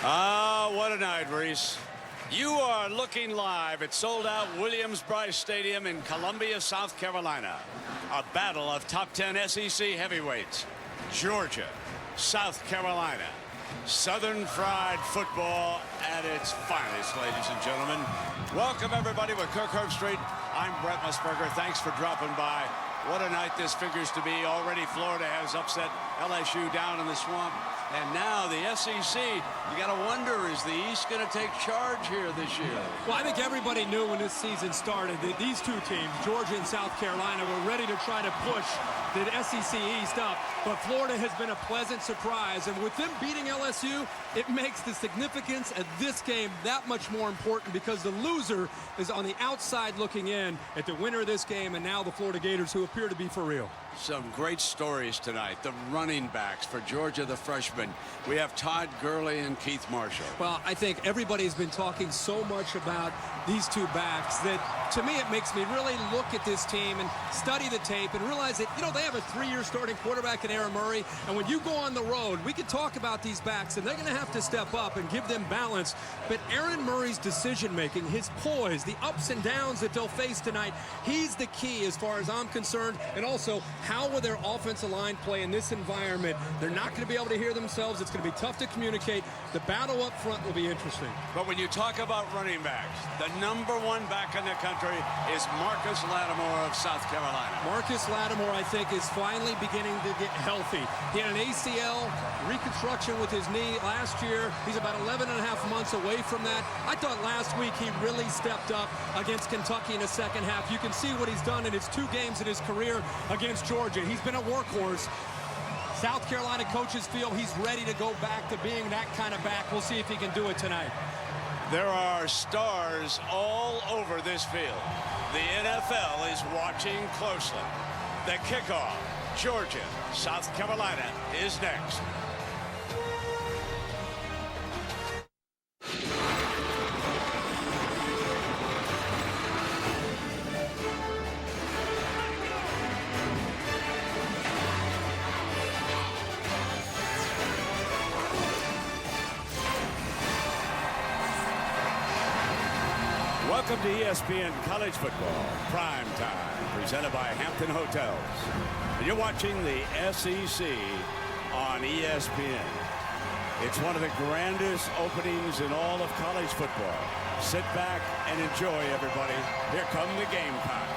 Ah, what a night, Reese. You are looking live at sold-out Williams-Brice Stadium in Columbia, South Carolina. A battle of top 10 SEC heavyweights. Georgia, South Carolina. Southern fried football at its finest, ladies and gentlemen. Welcome, everybody, with Kirk Herbstreit. I'm Brent Musburger. Thanks for dropping by. What a night this figures to be. Already Florida has upset LSU down in the swamp. And now the SEC, you got to wonder, is the East going to take charge here this year? Well, I think everybody knew when this season started that these two teams, Georgia and South Carolina, were ready to try to push the SEC East up. But Florida has been a pleasant surprise. And with them beating LSU, it makes the significance of this game that much more important because the loser is on the outside looking in at the winner of this game and now the Florida Gators, who appear to be for real. Some great stories tonight. The running backs for Georgia, the freshmen. We have Todd Gurley and Keith Marshall. Well, I think everybody's been talking so much about these two backs that, to me, it makes me really look at this team and study the tape and realize that, you know, they have a 3-year starting quarterback in Aaron Murray. And when you go on the road, we could talk about these backs, and they're going to have to step up and give them balance. But Aaron Murray's decision-making, his poise, the ups and downs that they'll face tonight, he's the key as far as I'm concerned. And also, how will their offensive line play in this environment? They're not going to be able to hear themselves. It's going to be tough to communicate. The battle up front will be interesting. But when you talk about running backs, the #1 back in the country is Marcus Lattimore of South Carolina. Marcus Lattimore, I think, is finally beginning to get healthy. He had an ACL reconstruction with his knee last year. He's about 11 and a half months away from that. I thought last week he really stepped up against Kentucky in the second half. You can see what he's done in his 2 games in his career against Georgia. He's been a workhorse. South Carolina coaches feel he's ready to go back to being that kind of back. We'll see if he can do it tonight. There are stars all over this field. The NFL is watching closely. The kickoff, Georgia, South Carolina, is next. Welcome to ESPN College Football Prime Time, presented by Hampton Hotels. And you're watching the SEC on ESPN. It's one of the grandest openings in all of college football. Sit back and enjoy, everybody. Here come the Gamecocks.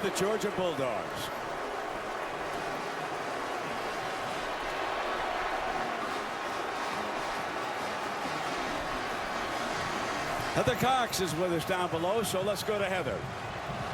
The Georgia Bulldogs. Heather Cox is with us down below, so let's go to Heather.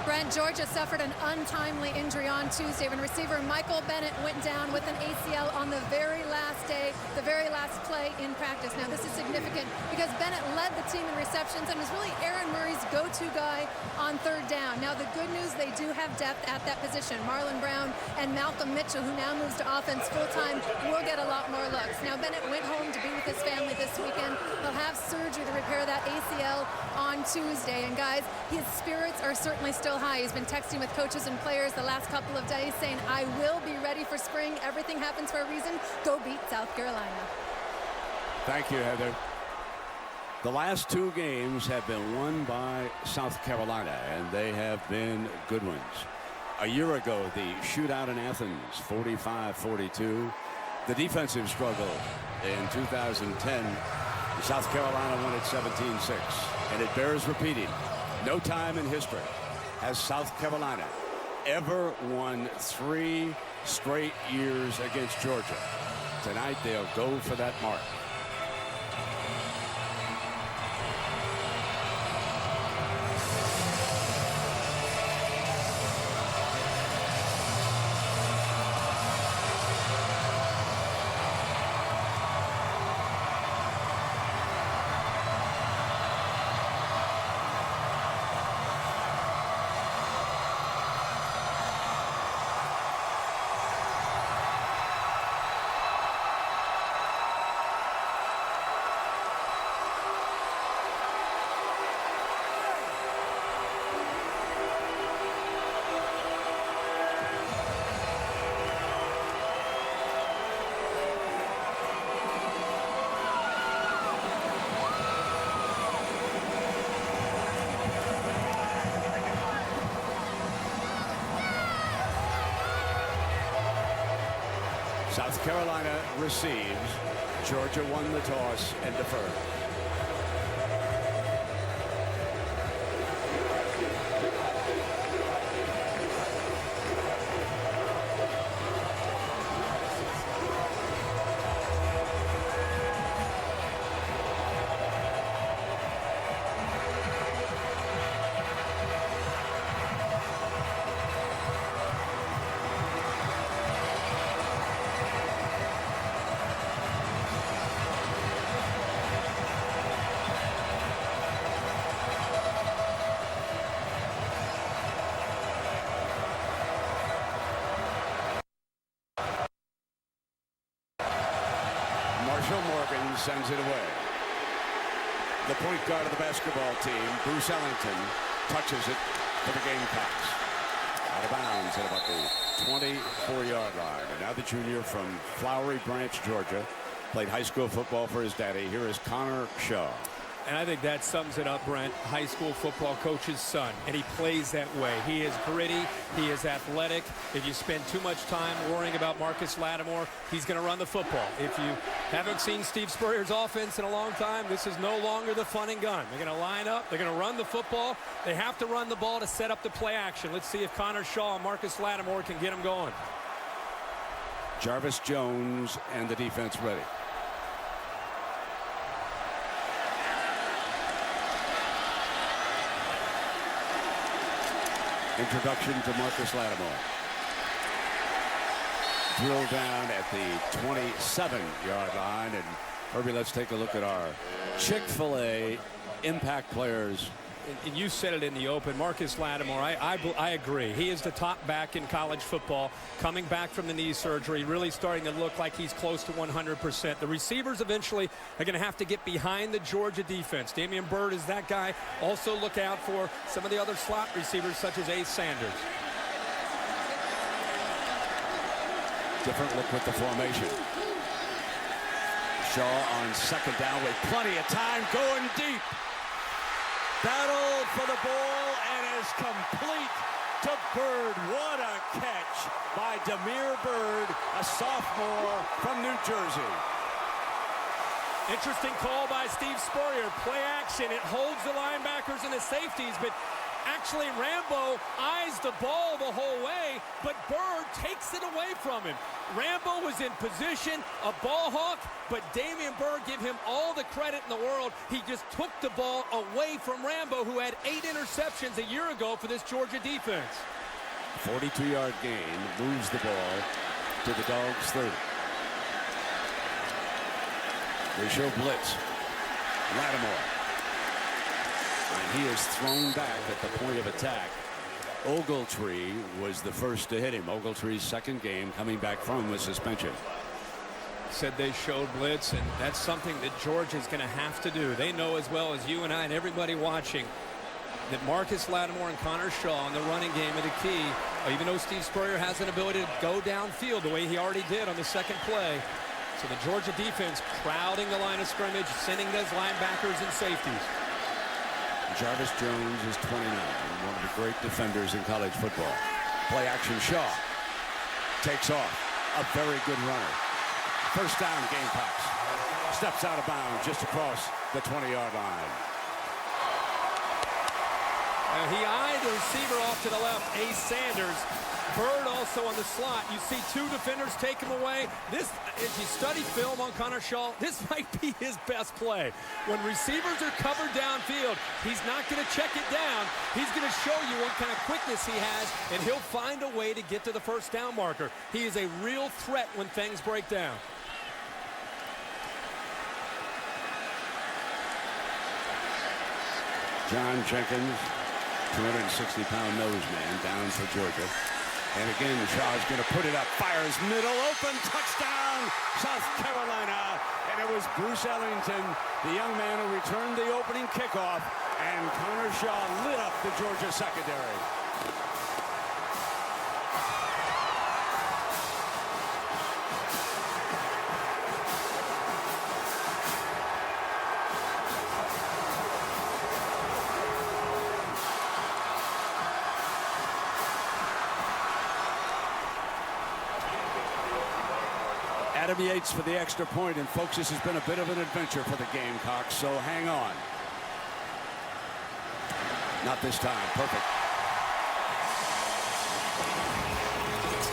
Brent, Georgia suffered an untimely injury on Tuesday when receiver Michael Bennett went down with an ACL on the very last day, the very last play in practice. Now, this is significant because Bennett led the team in receptions and was really Aaron Murray's go-to guy on 3rd down. Now, the good news, they do have depth at that position. Marlon Brown and Malcolm Mitchell, who now moves to offense full-time, will get a lot more looks. Now, Bennett went home to be with his family this weekend. He'll have surgery to repair that ACL on Tuesday. And, guys, his spirits are certainly still high. He's been texting with coaches and players the last couple of days saying, I will be ready for spring. Everything happens for a reason. Go beat South Carolina. Thank you, Heather. The last 2 games have been won by South Carolina, and they have been good ones. A year ago, the shootout in Athens, 45-42. The defensive struggle in 2010. South Carolina won it 17-6. And it bears repeating. No time in history has South Carolina ever won 3 straight years against Georgia. Tonight, they'll go for that mark. South Carolina receives. Georgia won the toss and deferred. Morgan sends it away. The point guard of the basketball team, Bruce Ellington, touches it for the Gamecocks. Out of bounds at about the 24-yard line. And now the junior from Flowery Branch, Georgia, played high school football for his daddy. Here is Connor Shaw. And I think that sums it up, Brent. High school football coach's son, and he plays that way. He is gritty. He is athletic. If you spend too much time worrying about Marcus Lattimore, he's going to run the football. If you haven't seen Steve Spurrier's offense in a long time, this is no longer the fun and gun. They're going to line up. They're going to run the football. They have to run the ball to set up the play action. Let's see if Connor Shaw and Marcus Lattimore can get him going. Jarvis Jones and the defense ready. Introduction to Marcus Lattimore. Drill down at the 27-yard line. And Herbie, let's take a look at our Chick-fil-A impact players. And you said it in the open, Marcus Lattimore, I agree. He is the top back in college football, coming back from the knee surgery, really starting to look like he's close to 100%. The receivers eventually are going to have to get behind the Georgia defense. Damian Byrd is that guy. Also look out for some of the other slot receivers such as Ace Sanders. Different look with the formation. Shaw on second down with plenty of time, going deep. Battle for the ball, and is complete to Byrd. What a catch by Damier Byrd, a sophomore from New Jersey. Interesting call by Steve Spurrier. Play action. It holds the linebackers and the safeties, but actually Rambo eyes the ball the whole way, but Byrd takes it away from him. Rambo was in position, a ball hawk, but Damian Byrd, give him all the credit in the world. He just took the ball away from Rambo, who had 8 interceptions a year ago for this Georgia defense. 42-yard gain, moves the ball to the Dogs' 30. They show blitz. Lattimore. And he is thrown back at the point of attack. Ogletree was the first to hit him. Ogletree's second game coming back from a suspension. Said they showed blitz, and that's something that Georgia's going to have to do. They know as well as you and I and everybody watching that Marcus Lattimore and Connor Shaw in the running game are the key. Even though Steve Spurrier has an ability to go downfield the way he already did on the second play. So the Georgia defense crowding the line of scrimmage, sending those linebackers and safeties. Jarvis Jones is 29, one of the great defenders in college football. Play action Shaw. Takes off. A very good runner. First down, Gamecocks. Steps out of bounds just across the 20-yard line. He eyed the receiver off to the left, Ace Sanders. Bird also on the slot. You see two defenders take him away. This, if you study film on Connor Shaw, this might be his best play. When receivers are covered downfield, he's not going to check it down. He's going to show you what kind of quickness he has, and he'll find a way to get to the first down marker. He is a real threat when things break down. John Jenkins, 260-pound nose man, down for Georgia. And again, Shaw's going to put it up. Fires middle, open, touchdown, South Carolina. And it was Bruce Ellington, the young man who returned the opening kickoff. And Connor Shaw lit up the Georgia secondary. Adam Yates for the extra point, and folks, this has been a bit of an adventure for the Gamecocks, so hang on. Not this time. Perfect.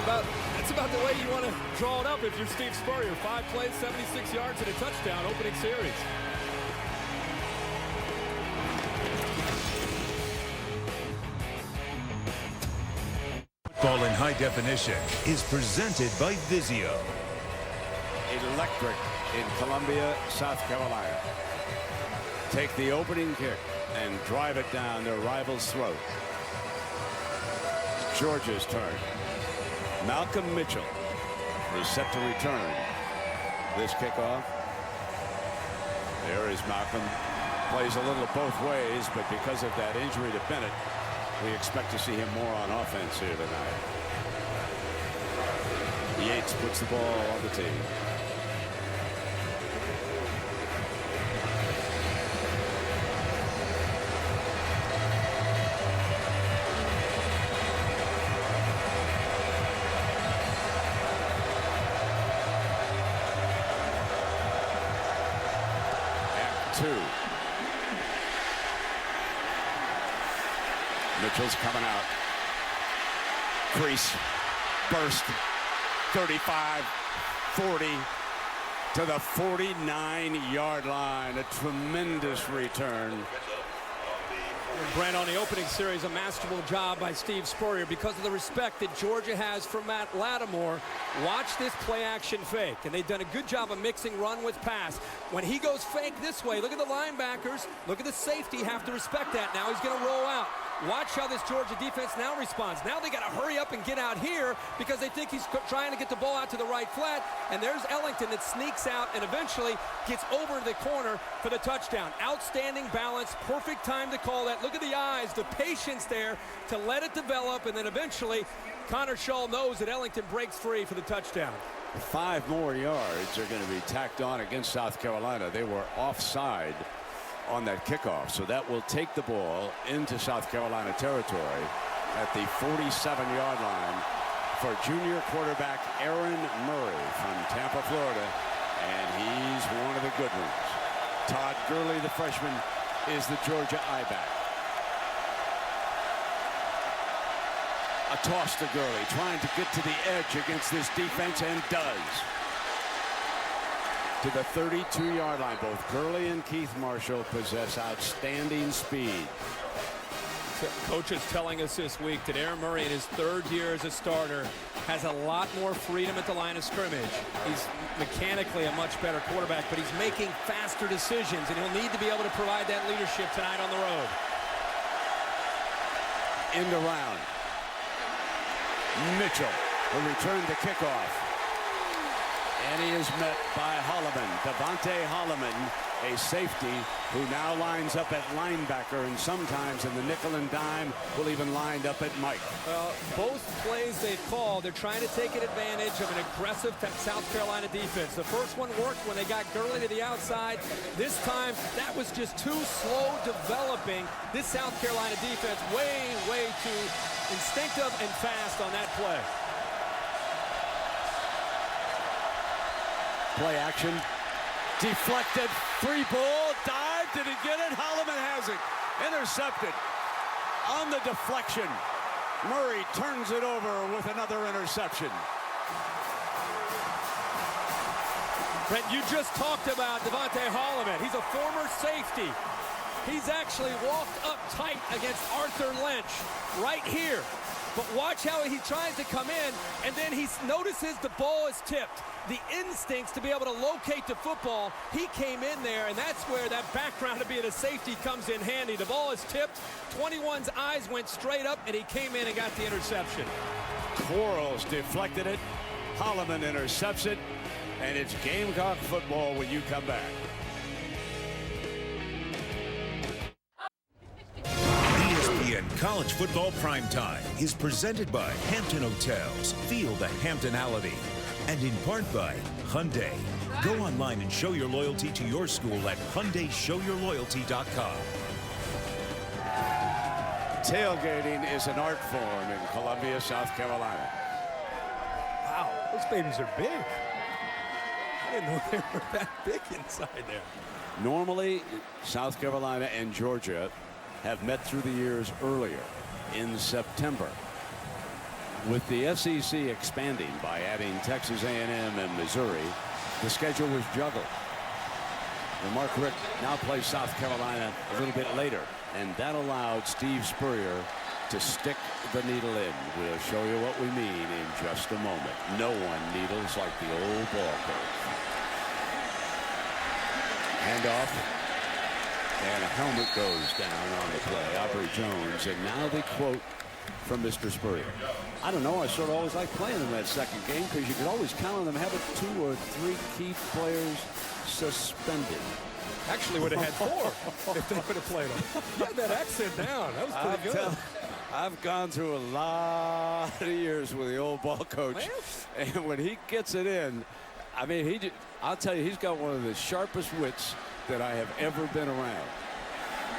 That's about the way you want to draw it up if you're Steve Spurrier. 5 plays, 76 yards, and a touchdown opening series. Football in High Definition is presented by Vizio. Electric in Columbia, South Carolina. Take the opening kick and drive it down their rival's throat. Georgia's turn. Malcolm Mitchell is set to return this kickoff. There is Malcolm. Plays a little both ways, but because of that injury to Bennett, we expect to see him more on offense here tonight. Yates puts the ball on the tee. Mitchell's coming out. Crease. Burst. 35. 40. To the 49-yard line. A tremendous return. And Brent, on the opening series, a masterful job by Steve Spurrier because of the respect that Georgia has for Matt Lattimore. Watch this play-action fake, and they've done a good job of mixing run with pass. When he goes fake this way, look at the linebackers, look at the safety, have to respect that. Now he's going to roll out. Watch how this Georgia defense now responds. Now they got to hurry up and get out here because they think he's trying to get the ball out to the right flat. And there's Ellington that sneaks out and eventually gets over the corner for the touchdown. Outstanding balance, perfect time to call that. Look at the eyes, the patience there to let it develop, and then eventually Connor Shaw knows that Ellington breaks free for the touchdown. 5 more yards are going to be tacked on against South Carolina. They were offside on that kickoff, so that will take the ball into South Carolina territory at the 47-yard line for junior quarterback Aaron Murray from Tampa, Florida, and he's one of the good ones. Todd Gurley, the freshman, is the Georgia I-back. A toss to Gurley, trying to get to the edge against this defense, and does. To the 32-yard line. Both Gurley and Keith Marshall possess outstanding speed. Coach is telling us this week that Aaron Murray, in his 3rd year as a starter, has a lot more freedom at the line of scrimmage. He's mechanically a much better quarterback, but he's making faster decisions, and he'll need to be able to provide that leadership tonight on the road. End around. Mitchell will return the kickoff. And he is met by Holloman, Devontae Holloman, a safety who now lines up at linebacker, and sometimes in the nickel and dime will even line up at Mike. Both plays they've called, they're trying to take advantage of an aggressive South Carolina defense. The first one worked when they got Gurley to the outside. This time, that was just too slow developing. This South Carolina defense way too instinctive and fast on that play. Play action. Deflected. Free ball. Dive. Did he get it? Holloman has it. Intercepted. On the deflection. Murray turns it over with another interception. Brent, you just talked about Devontae Holloman. He's a former safety. He's actually walked up tight against Arthur Lynch right here. But watch how he tries to come in, and then he notices the ball is tipped. The instincts to be able to locate the football, he came in there, and that's where that background of being a safety comes in handy. The ball is tipped. 21's eyes went straight up, and he came in and got the interception. Quarles deflected it. Holloman intercepts it. And it's Gamecock football when you come back. ESPN College Football Primetime is presented by Hampton Hotels. Feel the Hamptonality. And in part by Hyundai. Go online and show your loyalty to your school at HyundaiShowYourLoyalty.com. Tailgating is an art form in Columbia, South Carolina. Wow, those babies are big. I didn't know they were that big inside there. Normally, South Carolina and Georgia have met through the years earlier in September. With the SEC expanding by adding Texas A&M and Missouri, the schedule was juggled. And Mark Richt now plays South Carolina a little bit later, and that allowed Steve Spurrier to stick the needle in. We'll show you what we mean in just a moment. No one needles like the old ball coach. Handoff, and a helmet goes down on the play. Aubrey Jones, and now the quote from Mr. Spurrier. I don't know, I sort of always liked playing in that second game because you could always count on them having 2 or 3 key players suspended. Actually would have had 4 if they would have played them. You had that accent down. That was pretty good. I've gone through a lot of years with the old ball coach, and when he gets it in, I mean, I'll tell you, he's got one of the sharpest wits that I have ever been around.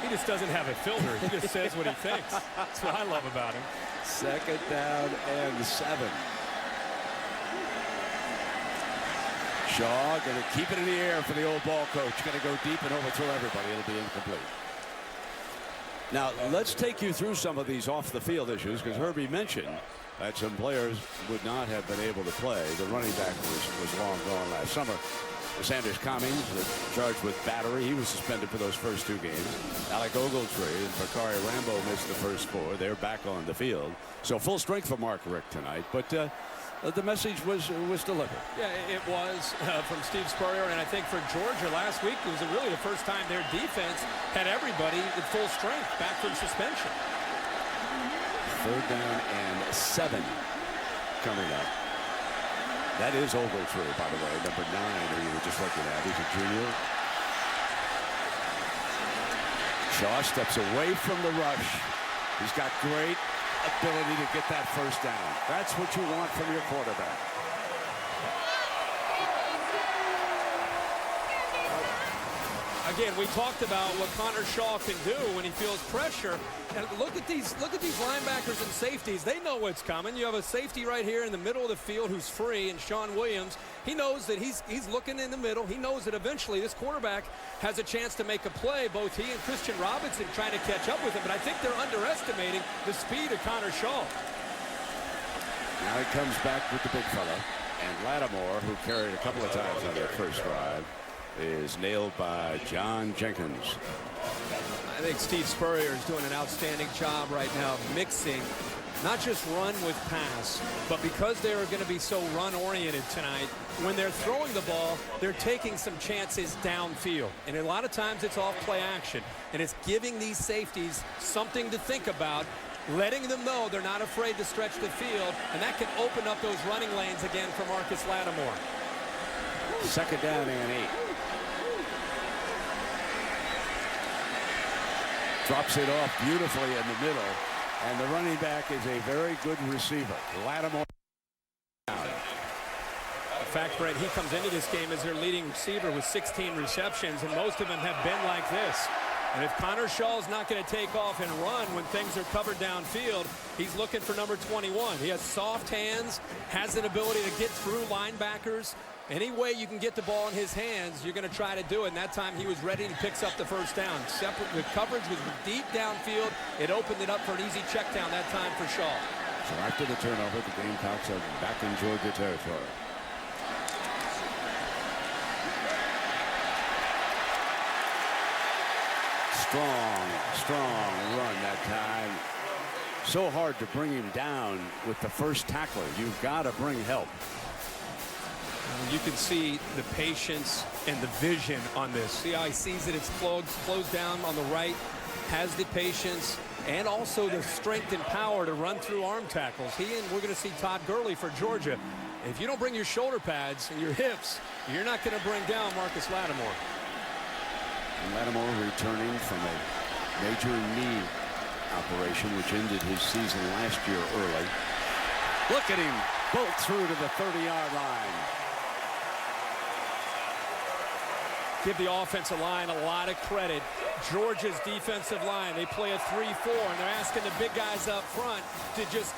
He just doesn't have a filter. He just says what he thinks. That's what I love about him. 2nd down and 7. Shaw going to keep it in the air for the old ball coach. Going to go deep and overthrow everybody. It'll be incomplete. Now, let's take you through some of these off-the-field issues, because Herbie mentioned that some players would not have been able to play. The running back was long gone last summer. Sanders Cummings charged with battery. He was suspended for those first 2 games. Alec Ogletree and Bakari Rambo missed the first 4. They're back on the field. So full strength for Mark Richt tonight. But the message was delivered. Yeah, it was from Steve Spurrier. And I think for Georgia last week, it was really the first time their defense had everybody at full strength back from suspension. 3rd down and 7 coming up. That is Ogletree, by the way, number 9, who you were just looking at. He's a junior. Shaw steps away from the rush. He's got great ability to get that first down. That's what you want from your quarterback. Again, we talked about what Connor Shaw can do when he feels pressure. And look at these linebackers and safeties. They know what's coming. You have a safety right here in the middle of the field who's free, and Sean Williams. He knows that he's looking in the middle. He knows that eventually this quarterback has a chance to make a play. Both he and Christian Robinson trying to catch up with him, but I think they're underestimating the speed of Connor Shaw. Now he comes back with the big fella, and Lattimore, who carried a couple of times on their first drive, is nailed by John Jenkins. I think Steve Spurrier is doing an outstanding job right now mixing not just run with pass, but because they are going to be so run-oriented tonight, when they're throwing the ball, they're taking some chances downfield. And a lot of times it's off play action. And it's giving these safeties something to think about, letting them know they're not afraid to stretch the field, and that can open up those running lanes again for Marcus Lattimore. 2nd down and 8. Drops it off beautifully in the middle, and the running back is a very good receiver. Lattimore. In fact, Brett, he comes into this game as their leading receiver with 16 receptions, and most of them have been like this. And if Connor Shaw's not going to take off and run when things are covered downfield, he's looking for number 21. He has soft hands, has an ability to get through linebackers. Any way you can get the ball in his hands, you're going to try to do it. And that time he was ready and picks up the first down. The coverage was deep downfield. It opened it up for an easy check down that time for Shaw. So after the turnover, the Gamecocks are back in Georgia territory. Strong run that time. So hard to bring him down with the first tackler. You've got to bring help. You can see the patience and the vision on this. See how he sees it? It's closed down on the right, has the patience and also the strength and power to run through arm tackles. We're going to see Todd Gurley for Georgia. If you don't bring your shoulder pads and your hips, you're not going to bring down Marcus Lattimore. Lattimore returning from a major knee operation which ended his season last year early. Look at him bolt through to the 30-yard line. Give the offensive line a lot of credit. Georgia's defensive line, they play a 3-4, and they're asking the big guys up front to just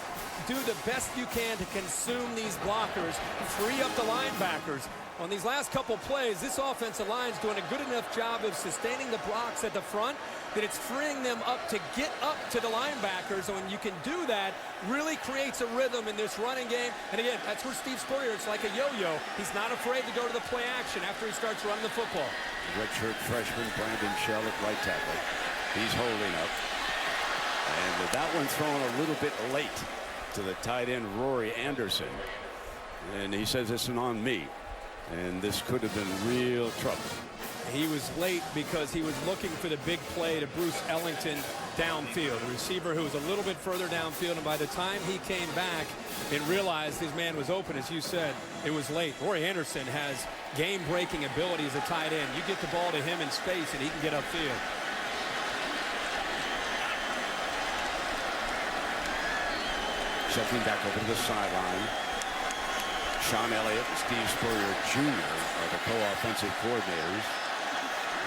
do the best you can to consume these blockers, free up the linebackers. On these last couple plays, this offensive line is doing a good enough job of sustaining the blocks at the front that it's freeing them up to get up to the linebackers. And when you can do that, really creates a rhythm in this running game. And again, that's where Steve Spurrier, it's like a yo-yo. He's not afraid to go to the play action after he starts running the football. Redshirt freshman Brandon Shell at right tackle. He's holding up. And that one thrown a little bit late to the tight end Rory Anderson. And he says this is on me. And this could have been real trouble. He was late because he was looking for the big play to Bruce Ellington downfield, a receiver who was a little bit further downfield, and by the time he came back and realized his man was open, as you said, it was late. Rory Anderson has game-breaking ability as a tight end. You get the ball to him in space and he can get upfield. Checking back over to the sideline. Sean Elliott and Steve Spurrier Jr. are the co-offensive coordinators.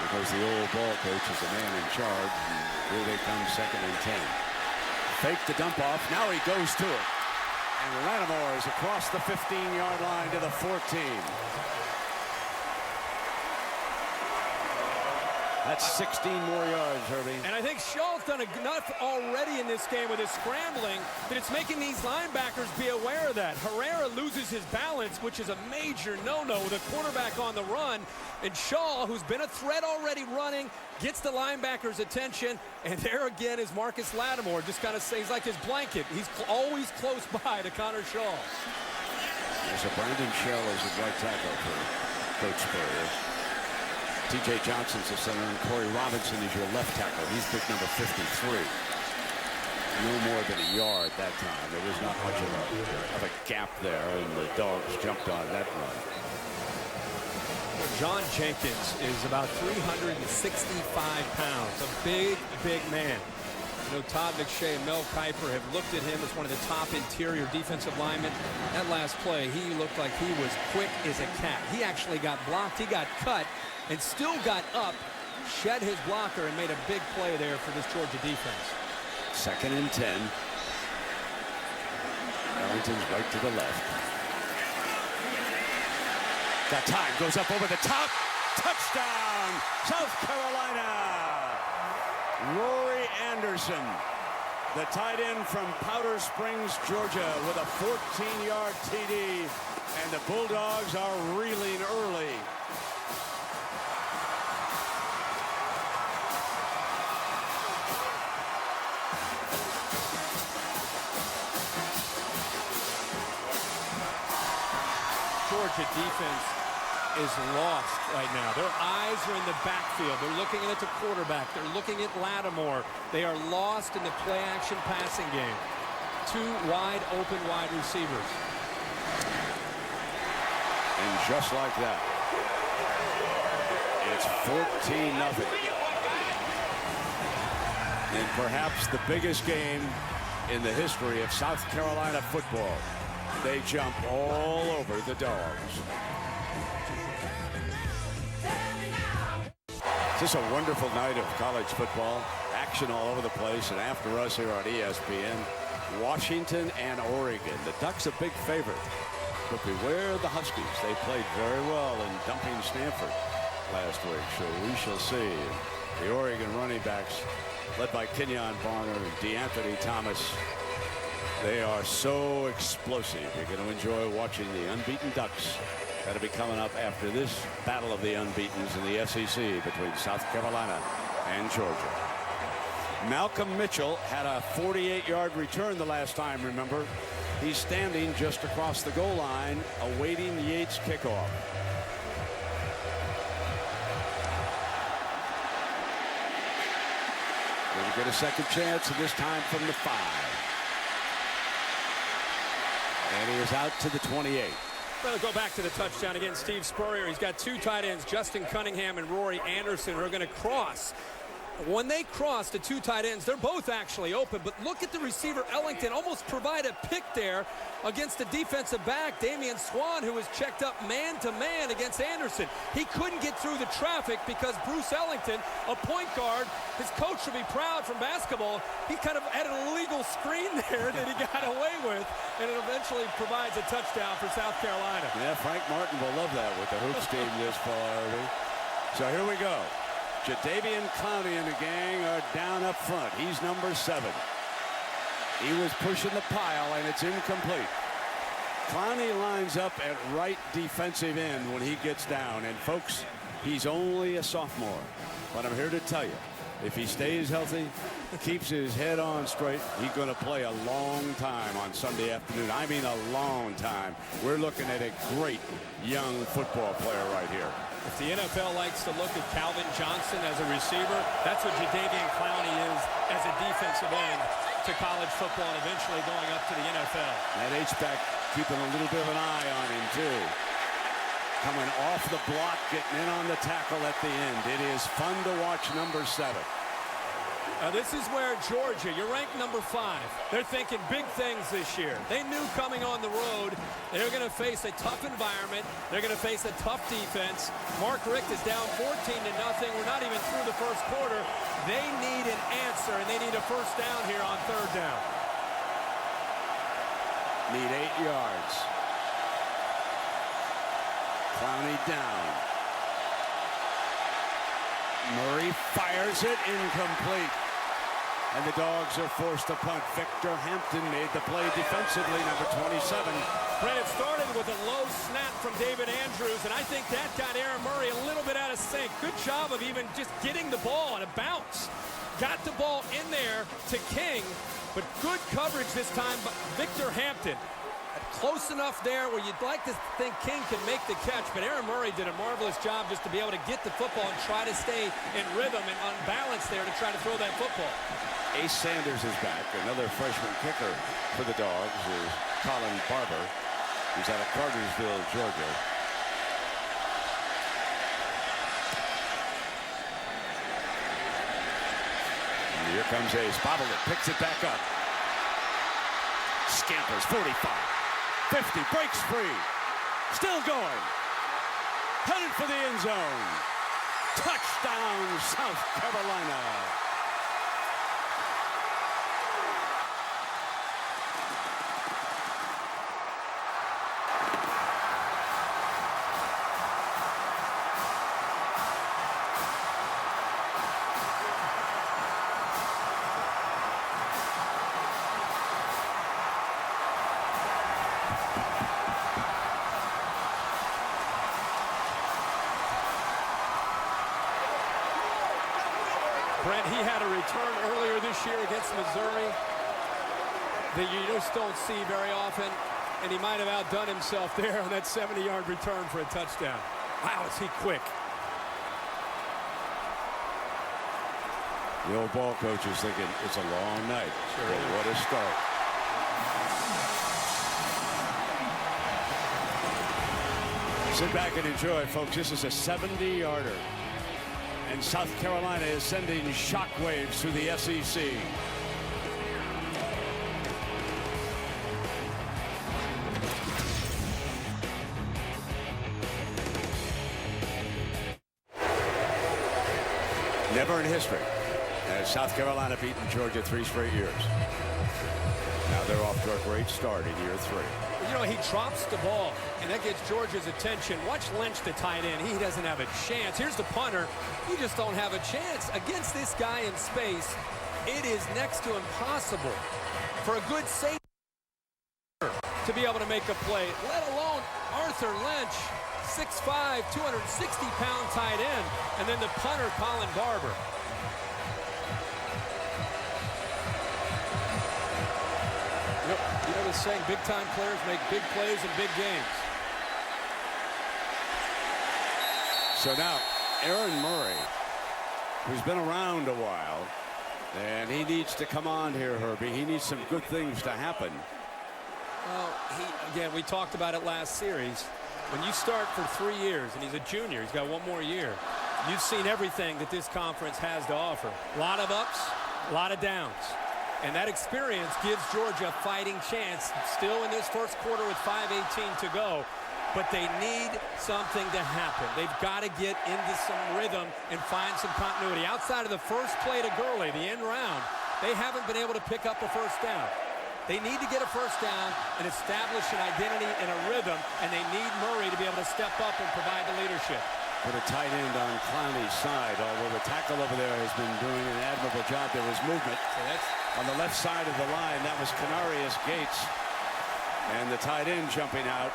Because the old ball coach is the man in charge. And here they come, 2nd and 10. Fake the dump off. Now he goes to it. And Lattimore is across the 15-yard line to the 14. That's 16 more yards, Herbie. And I think Shaw's done enough already in this game with his scrambling that it's making these linebackers be aware of that. Herrera loses his balance, which is a major no-no with a quarterback on the run. And Shaw, who's been a threat already running, gets the linebackers' attention. And there again is Marcus Lattimore. Just kind of stays like his blanket. He's always close by to Connor Shaw. So Brandon Shell is the right tackle for Coach Spurrier. T.J. Johnson's the center, and Corey Robinson is your left tackle. He's pick number 53. No more than a yard that time. There was not much of a gap there, and the Dogs jumped on that run. John Jenkins is about 365 pounds, a big, big man. You know, Todd McShay and Mel Kiper have looked at him as one of the top interior defensive linemen. That last play, he looked like he was quick as a cat. He actually got blocked, he got cut, and still got up, shed his blocker, and made a big play there for this Georgia defense. 2nd and 10. Ellington's right to the left. Got time, goes up over the top. Touchdown, South Carolina. Rory Anderson, the tight end from Powder Springs, Georgia, with a 14-yard TD. And the Bulldogs are reeling early. Georgia defense is lost right now. Their eyes are in the backfield. They're looking at the quarterback. They're looking at Lattimore. They are lost in the play-action passing game. 2 wide open wide receivers. And just like that, it's 14-0. And perhaps the biggest game in the history of South Carolina football. They jump all over the Dogs. Just a wonderful night of college football. Action all over the place. And after us here on ESPN, Washington and Oregon. The Ducks a big favorite. But beware the Huskies. They played very well in dumping Stanford last week. So we shall see. The Oregon running backs, led by Kenyon Barner and DeAnthony Thomas, they are so explosive. You're going to enjoy watching the unbeaten Ducks. That'll be coming up after this battle of the unbeatens in the SEC between South Carolina and Georgia. Malcolm Mitchell had a 48-yard return the last time, remember. He's standing just across the goal line, awaiting Yates' kickoff. Going to get a second chance, and this time from the 5. And he is out to the 28. Well, go back to the touchdown again. Steve Spurrier. He's got 2 tight ends, Justin Cunningham and Rory Anderson, who are going to cross. When they cross the 2 tight ends, they're both actually open. But look at the receiver, Ellington, almost provide a pick there against the defensive back, Damian Swan, who was checked up man-to-man against Anderson. He couldn't get through the traffic because Bruce Ellington, a point guard, his coach should be proud from basketball. He kind of had an illegal screen there that he got away with, and it eventually provides a touchdown for South Carolina. Yeah, Frank Martin will love that with the hoops team this far. So here we go. Jadeveon Clowney and the gang are down up front. He's number 7. He was pushing the pile, and it's incomplete. Clowney lines up at right defensive end when he gets down. And, folks, he's only a sophomore. But I'm here to tell you, if he stays healthy, keeps his head on straight, he's going to play a long time on Sunday afternoon. I mean a long time. We're looking at a great young football player right here. If the NFL likes to look at Calvin Johnson as a receiver, that's what Jadeveon Clowney is as a defensive end to college football and eventually going up to the NFL. That H-back keeping a little bit of an eye on him, too. Coming off the block, getting in on the tackle at the end. It is fun to watch number 7. This is where Georgia, you're ranked number 5. They're thinking big things this year. They knew coming on the road, they're going to face a tough environment. They're going to face a tough defense. Mark Richt is down 14-0. We're not even through the first quarter. They need an answer, and they need a first down here on 3rd down. Need 8 yards. Clowney down. Murray fires it, incomplete. And the Dogs are forced to punt. Victor Hampton made the play defensively, number 27. Brett, it started with a low snap from David Andrews, and I think that got Aaron Murray a little bit out of sync. Good job of even just getting the ball on a bounce. Got the ball in there to King, but good coverage this time by Victor Hampton. Close enough there where you'd like to think King can make the catch, but Aaron Murray did a marvelous job just to be able to get the football and try to stay in rhythm and on balance there to try to throw that football. Ace Sanders is back. Another freshman kicker for the Dogs is Colin Barber. He's out of Cartersville, Georgia. And here comes Ace. Bobbled it, picks it back up. Scampers, 45. 50, breaks free. Still going. Headed for the end zone. Touchdown, South Carolina. Brent, he had a return earlier this year against Missouri that you just don't see very often, and he might have outdone himself there on that 70-yard return for a touchdown. Wow, is he quick. The old ball coach is thinking it's a long night. Sure but what a start. Sit back and enjoy, folks. This is a 70-yarder. And South Carolina is sending shockwaves through the SEC. Never in history has South Carolina beaten Georgia 3 straight years. Now they're off to a great start in year 3. You know, he drops the ball, and that gets Georgia's attention. Watch Lynch, the tight end. He doesn't have a chance. Here's the punter. You just don't have a chance. Against this guy in space, it is next to impossible for a good safety to be able to make a play, let alone Arthur Lynch, 6'5", 260-pound tight end, and then the punter, Colin Barber. You know the saying, big-time players make big plays in big games. So now, Aaron Murray, who's been around a while, and he needs to come on here, Herbie. He needs some good things to happen. Well, again, we talked about it last series. When you start for 3 years, and he's a junior, he's got 1 more year, you've seen everything that this conference has to offer. A lot of ups, a lot of downs. And that experience gives Georgia a fighting chance still in this first quarter with 5:18 to go. But they need something to happen. They've got to get into some rhythm and find some continuity. Outside of the first play to Gurley, the end round, they haven't been able to pick up a first down. They need to get a first down and establish an identity and a rhythm, and they need Murray to be able to step up and provide the leadership. For the tight end on Clowney's side, although the tackle over there has been doing an admirable job, there was movement. So that's on the left side of the line. That was Canarius Gates. And the tight end jumping out.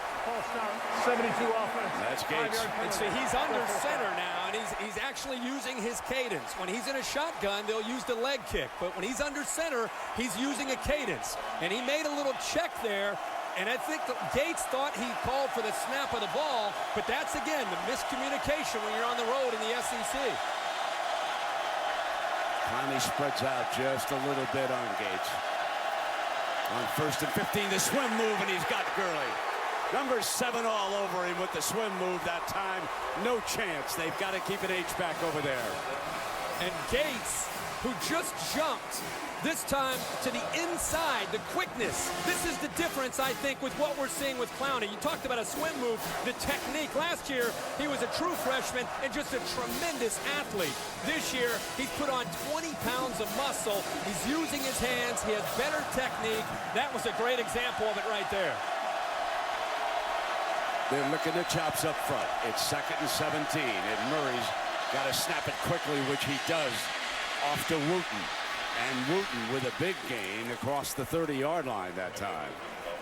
72 offense. That's Gates. And see, he's under center now, and he's actually using his cadence. When he's in a shotgun, they'll use the leg kick. But when he's under center, he's using a cadence. And he made a little check there. And I think that Gates thought he called for the snap of the ball, but that's, again, the miscommunication when you're on the road in the SEC. Clowney spreads out just a little bit on Gates. On 1st and 15, the swim move, and he's got Gurley. Number 7 all over him with the swim move that time. No chance. They've got to keep an H-back over there. And Gates, who just jumped, this time to the inside, the quickness. This is the difference, I think, with what we're seeing with Clowney. You talked about a swim move, the technique. Last year, he was a true freshman and just a tremendous athlete. This year, he's put on 20 pounds of muscle. He's using his hands. He has better technique. That was a great example of it right there. They're looking at chops up front. It's 2nd and 17, and Murray's got to snap it quickly, which he does, off to Wooten. And Wooten with a big gain across the 30-yard line that time.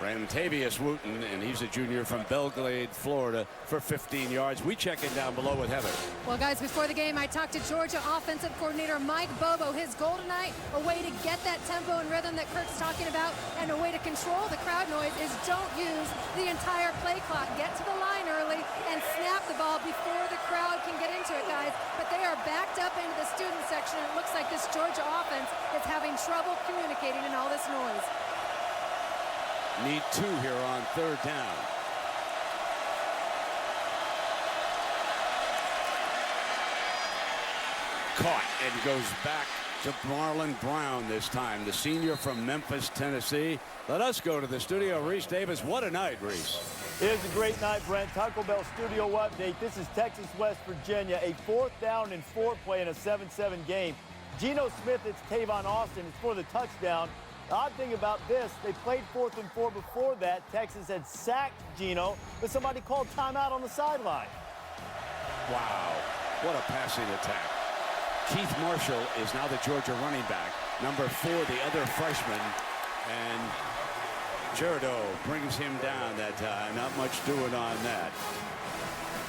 Rantavius Wooten, and he's a junior from Belgrade, Florida, for 15 yards. We check in down below with Heather. Well, guys, before the game, I talked to Georgia offensive coordinator Mike Bobo. His goal tonight, a way to get that tempo and rhythm that Kirk's talking about, and a way to control the crowd noise is don't use the entire play clock. Get to the line early and snap the ball before the crowd can get into it, guys. But they are backed up into the student section. It looks like this Georgia offense is having trouble communicating in all this noise. Need 2 here on 3rd down. Caught and goes back to Marlon Brown this time, the senior from Memphis, Tennessee. Let us go to the studio. Reese Davis, what a night, Reese. It is a great night, Brent. Taco Bell studio update. This is Texas West Virginia, a 4th down and 4 play in a 7-7 game. Geno Smith, it's Tavon Austin. It's for the touchdown. The odd thing about this, they played 4th and 4 before that. Texas had sacked Geno, but somebody called timeout on the sideline. Wow, what a passing attack. Keith Marshall is now the Georgia running back. Number 4, the other freshman. And Jerideau brings him down that time. Not much doing on that.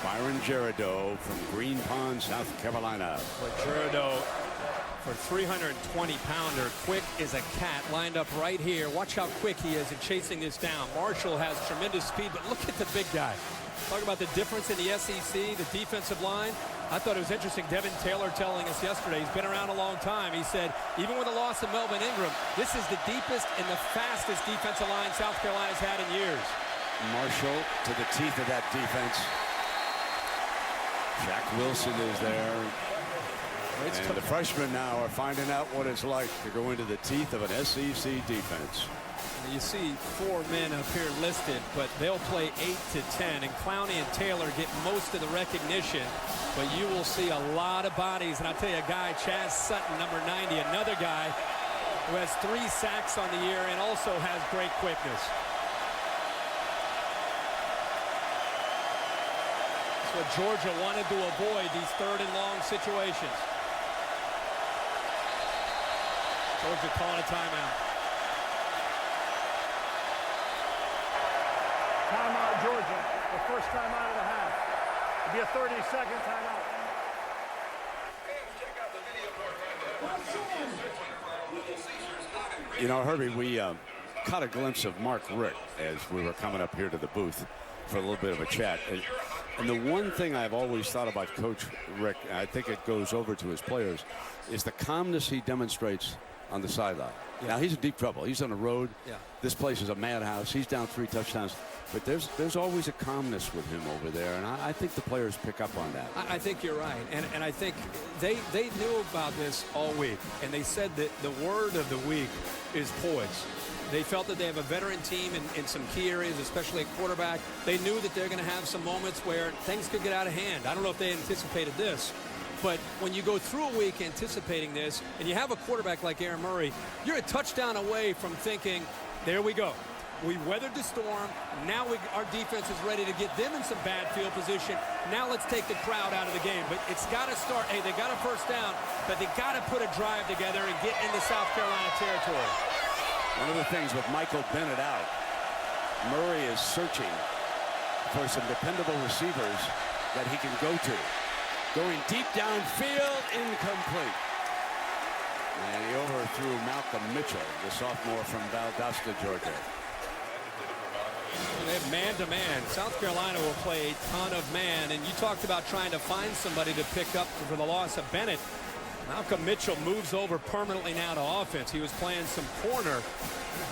Byron Jerideau from Green Pond, South Carolina. But Jerideau, for 320-pounder, quick as a cat, lined up right here. Watch how quick he is in chasing this down. Marshall has tremendous speed, but look at the big guy. Talk about the difference in the SEC, the defensive line. I thought it was interesting. Devin Taylor telling us yesterday, he's been around a long time. He said, even with the loss of Melvin Ingram, this is the deepest and the fastest defensive line South Carolina's had in years. Marshall to the teeth of that defense. Jack Wilson is there. And the freshmen now are finding out what it's like to go into the teeth of an SEC defense. You see 4 men up here listed, but they'll play 8 to 10, and Clowney and Taylor get most of the recognition, but you will see a lot of bodies. And I'll tell you, a guy, Chaz Sutton, number 90, another guy who has 3 sacks on the year and also has great quickness. That's what Georgia wanted to avoid, these 3rd and long situations. Georgia calling a timeout. Timeout, Georgia. The first timeout of the half. It'll be a 30-second timeout. You know, Herbie, we caught a glimpse of Mark Richt as we were coming up here to the booth for a little bit of a chat. And the one thing I've always thought about Coach Richt, and I think it goes over to his players, is the calmness he demonstrates on the sideline. Yeah. Now, he's in deep trouble. He's on the road. Yeah. This place is a madhouse. He's down 3 touchdowns. But there's always a calmness with him over there, and I think the players pick up on that. I think you're right, and I think they knew about this all week, and they said that the word of the week is poise. They felt that they have a veteran team in some key areas, especially at quarterback. They knew that they're going to have some moments where things could get out of hand. I don't know if they anticipated this, but when you go through a week anticipating this, and you have a quarterback like Aaron Murray, you're a touchdown away from thinking, there we go. We weathered the storm. Now our defense is ready to get them in some bad field position. Now let's take the crowd out of the game. But it's got to start. Hey, they got a first down, but they got to put a drive together and get into South Carolina territory. One of the things with Michael Bennett out, Murray is searching for some dependable receivers that he can go to. Going deep downfield, incomplete. And he overthrew Malcolm Mitchell, the sophomore from Valdosta, Georgia. They have man-to-man. South Carolina will play a ton of man, and you talked about trying to find somebody to pick up for the loss of Bennett. Malcolm Mitchell moves over permanently now to offense. He was playing some corner,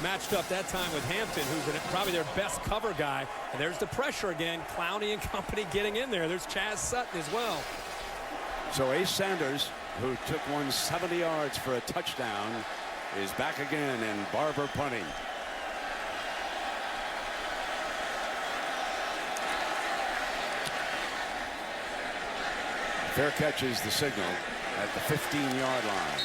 matched up that time with Hampton, who's probably their best cover guy. And there's the pressure again. Clowney and company getting in there. There's Chaz Sutton as well. So Ace Sanders, who took 170 yards for a touchdown, is back again, and Barber punting. Fair catch is the signal at the 15-yard line.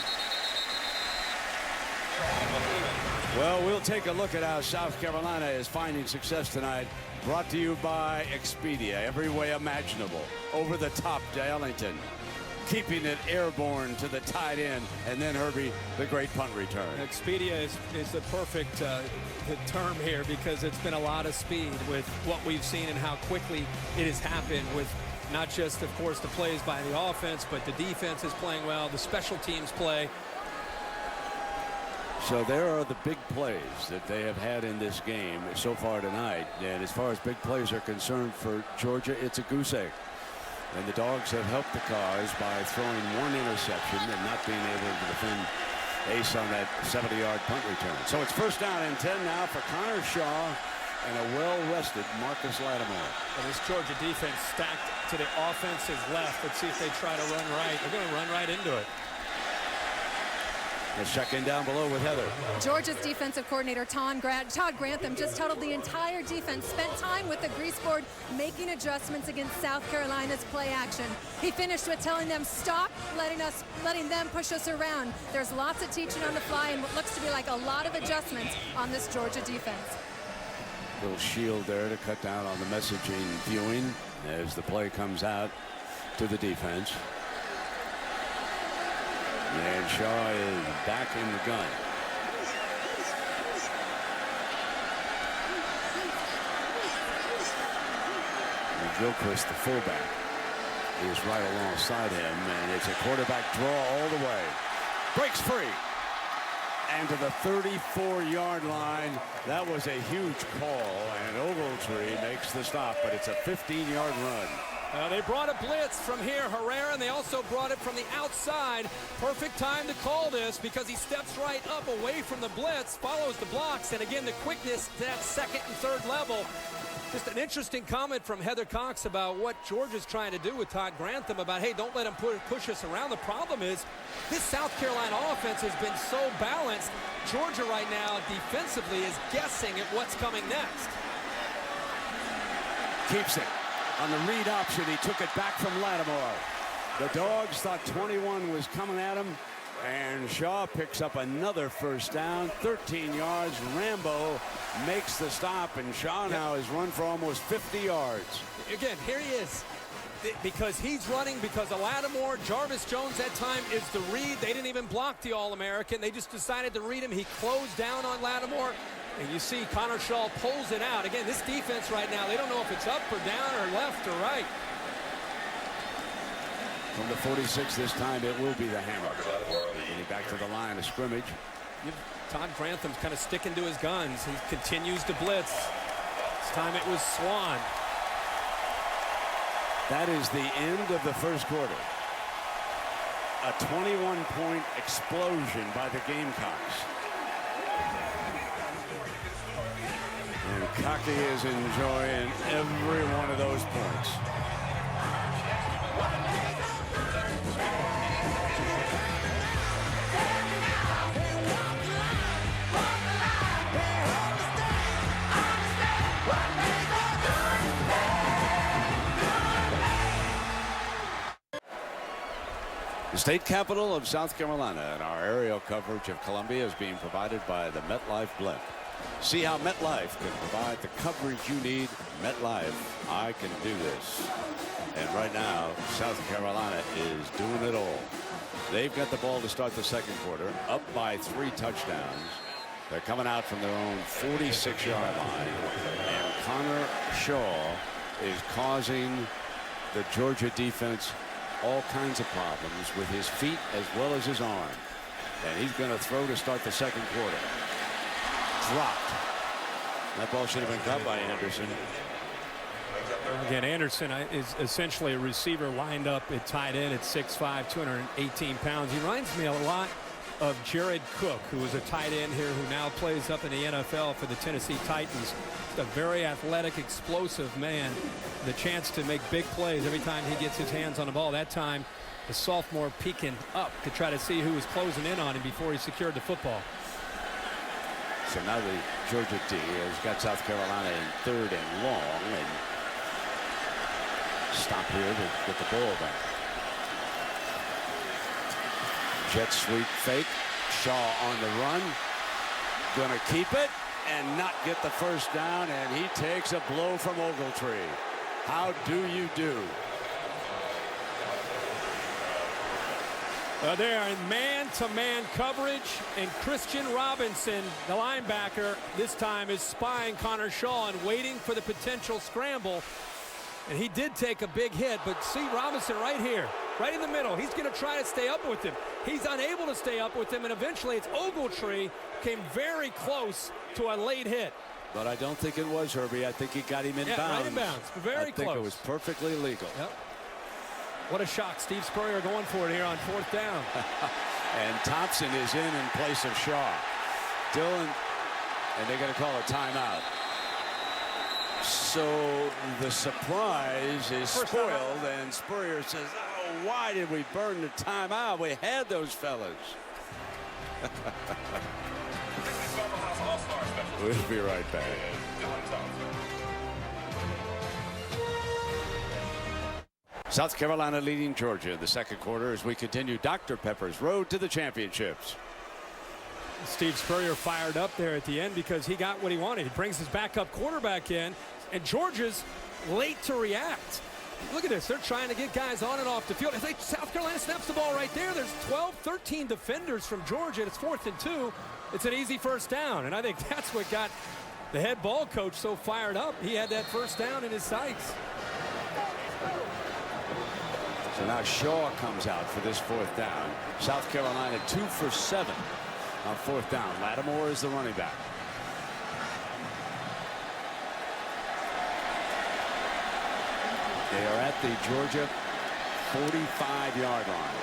Well, we'll take a look at how South Carolina is finding success tonight. Brought to you by Expedia, every way imaginable. Over the top to Ellington, keeping it airborne to the tight end, and then Herbie, the great punt return. Expedia is the perfect the term here, because it's been a lot of speed with what we've seen and how quickly it has happened, with not just, of course, the plays by the offense, but the defense is playing well, the special teams play. So there are the big plays that they have had in this game so far tonight. And as far as big plays are concerned for Georgia, it's a goose egg. And the Dogs have helped the cause by throwing 1 interception and not being able to defend Ace on that 70-yard punt return. So it's first down and 10 now for Connor Shaw and a well-rested Marcus Lattimore. And this Georgia defense stacked to the offense's left. Let's see if they try to run right. They're going to run right into it. Let's check in down below with Heather. Georgia's defensive coordinator, Todd Grantham, just totaled the entire defense, spent time with the grease board making adjustments against South Carolina's play action. He finished with telling them, stop letting them push us around. There's lots of teaching on the fly and what looks to be like a lot of adjustments on this Georgia defense. Little shield there to cut down on the messaging viewing as the play comes out to the defense. And Shaw is back in the gun. And Gilchrist, the fullback, is right alongside him, and it's a quarterback draw all the way. Breaks free. And to the 34-yard line. That was a huge call, and Ogletree makes the stop, but it's a 15-yard run. They brought a blitz from here, Herrera, and they also brought it from the outside. Perfect time to call this because he steps right up away from the blitz, follows the blocks, and again, the quickness to that second and third level. Just an interesting comment from Heather Cox about what Georgia's trying to do with Todd Grantham about, hey, don't let him push us around. The problem is this South Carolina offense has been so balanced. Georgia right now defensively is guessing at what's coming next. Keeps it on the read option. He took it back from Lattimore. The Dogs thought 21 was coming at him, and Shaw picks up another first down, 13 yards. Rambo makes the stop, and Shaw now has run for almost 50 yards. Again, here he is. Because he's running because of Lattimore. Jarvis Jones that time is the read. They didn't even block the All-American. They just decided to read him. He closed down on Lattimore. And you see Connor Shaw pulls it out. Again, this defense right now, they don't know if it's up or down or left or right. From the 46 this time, it will be the hammer. Getting back to the line of scrimmage. Todd Grantham's kind of sticking to his guns. He continues to blitz. This time it was Swan. That is the end of the first quarter. A 21-point explosion by the Gamecocks. And Cocky is enjoying every one of those points. The state capital of South Carolina, and our aerial coverage of Columbia is being provided by the MetLife Blimp. See how MetLife can provide the coverage you need. MetLife, I can do this. And right now, South Carolina is doing it all. They've got the ball to start the second quarter, up by 3 touchdowns. They're coming out from their own 46-yard line. And Connor Shaw is causing the Georgia defense all kinds of problems with his feet as well as his arm. And he's going to throw to start the second quarter. Dropped. That ball should have been caught by Anderson. Again, Anderson is essentially a receiver lined up at tight end at 6'5", 218 pounds. He reminds me a lot of Jared Cook, who was a tight end here, who now plays up in the NFL for the Tennessee Titans. A very athletic, explosive man. The chance to make big plays every time he gets his hands on the ball. That time, the sophomore peeking up to try to see who was closing in on him before he secured the football. So now the Georgia D has got South Carolina in 3rd and long, and stop here to get the ball back. Jet sweep fake. Shaw on the run. Gonna keep it and not get the first down, and he takes a blow from Ogletree. How do you do? They are in man-to-man coverage, and Christian Robinson, the linebacker, this time is spying Connor Shaw and waiting for the potential scramble. And he did take a big hit, but see Robinson right here, right in the middle. He's going to try to stay up with him. He's unable to stay up with him, and eventually it's Ogletree came very close to a late hit. But I don't think it was, Herbie. I think he got him in bounds. Right in bounds. Very close. I think it was perfectly legal. Yep. What a shock. Steve Spurrier going for it here on 4th down. And Thompson is in place of Shaw. Dillon, and they're going to call a timeout. So the surprise is spoiled, and Spurrier says, oh, why did we burn the timeout? We had those fellas. We'll be right back. South Carolina leading Georgia in the second quarter as we continue Dr. Pepper's road to the championships. Steve Spurrier fired up there at the end because he got what he wanted. He brings his backup quarterback in, and Georgia's late to react. Look at this. They're trying to get guys on and off the field. If South Carolina snaps the ball right there, there's 12, 13 defenders from Georgia. It's 4th and 2. It's an easy first down, and I think that's what got the head ball coach so fired up. He had that first down in his sights. So now Shaw comes out for this 4th down. South Carolina 2 for 7 on 4th down. Lattimore is the running back. They are at the Georgia 45-yard line.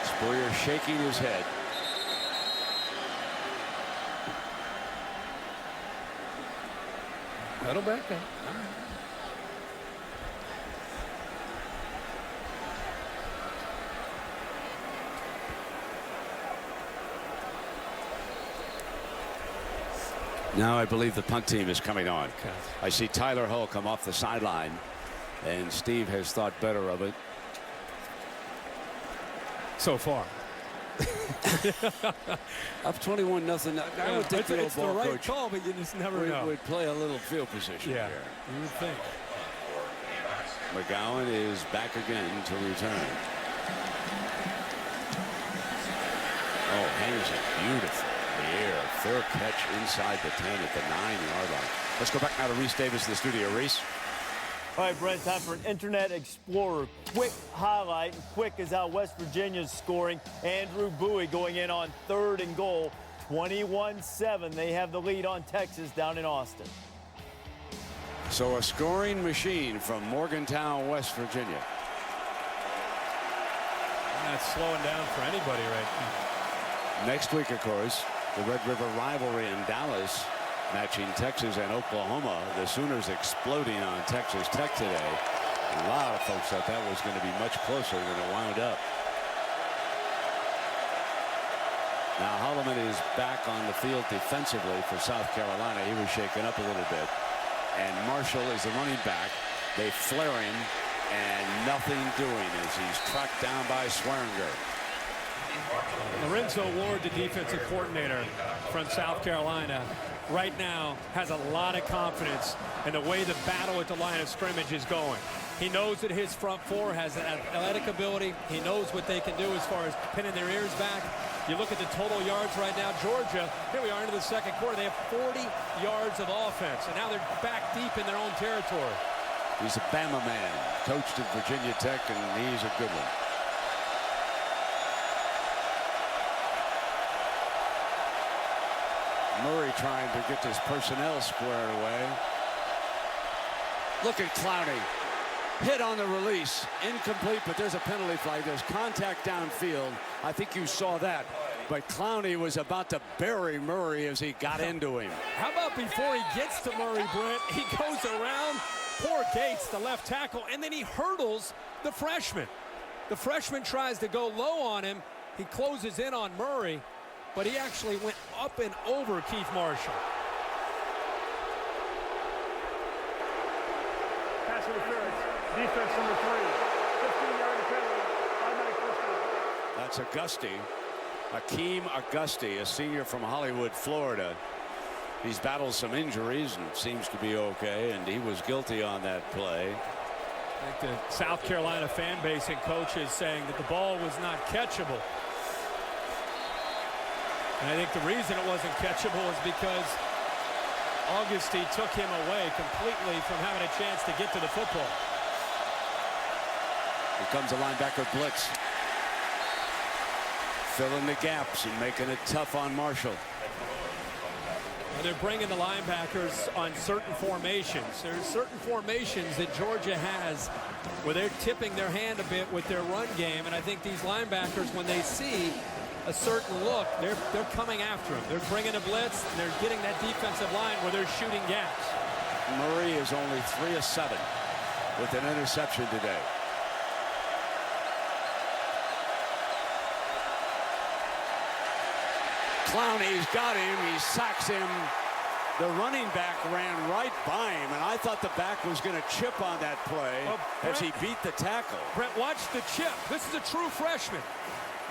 Spurrier shaking his head. Settle back then. Now I believe the punt team is coming on. I see Tyler Hull come off the sideline, and Steve has thought better of it. So far. Up 21-0. I would think it's the right coach call, but you just never know. would play a little field position here. You would think. McGowan is back again to return. Oh, hangs it beautiful. The air, fair catch inside the 10 at the 9-yard line. Let's go back now to Reese Davis in the studio. Reese. All right, Brent, time for an Internet Explorer quick highlight. And quick is how West Virginia's scoring. Andrew Bowie going in on 3rd and goal. 21-7. They have the lead on Texas down in Austin. So a scoring machine from Morgantown, West Virginia. That's slowing down for anybody right now. Next week, of course, the Red River rivalry in Dallas, matching Texas and Oklahoma. The Sooners exploding on Texas Tech today. A lot of folks thought that was going to be much closer than it wound up. Now Holloman is back on the field defensively for South Carolina. He was shaken up a little bit. And Marshall is the running back. They flare him, and nothing doing as he's tracked down by Swearinger. Lorenzo Ward, the defensive coordinator from South Carolina, right now has a lot of confidence in the way the battle at the line of scrimmage is going. He knows that his front four has athletic ability. He knows what they can do as far as pinning their ears back. You look at the total yards right now, Georgia, here we are into the second quarter. They have 40 yards of offense, and now they're back deep in their own territory. He's a Bama man, coached at Virginia Tech, and he's a good one. Murray trying to get this personnel squared away. Look at Clowney. Hit on the release. Incomplete, but there's a penalty flag. There's contact downfield. I think you saw that. But Clowney was about to bury Murray as he got into him. How about before he gets to Murray, Brent, he goes around poor Gates, the left tackle, and then he hurdles the freshman. The freshman tries to go low on him. He closes in on Murray, but he actually went up and over Keith Marshall. Pass interference. Defense number 3. 15-yard penalty. Automatic first down. That's Auguste. Akeem Auguste, a senior from Hollywood, Florida. He's battled some injuries and seems to be okay, and he was guilty on that play. I think the South Carolina fan base and coaches saying that the ball was not catchable. And I think the reason it wasn't catchable is because Auguste took him away completely from having a chance to get to the football. Here comes a linebacker blitz. Filling the gaps and making it tough on Marshall. And they're bringing the linebackers on certain formations. There's certain formations that Georgia has where they're tipping their hand a bit with their run game. And I think these linebackers, when they see a certain look, they're coming after him. They're bringing a blitz, and they're getting that defensive line where they're shooting gaps. Murray is only 3 of 7 with an interception today. Clowney's got him. He sacks him. The running back ran right by him, and I thought the back was going to chip on that play as he beat the tackle. Brent, watch the chip. This is a true freshman.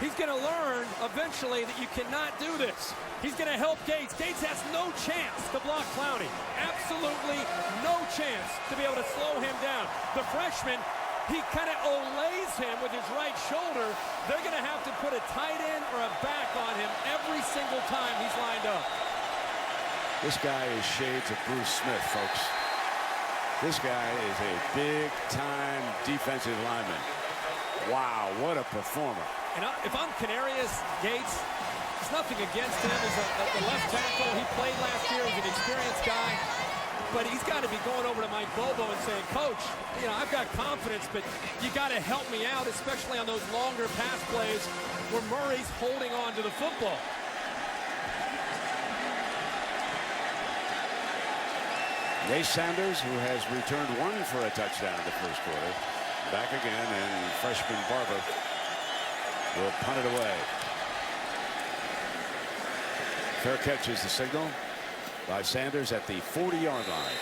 He's going to learn eventually that you cannot do this. He's going to help Gates. Gates has no chance to block Clowney. Absolutely no chance to be able to slow him down. The freshman, he kind of olays him with his right shoulder. They're going to have to put a tight end or a back on him every single time he's lined up. This guy is shades of Bruce Smith, folks. This guy is a big-time defensive lineman. Wow, what a performer. And if I'm Canarius Gates, there's nothing against him as a left tackle. He played last year. He's an experienced guy. but he's got to be going over to Mike Bobo and saying, Coach, you know, I've got confidence, but you got to help me out, especially on those longer pass plays where Murray's holding on to the football. Ray Sanders, who has returned one for a touchdown in the first quarter, back again, and freshman Barber will punt it away. Fair catch is the signal by Sanders at the 40-yard line.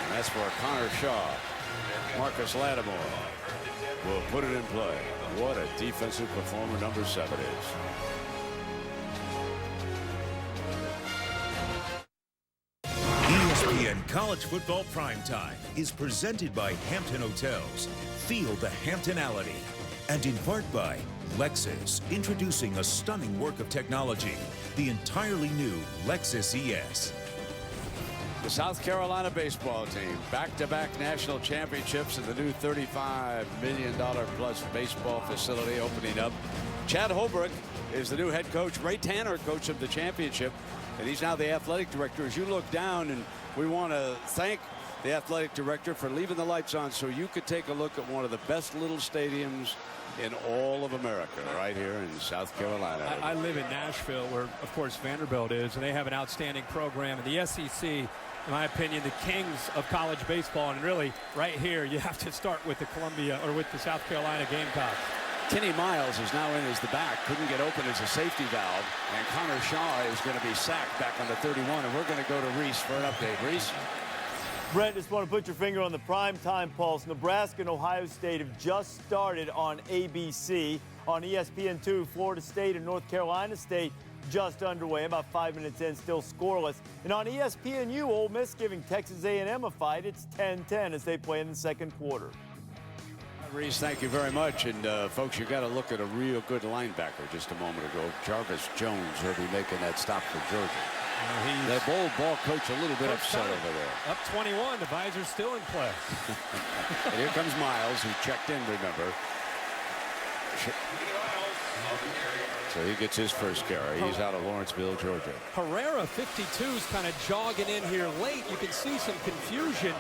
And that's where Connor Shaw, Marcus Lattimore will put it in play. What a defensive performer number 7 is. ESPN College Football Primetime is presented by Hampton Hotels. Feel the Hamptonality. And in part by Lexus, introducing a stunning work of technology, the entirely new Lexus ES. The South Carolina baseball team, back-to-back national championships in the new $35 million plus baseball facility opening up. Chad Holbrook is the new head coach. Ray Tanner, coach of the championship, and he's now the athletic director. As you look down, and we want to thank the athletic director for leaving the lights on so you could take a look at one of the best little stadiums in all of America, right here in South Carolina. I live in Nashville, where, of course, Vanderbilt is, and they have an outstanding program. And the SEC, in my opinion, the kings of college baseball. And really, right here, you have to start with the Columbia, or with the South Carolina Gamecocks. Kenny Miles is now in as the back. Couldn't get open as a safety valve. And Connor Shaw is going to be sacked back on the 31. And we're going to go to Reese for an update. Reese? Brent, just want to put your finger on the primetime pulse. Nebraska and Ohio State have just started on ABC. On ESPN2, Florida State and North Carolina State just underway. About 5 minutes in, still scoreless. And on ESPNU, Ole Miss giving Texas A&M a fight. It's 10-10 as they play in the second quarter. Reese, thank you very much. And, folks, you got to look at a real good linebacker just a moment ago. Jarvis Jones will be making that stop for Georgia. The ball coach a little bit upset over there. Up 21, the visor's still in play. And here comes Miles, who checked in, remember. So he gets his first carry. He's out of Lawrenceville, Georgia. Herrera, 52, is kind of jogging in here late. You can see some confusion.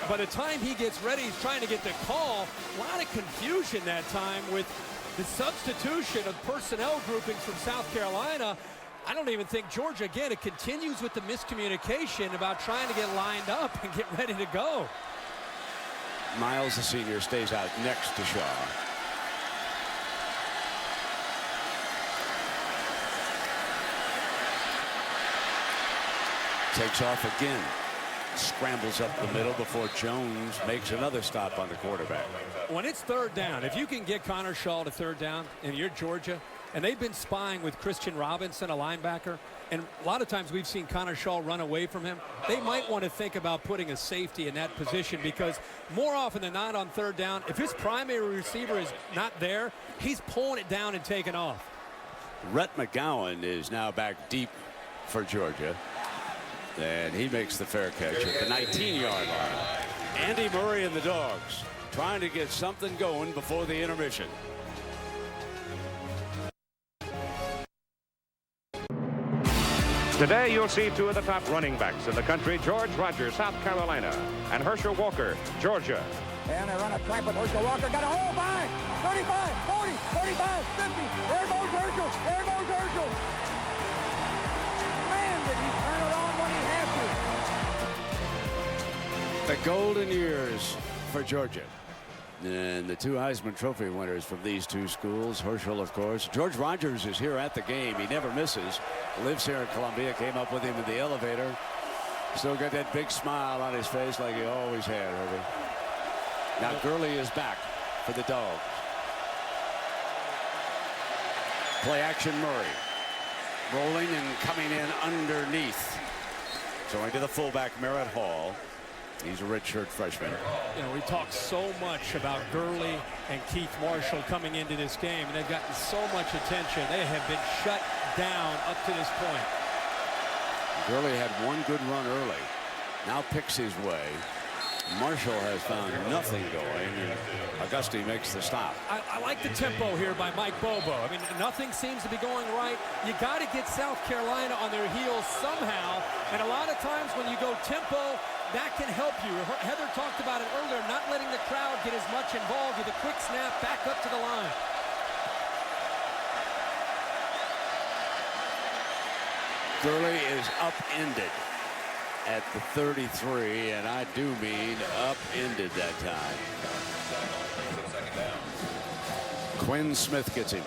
By the time he gets ready, he's trying to get the call. A lot of confusion that time with the substitution of personnel groupings from South Carolina. I don't even think Georgia, again, it continues with the miscommunication about trying to get lined up and get ready to go. Miles, the senior, stays out next to Shaw. Takes off again. Scrambles up the middle before Jones makes another stop on the quarterback. When it's third down, if you can get Connor Shaw to third down and you're Georgia, and they've been spying with Christian Robinson, a linebacker, and a lot of times we've seen Connor Shaw run away from him. They might want to think about putting a safety in that position, because more often than not on third down, if his primary receiver is not there, he's pulling it down and taking off. Rhett McGowan is now back deep for Georgia. And he makes the fair catch at the 19-yard line. Andy Murray and the Dogs trying to get something going before the intermission. Today, you'll see two of the top running backs in the country, George Rogers, South Carolina, and Herschel Walker, Georgia. And they run a trap with Herschel Walker. Got a hole by 35, 40, 35, 50. There goes Herschel. There goes Herschel. Man, did he turn it on when he had to. The golden years for Georgia. And the two Heisman Trophy winners from these two schools, Herschel, of course. George Rogers is here at the game. He never misses. Lives here in Columbia. Came up with him in the elevator. Still got that big smile on his face like he always had, Herbie. Now Gurley is back for the Dogs. Play action Murray. Rolling and coming in underneath. Going to the fullback, Merritt Hall. He's a redshirt freshman. You know, we talk so much about Gurley and Keith Marshall coming into this game, and they've gotten so much attention. They have been shut down up to this point. Gurley had one good run early. Now picks his way. Marshall has found nothing going, and Auguste makes the stop. I like the tempo here by Mike Bobo. I mean, nothing seems to be going right. You got to get South Carolina on their heels somehow. And a lot of times when you go tempo, that can help you. Heather talked about it earlier, not letting the crowd get as much involved with a quick snap back up to the line. Gurley is upended at the 33, and I do mean upended that time. Quinn Smith gets him.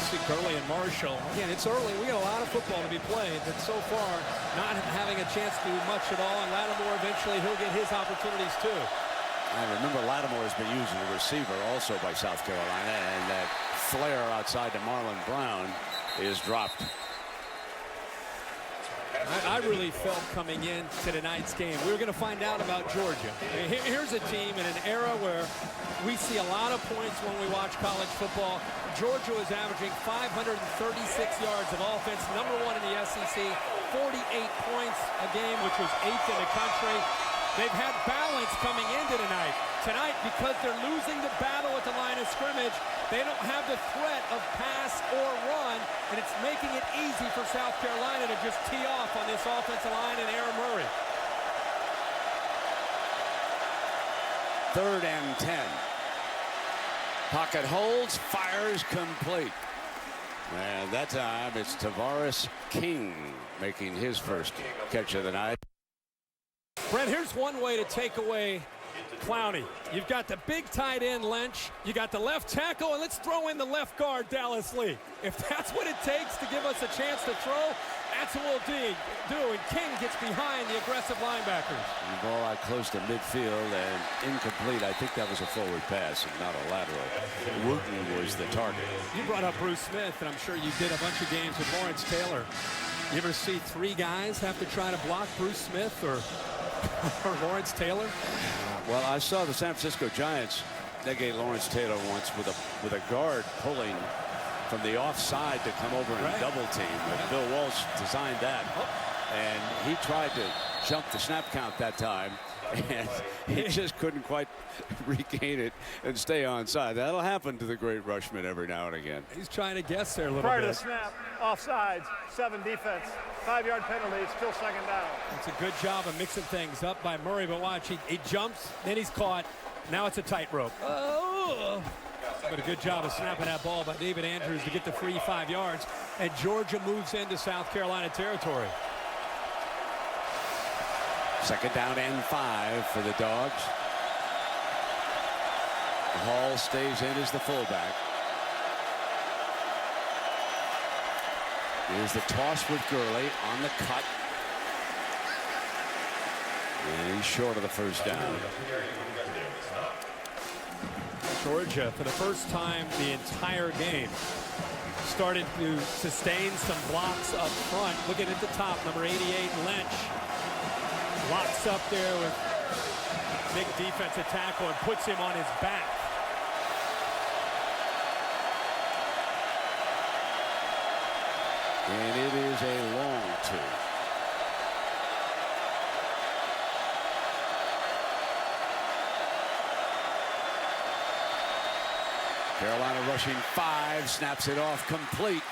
See Gurley and Marshall. Again, it's early. We got a lot of football to be played, but so far not having a chance to do much at all. And Lattimore, eventually he'll get his opportunities too. I remember Lattimore has been used as a receiver also by South Carolina, and that flare outside to Marlon Brown is dropped. I really felt coming into tonight's game, we were going to find out about Georgia. I mean, here's a team in an era where we see a lot of points when we watch college football. Georgia was averaging 536 yards of offense, #1 in the SEC, 48 points a game, which was 8th in the country. They've had balance coming into tonight. Tonight, because they're losing the battle at the line of scrimmage, they don't have the threat of pass or run, and it's making it easy for South Carolina to just tee off on this offensive line and Aaron Murray. 3rd and 10. Pocket holds, fires complete. And that time it's Tavares King making his first catch of the night. Brent, here's one way to take away Clowney. You've got the big tight end Lynch, you got the left tackle, and let's throw in the left guard Dallas Lee. If that's what it takes to give us a chance to throw, that's what we'll do. And King gets behind the aggressive linebackers. The ball out close to midfield and incomplete. I think that was a forward pass and not a lateral. Wooten was the target. You brought up Bruce Smith, and I'm sure you did a bunch of games with Lawrence Taylor. You ever see 3 guys have to try to block Bruce Smith or Lawrence Taylor? Well, I saw the San Francisco Giants negate Lawrence Taylor once with a guard pulling from the offside to come over and double team. Bill Walsh designed that. And he tried to jump the snap count that time, and he just couldn't quite regain it and stay onside. That'll happen to the great Rushman every now and again. He's trying to guess there a little Prior bit. to the snap, offsides, 7 defense, 5-yard penalty, it's still 2nd down. It's a good job of mixing things up by Murray, but watch, he jumps, then he's caught. Now it's a tightrope. Oh. But a good job of snapping that ball by David Andrews to get the free 5 yards. And Georgia moves into South Carolina territory. 2nd down and 5 for the Dogs. Hall stays in as the fullback. Here's the toss with Gurley on the cut. And he's short of the 1st down. Georgia, for the first time the entire game, started to sustain some blocks up front. Looking at the top, number 88, Lynch. Locks up there with big defensive tackle and puts him on his back. And it is a long 2. Carolina rushing 5, snaps it off complete.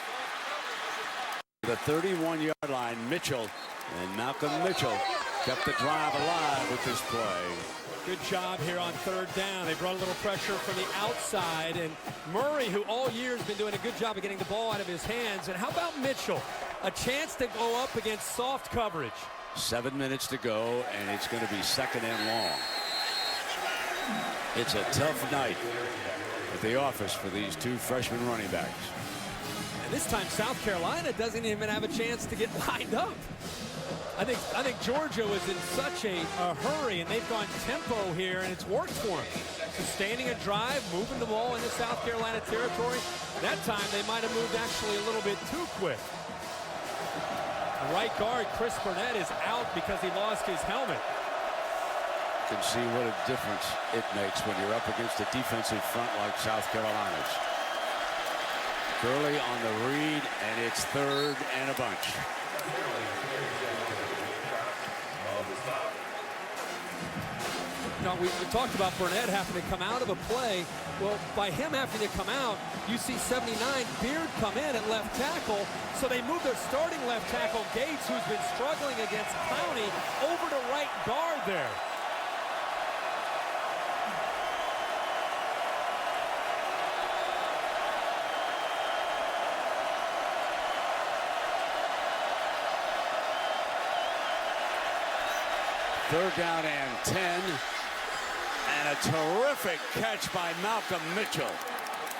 The 31-yard line, Mitchell, and Malcolm Mitchell kept the drive alive with this play. Good job here on 3rd down. They brought a little pressure from the outside, and Murray, who all year has been doing a good job of getting the ball out of his hands. And how about Mitchell? A chance to go up against soft coverage. 7 minutes to go, and it's going to be 2nd and long. It's a tough night at the office for these 2 freshman running backs. And this time South Carolina doesn't even have a chance to get lined up. I think Georgia was in such a hurry, and they've gone tempo here, and it's worked for them. Sustaining a drive, moving the ball into South Carolina territory. That time they might have moved actually a little bit too quick. The right guard, Chris Burnett, is out because he lost his helmet. You can see what a difference it makes when you're up against a defensive front like South Carolina's. Gurley on the read, and it's 3rd and a bunch. No, John, we talked about Burnett having to come out of a play. Well, by him having to come out, you see 79 Beard come in at left tackle. So they move their starting left tackle, Gates, who's been struggling against Clowney, over to right guard there. Third down and 10. And a terrific catch by Malcolm Mitchell.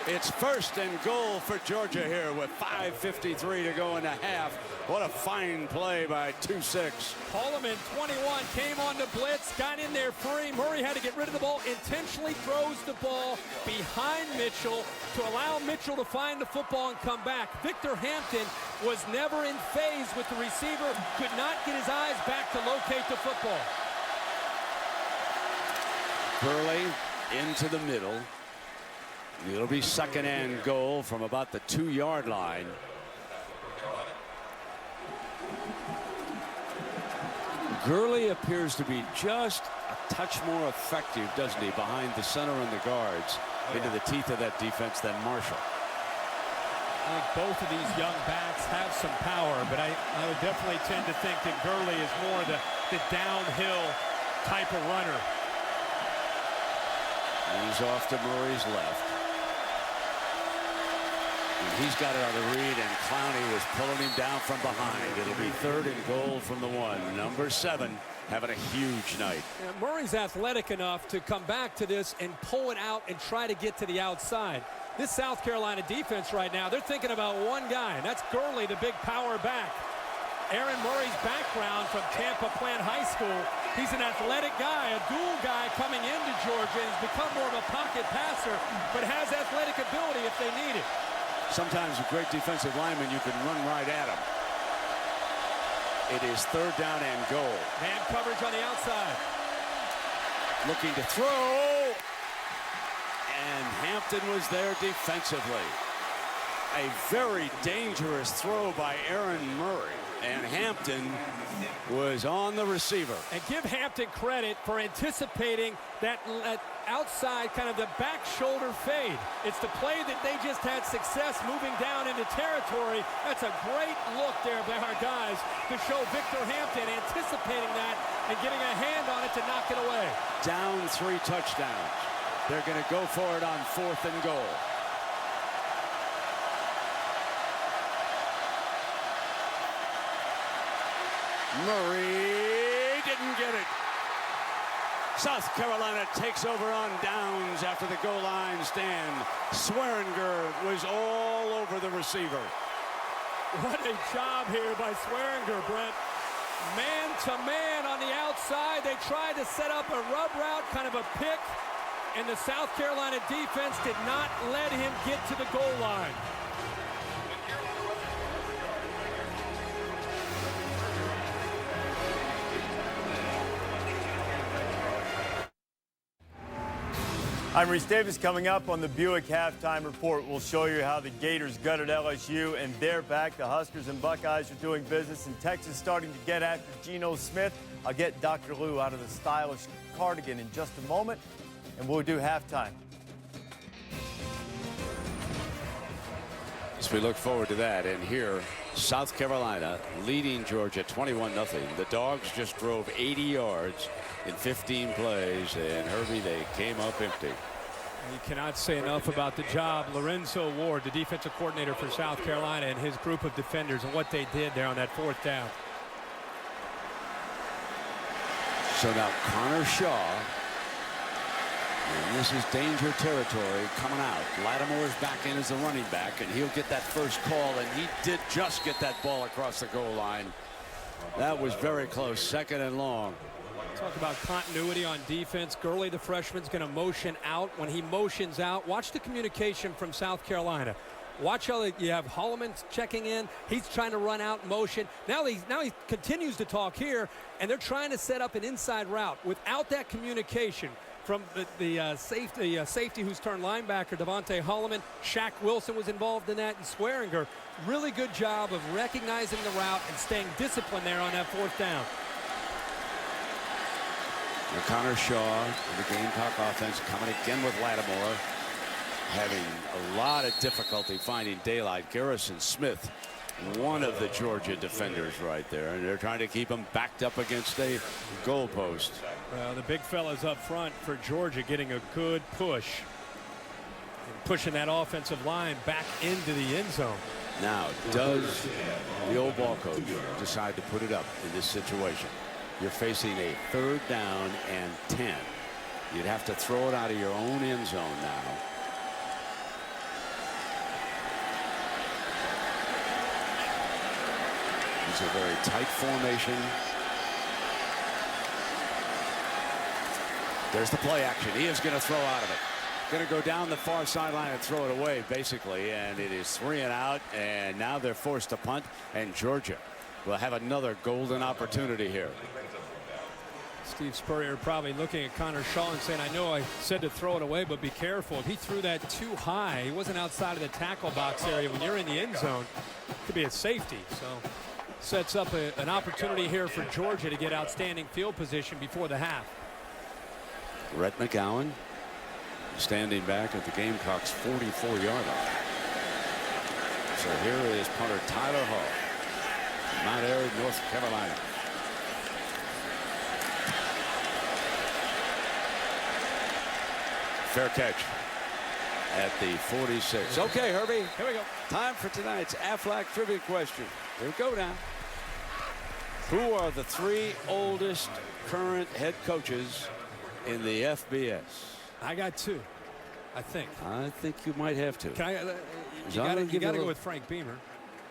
It's first and goal for Georgia here with 5:53 to go in the half. What a fine play by 2-6. Holloman, 21, came on the blitz, got in there free. Murray had to get rid of the ball, intentionally throws the ball behind Mitchell to allow Mitchell to find the football and come back. Victor Hampton was never in phase with the receiver, could not get his eyes back to locate the football. Gurley into the middle. It'll be second and goal from about the 2-yard line. Gurley appears to be just a touch more effective, doesn't he, behind the center and the guards into the teeth of that defense than Marshall. I think both of these young backs have some power, but I would definitely tend to think that Gurley is more the downhill type of runner. He's off to Murray's left. And he's got it on the read, and Clowney was pulling him down from behind. It'll be third and goal from the 1. Number 7 having a huge night. Yeah, Murray's athletic enough to come back to this and pull it out and try to get to the outside. This South Carolina defense right now, they're thinking about one guy, and that's Gurley, the big power back. Aaron Murray's background from Tampa Plant High School, he's an athletic guy, a dual guy coming into Georgia, and has become more of a pocket passer, but has athletic ability if they need it. Sometimes with great defensive linemen, you can run right at him. It is third down and goal. Man coverage on the outside. Looking to throw. And Hampton was there defensively. A very dangerous throw by Aaron Murray. And Hampton was on the receiver. And give Hampton credit for anticipating that outside, kind of the back shoulder fade. It's the play that they just had success moving down into territory. That's a great look there by our guys to show Victor Hampton anticipating that and getting a hand on it to knock it away. Down 3 touchdowns. They're going to go for it on 4th and goal. Murray didn't get it. South Carolina takes over on downs after the goal line stand. Swearinger was all over the receiver. What a job here by Swearinger, Brent. Man to man on the outside. They tried to set up a rub route, kind of a pick, and the South Carolina defense did not let him get to the goal line. I'm Reese Davis. Coming up on the Buick Halftime Report, we'll show you how the Gators gutted LSU, and they're back. The Huskers and Buckeyes are doing business, and Texas starting to get after Geno Smith. I'll get Dr. Lou out of the stylish cardigan in just a moment, and we'll do halftime. So we look forward to that. And here, South Carolina leading Georgia 21-0. The Dogs just drove 80 yards in 15 plays, and Herbie, they came up empty. You cannot say enough about the job Lorenzo Ward, the defensive coordinator for South Carolina, and his group of defenders and what they did there on that 4th down. So now Connor Shaw, and this is danger territory coming out. Lattimore's back in as the running back, and he'll get that first call, and he did just get that ball across the goal line. That was very close, 2nd and long. Talk about continuity on defense. Gurley, the freshman's going to motion out. When he motions out, watch the communication from South Carolina. Watch how you have Holloman checking in. He's trying to run out motion. Now he continues to talk here, and they're trying to set up an inside route. Without that communication from the safety who's turned linebacker, Devontae Holloman, Shaq Wilson was involved in that, and Swearinger. Really good job of recognizing the route and staying disciplined there on that 4th down. And Connor Shaw in the Gamecock offense coming again with Lattimore. Having a lot of difficulty finding daylight. Garrison Smith, one of the Georgia defenders right there, and they're trying to keep him backed up against a goalpost. Well, the big fellas up front for Georgia getting a good push. And pushing that offensive line back into the end zone. Now, does the old ball coach decide to put it up in this situation? You're facing a 3rd down and 10. You'd have to throw it out of your own end zone now. It's a very tight formation. There's the play action. He is going to throw out of it. Going to go down the far sideline and throw it away, basically. And it is 3 and out. And now they're forced to punt. And Georgia will have another golden opportunity here. Steve Spurrier probably looking at Connor Shaw and saying, I know I said to throw it away, but be careful. If he threw that too high, he wasn't outside of the tackle box area. When you're in the end zone, it could be a safety. So sets up an opportunity here for Georgia to get outstanding field position before the half. Rhett McGowan standing back at the Gamecocks' 44-yard line. So here is punter Tyler Hall, Mount Airy, North Carolina. Fair catch at the 46. Okay, Herbie. Here we go. Time for tonight's Aflac trivia question. Here we go now. Who are the 3 oldest current head coaches in the FBS? I got 2, I think. I think you might have to. Can I, you got to go with Frank Beamer.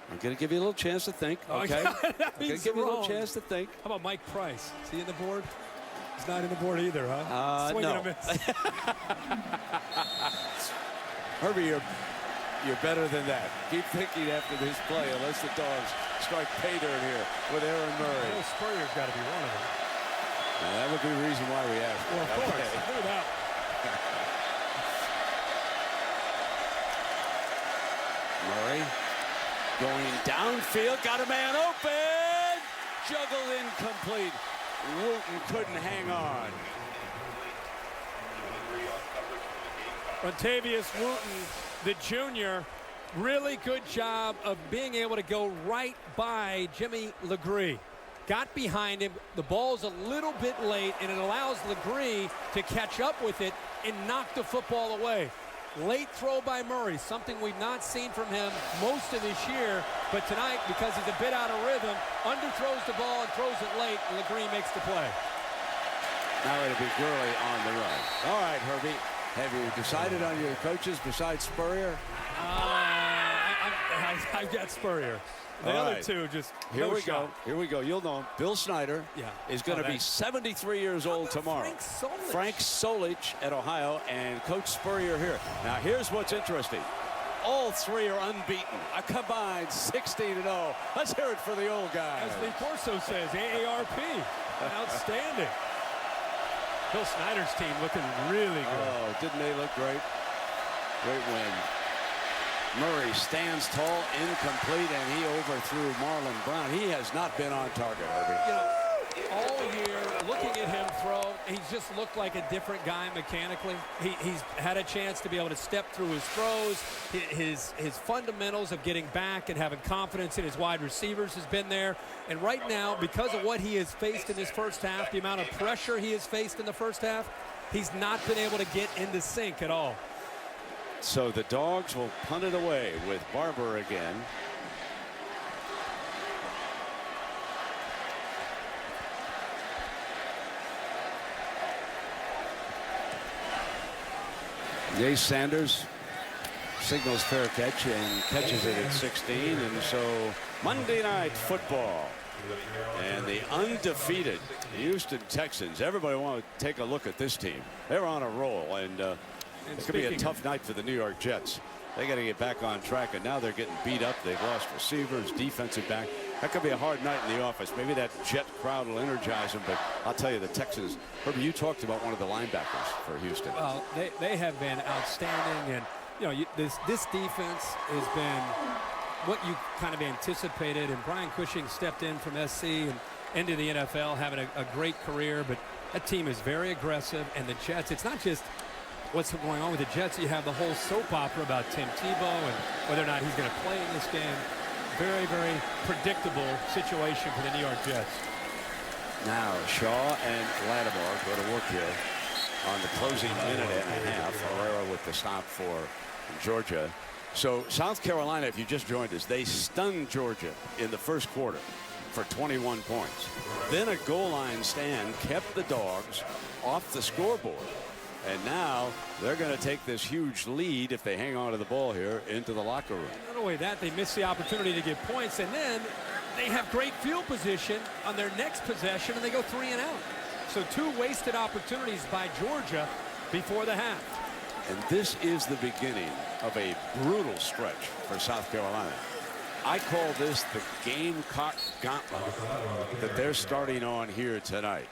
I'm going to give you a little chance to think. Okay. I'm going to give you a little chance to think. How about Mike Price? Is he in the board? He's not in the board either, huh? Swing no. and a miss. Herbie, you're better than that. Keep thinking after this play, unless the Dogs strike pay dirt here with Aaron Murray. Well, Spurrier's got to be one of them. Now, that would be the reason why we asked. Well, of course. Look at that. Murray going downfield, got a man open, juggled incomplete. Wooten couldn't hang on. Montavious Wooten, the junior, really good job of being able to go right by Jimmy Legree. Got behind him. The ball's a little bit late, and it allows Legree to catch up with it and knock the football away. Late throw by Murray, something we've not seen from him most of this year, but tonight, because he's a bit out of rhythm, underthrows the ball and throws it late, and Legree makes the play. Now it'll be Gurley on the run. All right, Herbie, have you decided on your coaches besides Spurrier? I've got Spurrier. The All other right. 2 just Here no we shot. go. Here we go. You'll know him. Bill Snyder is going to be 73 years old tomorrow. Frank Solich at Ohio and Coach Spurrier here. Now, here's what's interesting. All 3 are unbeaten. A combined 16-0. Let's hear it for the old guy. As Lee Corso says, AARP. Outstanding. Bill Snyder's team looking really good. Oh, didn't they look great? Great win. Murray stands tall, incomplete, and he overthrew Marlon Brown. He has not been on target, Herbie. You know, all year, looking at him throw, he's just looked like a different guy mechanically. He's had a chance to be able to step through his throws. His fundamentals of getting back and having confidence in his wide receivers has been there. And right now, because of what he has faced in this first half, the amount of pressure he has faced in the first half, he's not been able to get into sync at all. So the Dogs will punt it away with Barber again. Jay Sanders signals fair catch and catches it at 16. And so Monday Night Football. And the undefeated Houston Texans. Everybody want to take a look at this team. They're on a roll, and it could be a tough night for the New York Jets. They got to get back on track, and now they're getting beat up. They've lost receivers, defensive back. That could be a hard night in the office. Maybe that Jet crowd will energize them, but I'll tell you, the Texans, Herbie, you talked about one of the linebackers for Houston. Well, they have been outstanding, and you know this defense has been what you kind of anticipated, and Brian Cushing stepped in from SC and into the NFL, having a great career, but That team is very aggressive, and the Jets, it's not just what's going on with the Jets. You have the whole soap opera about Tim Tebow and whether or not he's going to play in this game. Very, very predictable situation for the New York Jets. Now Shaw and Lattimore go to work here on the closing minute and a half. Herrera with the stop for Georgia. So South Carolina, if you just joined us, they stunned Georgia in the first quarter for 21 points. Then a goal line stand kept the Dogs off the scoreboard. And now they're going to take this huge lead if they hang on to the ball here into the locker room. Not only that, they miss the opportunity to get points, and then they have great field position on their next possession, and they go 3 and out. So 2 wasted opportunities by Georgia before the half. And this is the beginning of a brutal stretch for South Carolina. I call this the Gamecock Gauntlet that they're starting on here tonight.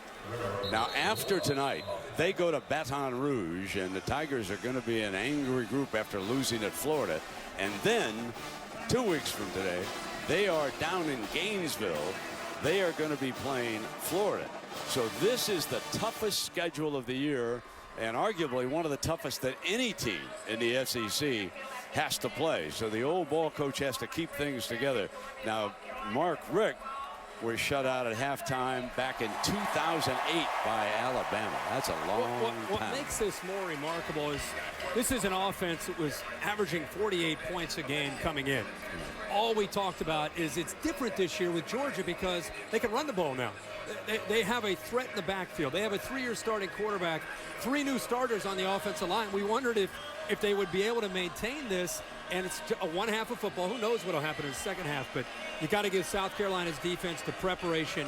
Now, after tonight, they go to Baton Rouge, and the Tigers are going to be an angry group after losing at Florida. And then, 2 weeks from today, they are down in Gainesville. They are going to be playing Florida. So this is the toughest schedule of the year, and arguably one of the toughest that any team in the SEC has to play. So the old ball coach has to keep things together. Now, Mark Richt was shut out at halftime back in 2008 by Alabama. That's a long time. What makes this more remarkable is this is an offense that was averaging 48 points a game coming in. All we talked about is it's different this year with Georgia because they can run the ball now. They have a threat in the backfield. They have a 3-year starting quarterback, 3 new starters on the offensive line. We wondered if they would be able to maintain this, and it's a 1 half of football. Who knows what will happen in the second half, but you got to give South Carolina's defense the preparation.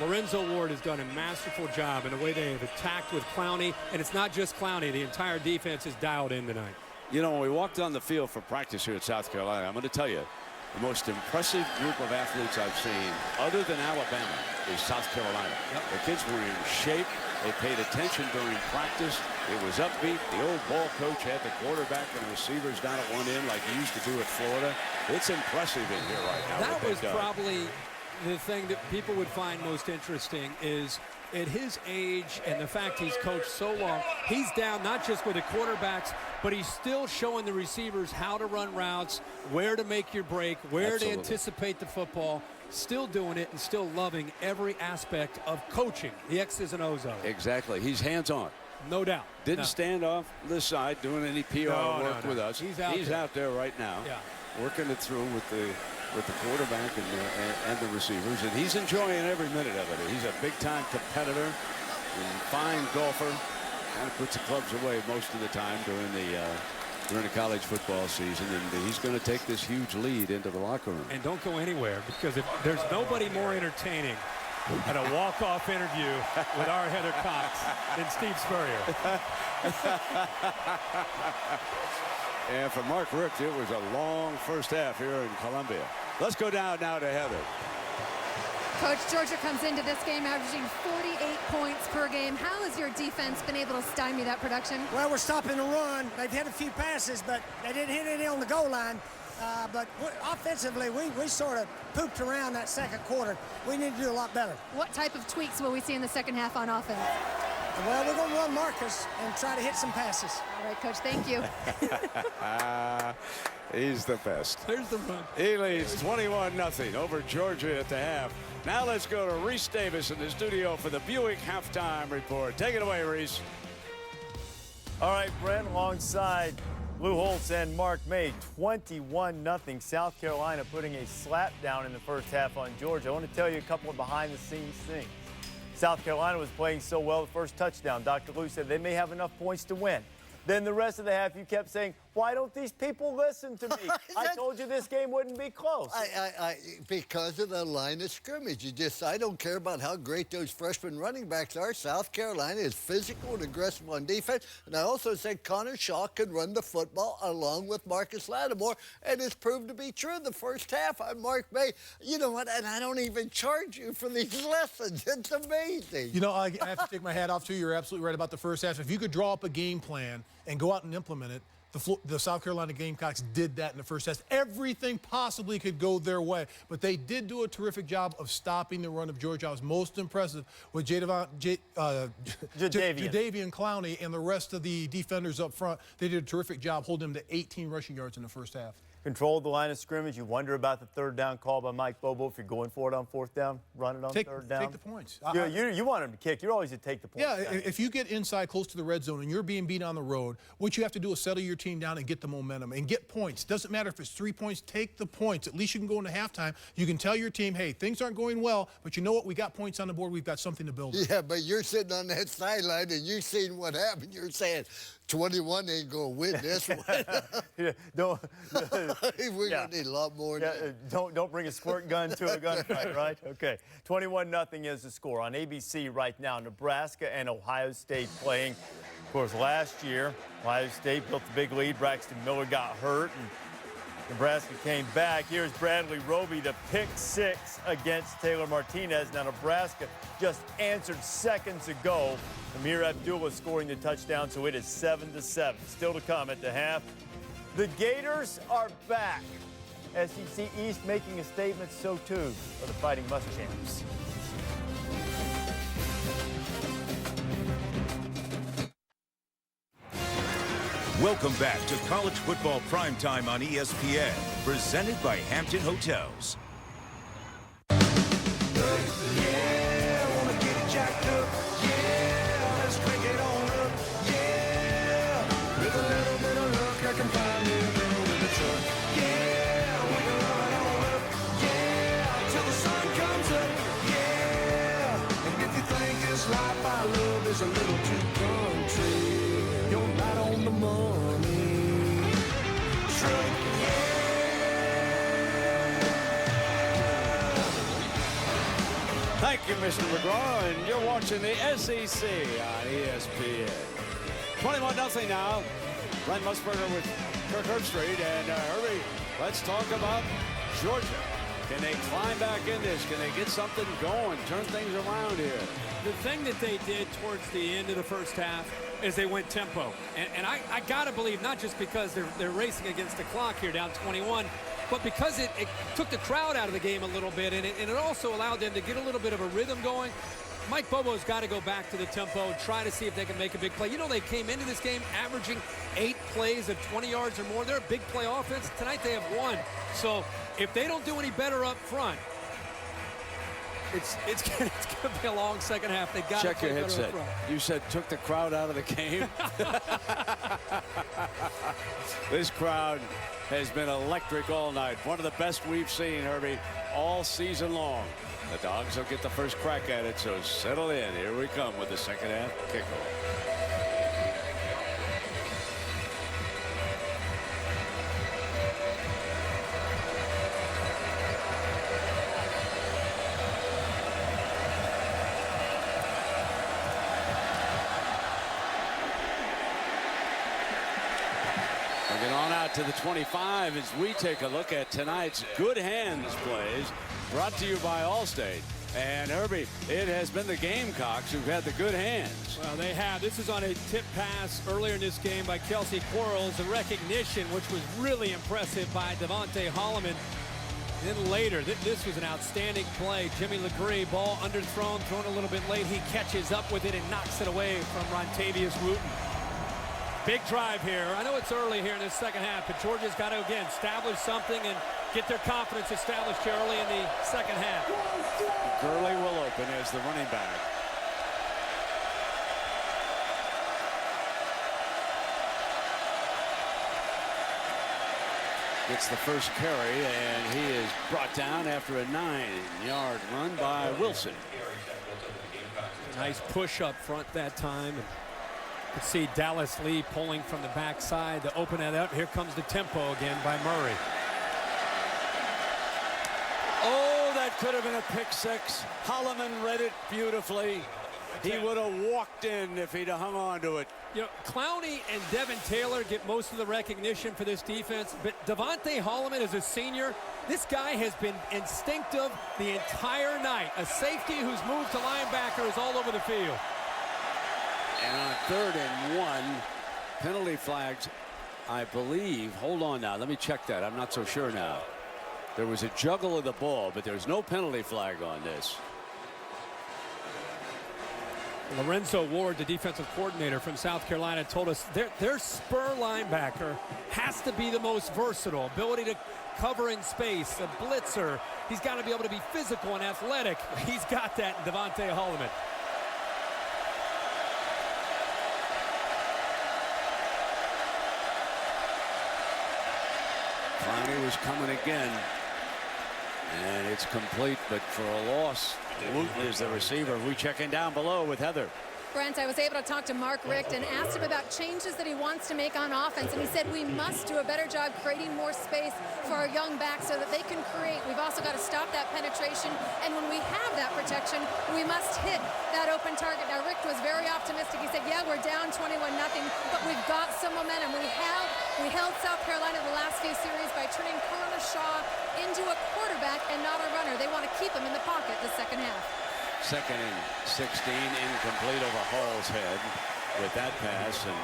Lorenzo Ward has done a masterful job in the way they have attacked with Clowney, and it's not just Clowney. The entire defense is dialed in tonight. You know, when we walked on the field for practice here at South Carolina, I'm going to tell you, the most impressive group of athletes I've seen, other than Alabama, is South Carolina. Yep. The kids were in shape. They paid attention during practice. It was upbeat. The old ball coach had the quarterback and the receivers down at one end like he used to do at Florida. It's impressive in here right now. That was probably the thing that people would find most interesting is at his age and the fact he's coached so long, he's down not just with the quarterbacks, but he's still showing the receivers how to run routes, where to make your break, where to anticipate the football, still doing it and still loving every aspect of coaching, the X's and O's of it. Exactly. He's hands-on. No doubt. Didn't stand off this side doing any PR work with us. He's out there right now, working it through with the quarterback and the receivers, and he's enjoying every minute of it. He's a big-time competitor and fine golfer. Kind of puts the clubs away most of the time during the college football season, and he's going to take this huge lead into the locker room. And don't go anywhere, because there's nobody more entertaining at a walk-off interview with our Heather Cox than Steve Spurrier. And for Mark Richt, it was a long first half here in Columbia. Let's go down now to Heather. Coach, Georgia comes into this game averaging 48 points per game. How has your defense been able to stymie that production? Well, we're stopping the run. They've hit a few passes, but they didn't hit any on the goal line. But offensively, we sort of pooped around that second quarter. We need to do a lot better. What type of tweaks will we see in the second half on offense? Well, we're going to run Marcus and try to hit some passes. All right, Coach, thank you. He's the best. There's the run. He leads 21-0 over Georgia at the half. Now let's go to Reese Davis in the studio for the Buick halftime report. Take it away, Reese. All right, Brent, alongside Lou Holtz and Mark May, 21-0. South Carolina putting a slap down in the first half on Georgia. I want to tell you a couple of behind-the-scenes things. South Carolina was playing so well the first touchdown. Dr. Lou said they may have enough points to win. Then the rest of the half, you kept saying, why don't these people listen to me? I told you this game wouldn't be close. Because of the line of scrimmage. I don't care about how great those freshman running backs are. South Carolina is physical and aggressive on defense. And I also said Connor Shaw can run the football along with Marcus Lattimore. And it's proved to be true in the first half. I'm Mark May. You know what? And I don't even charge you for these lessons. It's amazing. You know, I have to take my hat off to you. You're absolutely right about the first half. If you could draw up a game plan and go out and implement it, the South Carolina Gamecocks did that in the first test. Everything possibly could go their way, but they did do a terrific job of stopping the run of Georgia. I was most impressive with Jadeveon Clowney and the rest of the defenders up front. They did a terrific job holding them to 18 rushing yards in the first half. Controlled the line of scrimmage. You wonder about the third down call by Mike Bobo. If you're going for it on fourth down, run it on third down. Take the points. You want him to kick. You're always to take the points. Yeah, if you get inside close to the red zone and you're being beat on the road, what you have to do is settle your team down and get the momentum and get points. Doesn't matter if it's 3 points, take the points. At least you can go into halftime. You can tell your team, hey, things aren't going well, but you know what? We got points on the board. We've got something to build on. Yeah, but you're sitting on that sideline and you've seen what happened. You're saying 21 ain't going to win this one. We're going to need a lot more. Don't bring a squirt gun to a gunfight, right? Okay. 21-0 is the score. On ABC right now, Nebraska and Ohio State playing. Of course, last year, Ohio State built the big lead. Braxton Miller got hurt, and Nebraska came back. Here's Bradley Roby to pick 6 against Taylor Martinez. Now, Nebraska just answered seconds ago. Amir Abdullah scoring the touchdown, so it is 7-7. Still to come at the half. The Gators are back. SEC East making a statement, so too are the Fighting Muschamps. Welcome back to College Football Primetime on ESPN, presented by Hampton Hotels. A little too country, you're right on the money. Truck, Thank you, Mr. McGraw, and you're watching the SEC on ESPN. 21-0 now. Brent Musburger with Kirk Herbstreit, and Herbie, let's talk about Georgia. Can they climb back in this? Can they get something going, turn things around here? The thing that they did towards the end of the first half is they went tempo. And I got to believe, not just because they're racing against the clock here down 21, but because it took the crowd out of the game a little bit, and it also allowed them to get a little bit of a rhythm going. Mike Bobo's got to go back to the tempo and try to see if they can make a big play. You know, they came into this game averaging 8 plays of 20 yards or more. They're a big play offense. Tonight they have 1. So if they don't do any better up front, it's going to be a long second half. They got to check your headset. You said took the crowd out of the game. This crowd has been electric all night. One of the best we've seen, Herbie, all season long. The Dogs will get the first crack at it, so settle in. Here we come with the second half kickoff. To the 25 as we take a look at tonight's Good Hands plays, brought to you by Allstate. And Herbie, it has been the Gamecocks who've had the good hands. Well, they have. This is on a tip pass earlier in this game by Kelsey Quarles. A recognition, which was really impressive by Devontae Holloman. Then later, this was an outstanding play. Jimmy Legree, ball underthrown, thrown a little bit late. He catches up with it and knocks it away from Rontavious Wooten. Big drive here. I know it's early here in this second half, but Georgia's got to, again, establish something and get their confidence established here early in the second half. Gurley will open as the running back. Gets the first carry, and he is brought down after a 9-yard run by Wilson. Nice push up front that time. You can see Dallas Lee pulling from the backside to open it up. Here comes the tempo again by Murray. Oh, that could have been a pick six. Holloman read it beautifully. He would have walked in if he'd have hung on to it. You know, Clowney and Devin Taylor get most of the recognition for this defense, but Devontae Holloman is a senior. This guy has been instinctive the entire night. A safety who's moved to linebacker is all over the field. And on 3rd and 1, penalty flags I believe, hold on now, let me check that. I'm not so sure now. There was a juggle of the ball, but there's no penalty flag on this. Lorenzo Ward, the defensive coordinator from South Carolina, told us their spur linebacker has to be the most versatile. Ability to cover in space, a blitzer. He's got to be able to be physical and athletic. He's got that in Devontae Holloman. Clowney was coming again. And it's complete, but for a loss. Wooten is the receiver. We check in down below with Heather. Brent, I was able to talk to Mark Richt and asked him about changes that he wants to make on offense, and he said we must do a better job creating more space for our young backs so that they can create. We've also got to stop that penetration, and when we have that protection, we must hit that open target. Now, Richt was very optimistic. He said, yeah, we're down 21-0, but we've got some momentum. We held South Carolina the last few series by turning Connor Shaw into a quarterback and not a runner. They want to keep him in the pocket the second half. 2nd and 16, incomplete over Hall's head with that pass. And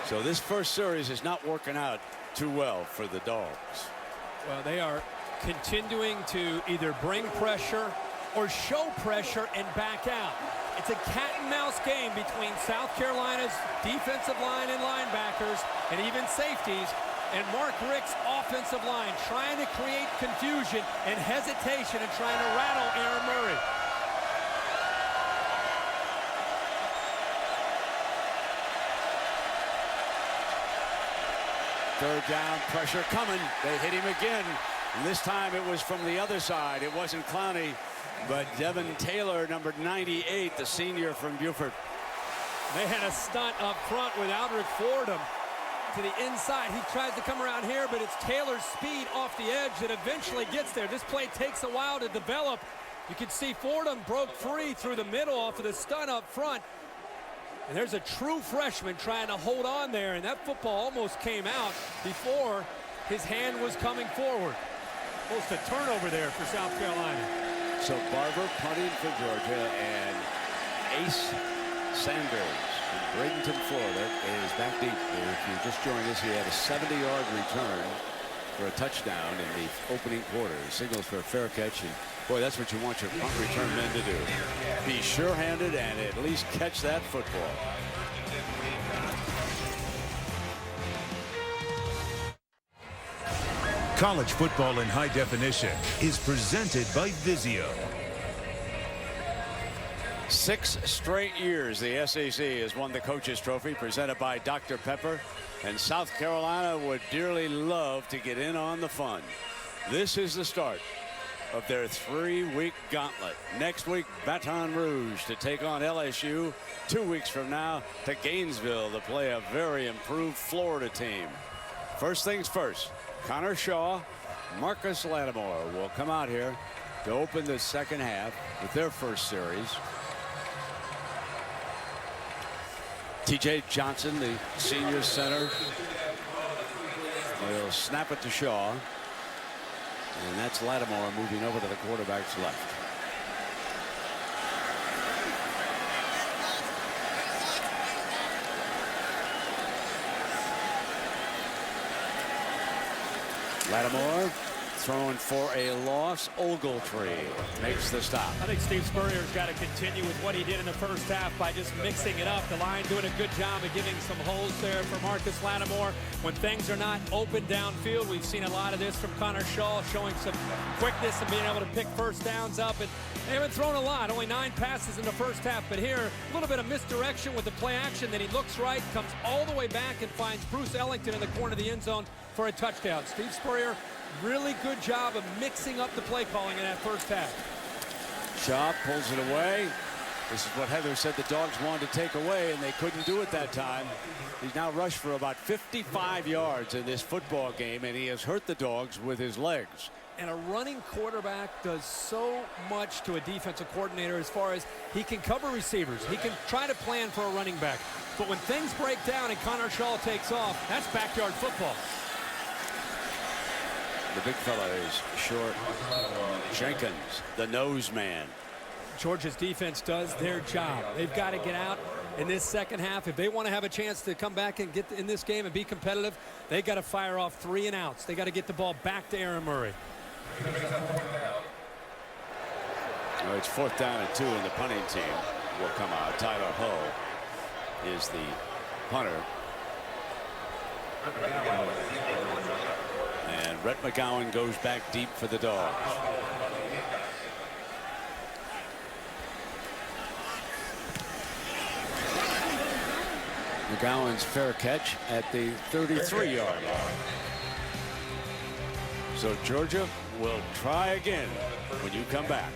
so this first series is not working out too well for the Dogs. Well, they are continuing to either bring pressure or show pressure and back out. It's a cat and mouse game between South Carolina's defensive line and linebackers and even safeties and Mark Richt's offensive line, trying to create confusion and hesitation and trying to rattle Aaron Murray. Third down, pressure coming. They hit him again. And this time it was from the other side. It wasn't Clowney, but Devin Taylor, number 98, the senior from Buford. They had a stunt up front with Aldrick Fordham to the inside. He tries to come around here, but it's Taylor's speed off the edge that eventually gets there. This play takes a while to develop. You can see Fordham broke free through the middle off of the stunt up front. And there's a true freshman trying to hold on there, and that football almost came out before his hand was coming forward. Almost a turnover there for South Carolina. So Barber punting for Georgia, and Ace Sanders from Bradenton, Florida, is back deep. If you just joined us, he had a 70-yard return for a touchdown in the opening quarter. He signals for a fair catch, and boy, that's what you want your punt return men to do. Be sure-handed and at least catch that football. College football in high definition is presented by Vizio. 6 straight years the SEC has won the Coaches Trophy presented by Dr. Pepper, and South Carolina would dearly love to get in on the fun. This is the start of their 3-week gauntlet. Next week, Baton Rouge to take on LSU. 2 weeks from now to Gainesville to play a very improved Florida team. First things first, Connor Shaw, Marcus Lattimore will come out here to open the second half with their first series. TJ Johnson, the senior center, will snap it to Shaw. And that's Lattimore moving over to the quarterback's left. Lattimore throwing for a loss. Ogletree makes the stop. I think Steve Spurrier's got to continue with what he did in the first half by just mixing it up. The line doing a good job of giving some holes there for Marcus Lattimore. When things are not open downfield, we've seen a lot of this from Connor Shaw, showing some quickness and being able to pick first downs up. And they haven't thrown a lot, only 9 passes in the first half. But here, a little bit of misdirection with the play action. Then he looks right, comes all the way back, and finds Bruce Ellington in the corner of the end zone for a touchdown. Steve Spurrier, really good job of mixing up the play calling in that first half. Shaw pulls it away. This is what Heather said the Dogs wanted to take away, and they couldn't do it that time. He's now rushed for about 55 yards in this football game, and he has hurt the Dogs with his legs. And a running quarterback does so much to a defensive coordinator as far as he can cover receivers. He can try to plan for a running back. But when things break down and Connor Shaw takes off, that's backyard football. The big fella is short. Jenkins, the nose man. Georgia's defense does their job. They've got to get out in this second half. If they want to have a chance to come back and get in this game and be competitive, they got to fire off 3 and outs. They got to get the ball back to Aaron Murray. Well, it's 4th down and 2, and the punting team will come out. Tyler Ho is the punter. And Rhett McGowan goes back deep for the Dogs. McGowan's fair catch at the 33-yard line. So Georgia will try again when you come back.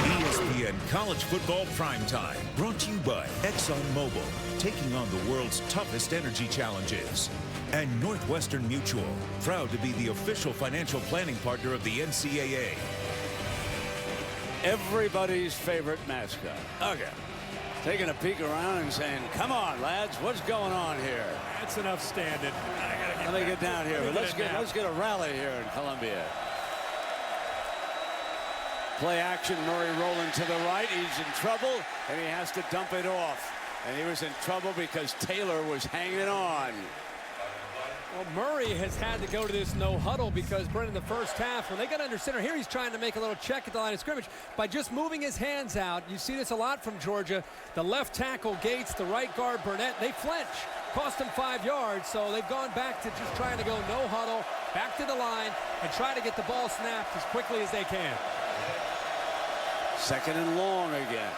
ESPN College Football Primetime, brought to you by ExxonMobil, taking on the world's toughest energy challenges. And Northwestern Mutual, proud to be the official financial planning partner of the NCAA. Everybody's favorite mascot. Okay. Taking a peek around and saying, come on, lads, what's going on here? That's enough standing. Let me get down here. But let's get a rally here in Columbia. Play action, Murray rolling to the right. He's in trouble, and he has to dump it off. And he was in trouble because Taylor was hanging on. Well, Murray has had to go to this no huddle because, Brendan, the first half, when they got under center here, he's trying to make a little check at the line of scrimmage by just moving his hands out. You see this a lot from Georgia. The left tackle, Gates, the right guard, Burnett, they flinch. Cost them 5 yards, so they've gone back to just trying to go no huddle, back to the line, and try to get the ball snapped as quickly as they can. 2nd and long again.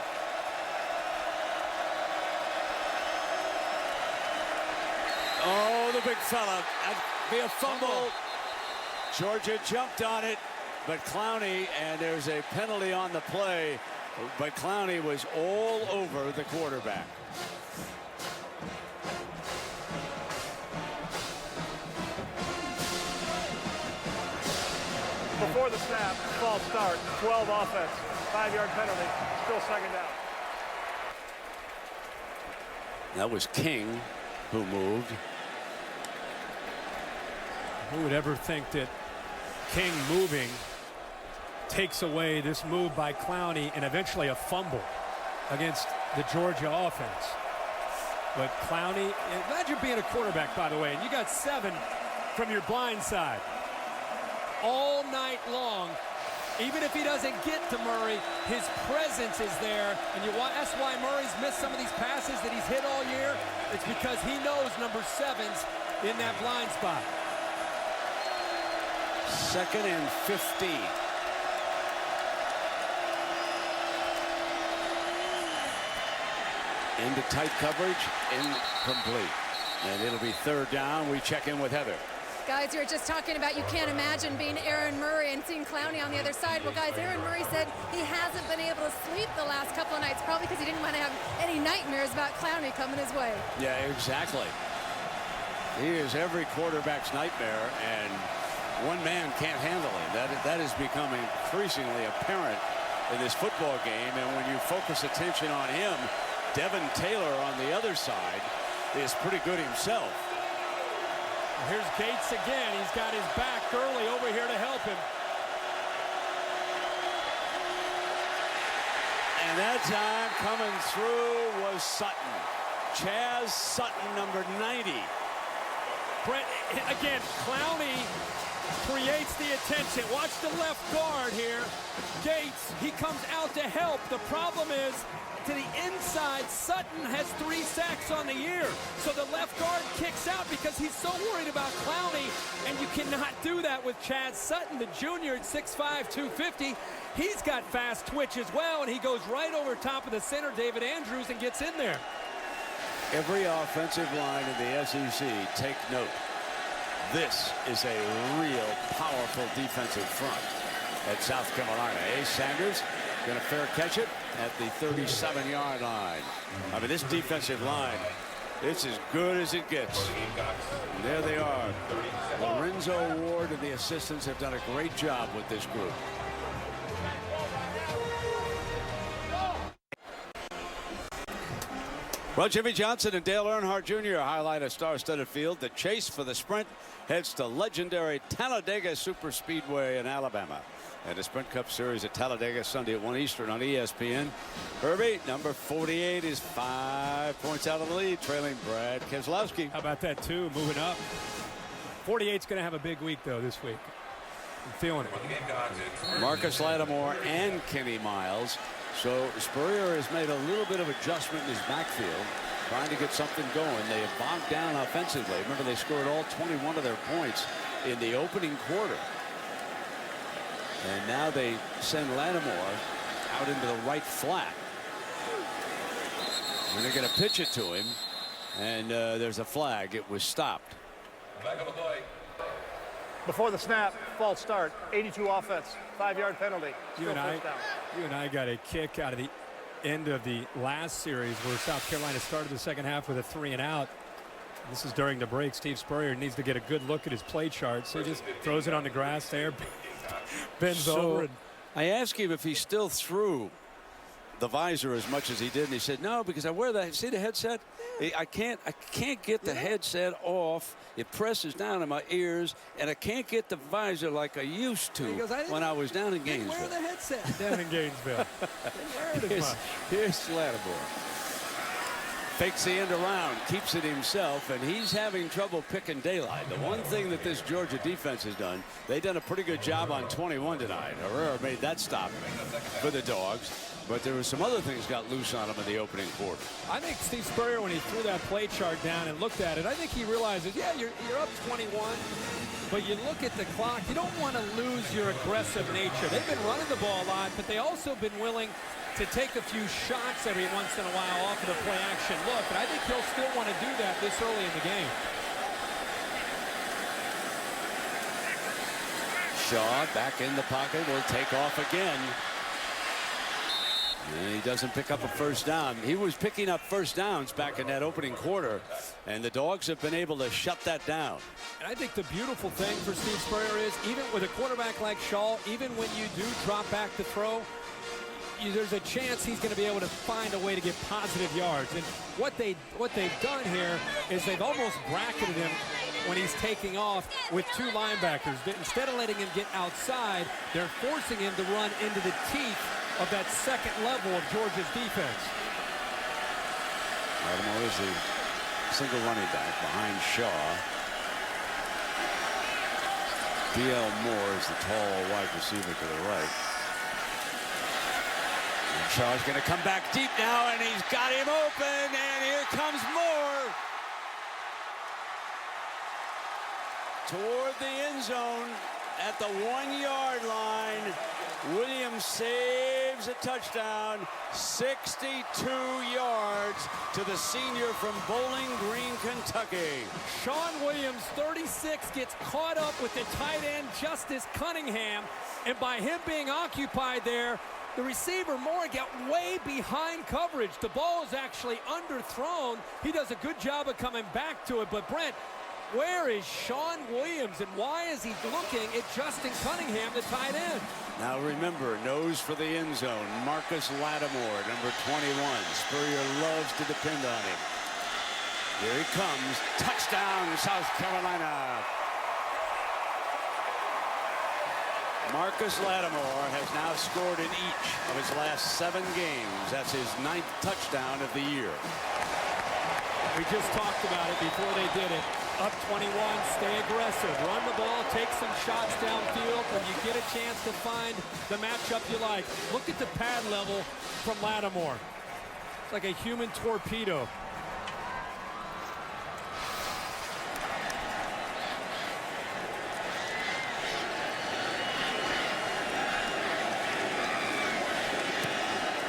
Oh, the big fella. That'd be a fumble. Georgia jumped on it, but Clowney, and there's a penalty on the play, but Clowney was all over the quarterback. Before the snap, false start, 12 offense, 5-yard penalty, still 2nd down. That was King who moved. Who would ever think that King moving takes away this move by Clowney and eventually a fumble against the Georgia offense? But Clowney, imagine being a quarterback, by the way, and you got 7 from your blind side all night long. Even if he doesn't get to Murray, his presence is there, and that's why Murray's missed some of these passes that he's hit all year. It's because he knows number 7's in that blind spot. 2nd and 15. Into tight coverage, incomplete. And it'll be 3rd down. We check in with Heather. Guys, you were just talking about you can't imagine being Aaron Murray and seeing Clowney on the other side. Well, guys, Aaron Murray said he hasn't been able to sleep the last couple of nights, probably because he didn't want to have any nightmares about Clowney coming his way. Yeah, exactly. He is every quarterback's nightmare, and one man can't handle him. That is becoming increasingly apparent in this football game, and when you focus attention on him, Devin Taylor on the other side is pretty good himself. Here's Gates again. He's got his back early over here to help him. And that time coming through was Sutton. Chaz Sutton, number 90. Brent, again, Clowney creates the attention. Watch the left guard here. Gates, he comes out to help. The problem is, to the inside, Sutton has 3 sacks on the year. So the left guard kicks out because he's so worried about Clowney, and you cannot do that with Chaz Sutton, the junior at 6'5", 250. He's got fast twitch as well, and he goes right over top of the center, David Andrews, and gets in there. Every offensive line in the SEC, take note. This is a real powerful defensive front at South Carolina. Ace Sanders going to fair catch it at the 37-yard line. I mean, this defensive line, it's as good as it gets. And there they are. Lorenzo Ward and the assistants have done a great job with this group. Well, Jimmy Johnson and Dale Earnhardt Jr. highlight a star-studded field. The chase for the sprint heads to legendary Talladega Superspeedway in Alabama. And the Sprint Cup Series at Talladega Sunday at 1 Eastern on ESPN. Herbie, number 48, is 5 points out of the lead, trailing Brad Keselowski. How about that, too? Moving up. 48's going to have a big week, though, this week. I'm feeling it. Marcus Lattimore and Kenny Miles. So Spurrier has made a little bit of adjustment in his backfield, trying to get something going. They have bogged down offensively. Remember, they scored all 21 of their points in the opening quarter. And now they send Lattimore out into the right flat. And they're going to pitch it to him. And there's a flag. It was stopped. Back on the play. Before the snap, false start, 82 offense, 5-yard penalty. You and I got a kick out of the end of the last series where South Carolina started the second half with a 3-and-out. This is during the break. Steve Spurrier needs to get a good look at his play chart. So he just throws it on the grass there, bends over. And I asked him if he still threw the visor as much as he did, and he said no, because I wear the, see the headset? I can't get the headset off. It presses down in my ears, and I can't get the visor like I used to when I was down in Gainesville. Wear the headset. down in Gainesville. Here's Lattimore. Fakes the end around, keeps it himself, and he's having trouble picking daylight. The one thing that this Georgia defense has done, they've done a pretty good job on 21 tonight. Herrera made that stop for the Dogs. But there were some other things got loose on him in the opening quarter. I think Steve Spurrier, when he threw that play chart down and looked at it, I think he realizes, yeah, you're up 21, but you look at the clock, you don't want to lose your aggressive nature. They've been running the ball a lot, but they also been willing to take a few shots every once in a while off of the play action look, and I think he'll still want to do that this early in the game. Shaw back in the pocket, will take off again. And he doesn't pick up a first down. He was picking up first downs back in that opening quarter, and the Dogs have been able to shut that down. And I think the beautiful thing for Steve Spurrier is, even with a quarterback like Shaw, even when you do drop back to throw, there's a chance he's going to be able to find a way to get positive yards. And what they've done here is they've almost bracketed him when he's taking off with two linebackers. Instead of letting him get outside, they're forcing him to run into the teeth of that second level of Georgia's defense. Lattimore is the single running back behind Shaw. D.L. Moore is the tall wide receiver to the right. And Shaw's going to come back deep now, and he's got him open, and here comes Moore. Toward the end zone at the 1-yard line. Williams saves a touchdown, 62 yards to the senior from Bowling Green, Kentucky. Sean Williams, 36, gets caught up with the tight end Justice Cunningham, and by him being occupied there, the receiver Moore got way behind coverage. The ball is actually underthrown. He does a good job of coming back to it, but Brent, where is Sean Williams, and why is he looking at Justin Cunningham, the tight end? Now remember, nose for the end zone. Marcus Lattimore, number 21. Spurrier loves to depend on him. Here he comes. Touchdown, South Carolina. Marcus Lattimore has now scored in each of his last 7 games. That's his 9th touchdown of the year. We just talked about it before they did it. Up 21, stay aggressive, run the ball, take some shots downfield when you get a chance to find the matchup you like. Look at the pad level from Lattimore. It's like a human torpedo.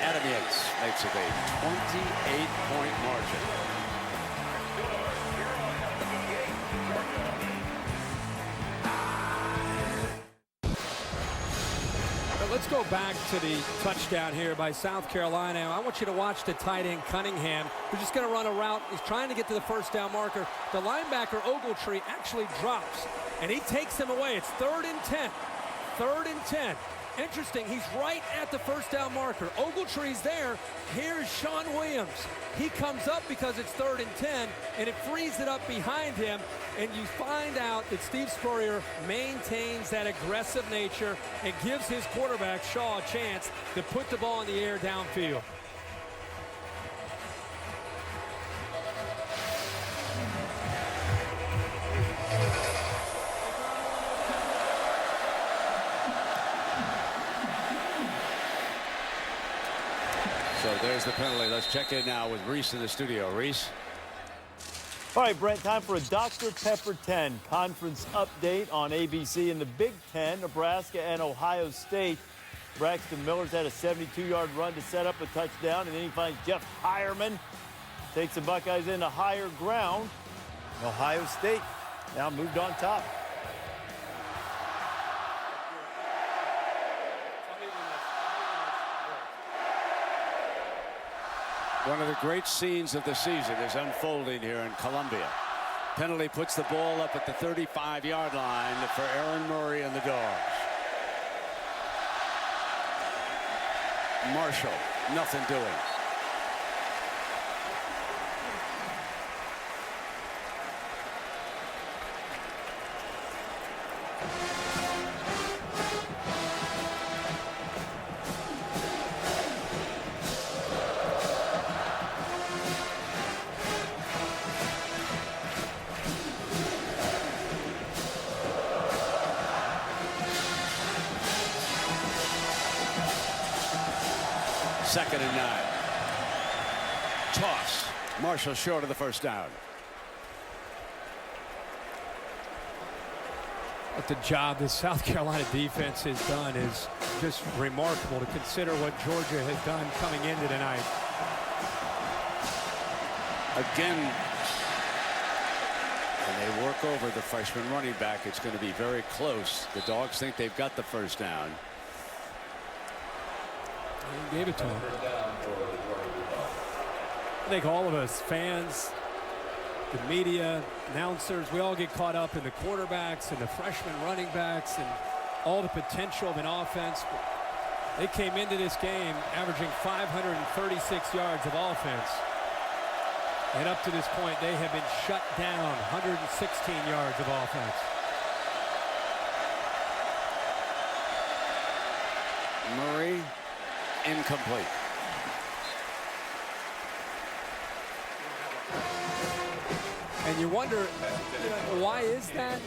Adam Yates makes it a 28-point margin. Let's go back to the touchdown here by South Carolina. I want you to watch the tight end Cunningham, who's just going to run a route. He's trying to get to the first down marker. The linebacker Ogletree actually drops, and he takes him away. It's 3rd and 10. 3rd and 10. Interesting, he's right at the first down marker. Ogletree's there. Here's Sean Williams. He comes up because it's 3rd and 10, and it frees it up behind him. And you find out that Steve Spurrier maintains that aggressive nature and gives his quarterback, Shaw, a chance to put the ball in the air downfield. So there's the penalty. Let's check in now with Reese in the studio. Reese. All right, Brent, time for a Dr. Pepper 10 conference update on ABC in the Big Ten, Nebraska and Ohio State. Braxton Miller's had a 72-yard run to set up a touchdown, and then he finds Jeff Hireman. Takes the Buckeyes into higher ground. Ohio State now moved on top. One of the great scenes of the season is unfolding here in Columbia. Penalty puts the ball up at the 35-yard line for Aaron Murray and the Dogs. Marshall, nothing doing. Second and 9. Toss. Marshall short of the first down. What the job this South Carolina defense has done is just remarkable to consider what Georgia has done coming into tonight. Again, when they work over the freshman running back, it's going to be very close. The Dogs think they've got the first down. He gave it to him. I think all of us, fans, the media, announcers, we all get caught up in the quarterbacks and the freshman running backs and all the potential of an offense. They came into this game averaging 536 yards of offense. And up to this point, they have been shut down 116 yards of offense. Murray. Incomplete. And you wonder, why is that?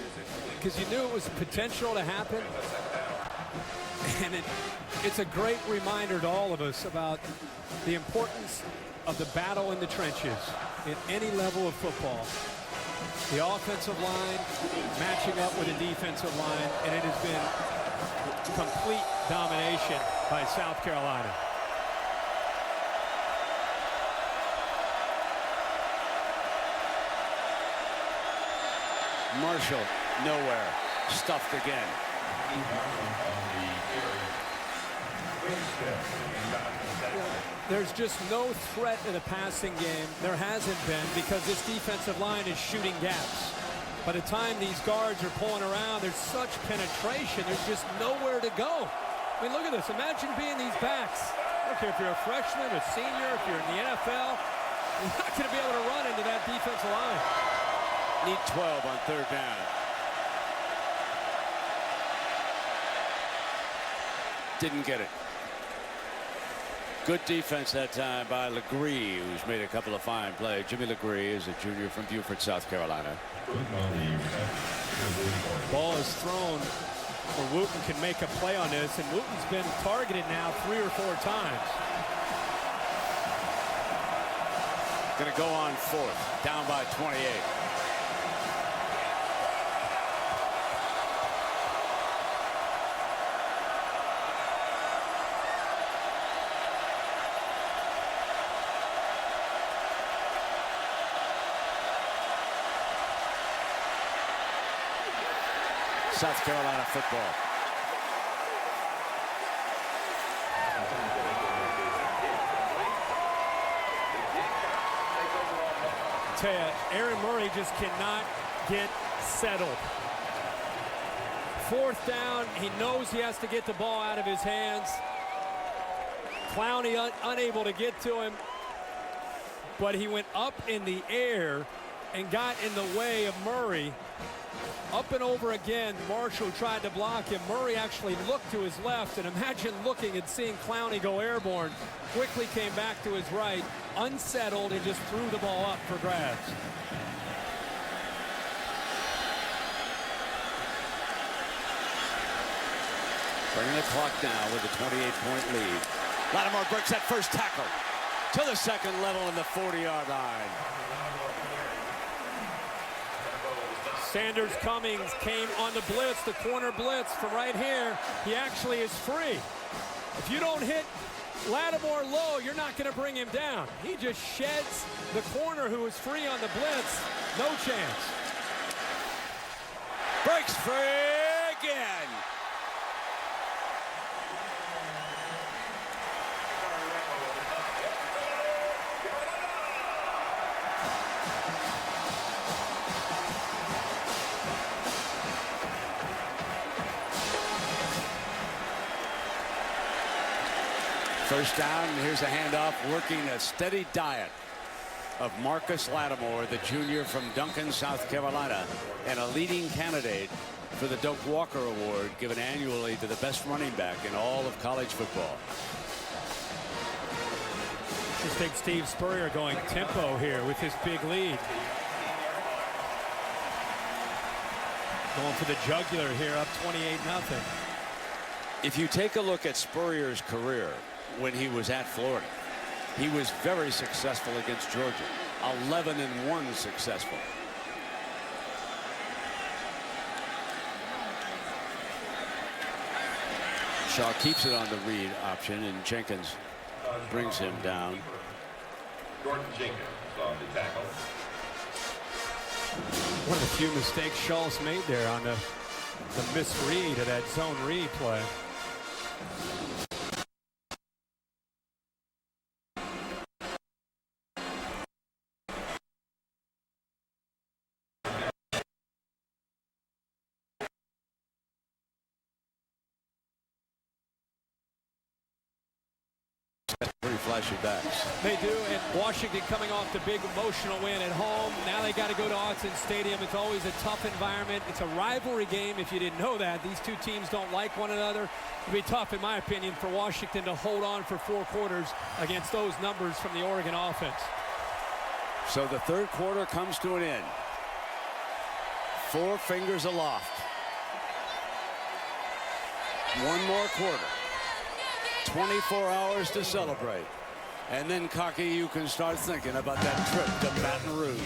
Because you knew it was potential to happen. And it's a great reminder to all of us about the importance of the battle in the trenches in any level of football. The offensive line matching up with the defensive line, and it has been complete domination by South Carolina. Marshall, nowhere. Stuffed again. There's just no threat in the passing game. There hasn't been, because this defensive line is shooting gaps. By the time these guards are pulling around, there's such penetration, there's just nowhere to go. I mean, look at this. Imagine being these backs. I don't care if you're a freshman, a senior, if you're in the NFL. You're not going to be able to run into that defensive line. Need 12 on third down. Didn't get it. Good defense that time by Legree, who's made a couple of fine plays. Jimmy Legree is a junior from Beaufort, South Carolina. Ball is thrown, or Wooten can make a play on this, and Wooten's been targeted now 3 or 4 times. Going to go on fourth, down by 28. South Carolina football. Tell you, Aaron Murray just cannot get settled. 4th down. He knows he has to get the ball out of his hands. Clowney unable to get to him, but he went up in the air and got in the way of Murray. Up and over again, Marshall tried to block him. Murray actually looked to his left, and imagine looking and seeing Clowney go airborne. Quickly came back to his right, unsettled, and just threw the ball up for grabs. Bringing the clock down with a 28-point lead. Lattimore breaks that first tackle to the second level in the 40-yard line. Sanders Cummings came on the blitz, the corner blitz from right here. He actually is free. If you don't hit Lattimore low, you're not going to bring him down. He just sheds the corner who is free on the blitz. No chance. Breaks free again. First down, and here's a handoff, working a steady diet of Marcus Lattimore, the junior from Duncan, South Carolina, and a leading candidate for the Doak Walker Award, given annually to the best running back in all of college football. Just think Steve Spurrier going tempo here with his big lead. Going for the jugular here, up 28-0. If you take a look at Spurrier's career when he was at Florida, he was very successful against Georgia. 11-1 successful. Shaw keeps it on the read option, and Jenkins brings him down. Jordan Jenkins on the tackle. One of the few mistakes Shaw's made there on the misread of that zone read play. Pretty flashy backs. They do, and Washington coming off the big emotional win at home. Now they got to go to Autzen Stadium. It's always a tough environment. It's a rivalry game, if you didn't know that. These two teams don't like one another. It'll be tough, in my opinion, for Washington to hold on for 4 quarters against those numbers from the Oregon offense. So the third quarter comes to an end. 4 fingers aloft. 1 more quarter. 24 hours to celebrate. And then, Cocky, you can start thinking about that trip to Baton Rouge.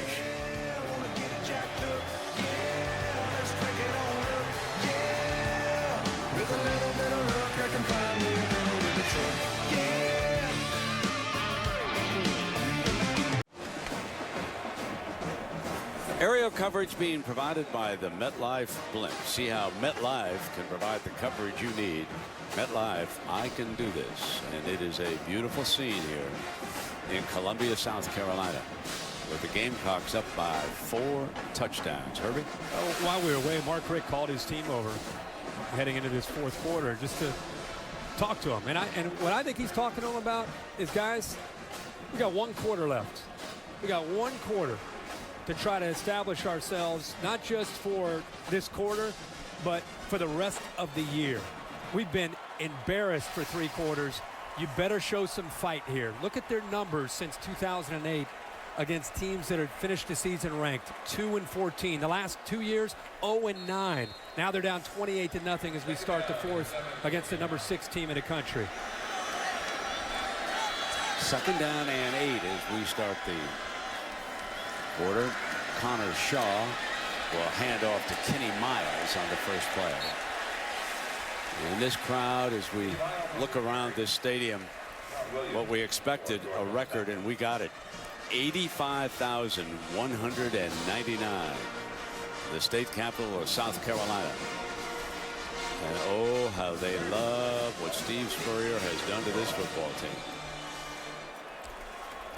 Aerial coverage being provided by the MetLife Blimp. See how MetLife can provide the coverage you need. MetLife, I can do this. And it is a beautiful scene here in Columbia, South Carolina, with the Gamecocks up by 4 touchdowns. Herbie? While we were away, Mark Richt called his team over heading into this 4th quarter just to talk to him. And what I think he's talking to him about is, guys, we got 1 quarter left. We got 1 quarter to try to establish ourselves, not just for this quarter, but for the rest of the year. We've been embarrassed for 3 quarters. You better show some fight here. Look at their numbers since 2008 against teams that had finished the season ranked 2-14. The last 2 years, 0-9. Now they're down 28-0 as we start the 4th against the number 6 team in the country. 2nd down and 8 as we start the quarter. Connor Shaw will hand off to Kenny Miles on the first play. And this crowd, as we look around this stadium, what we expected, a record, and we got it. 85,199. The state capital of South Carolina. And oh, how they love what Steve Spurrier has done to this football team.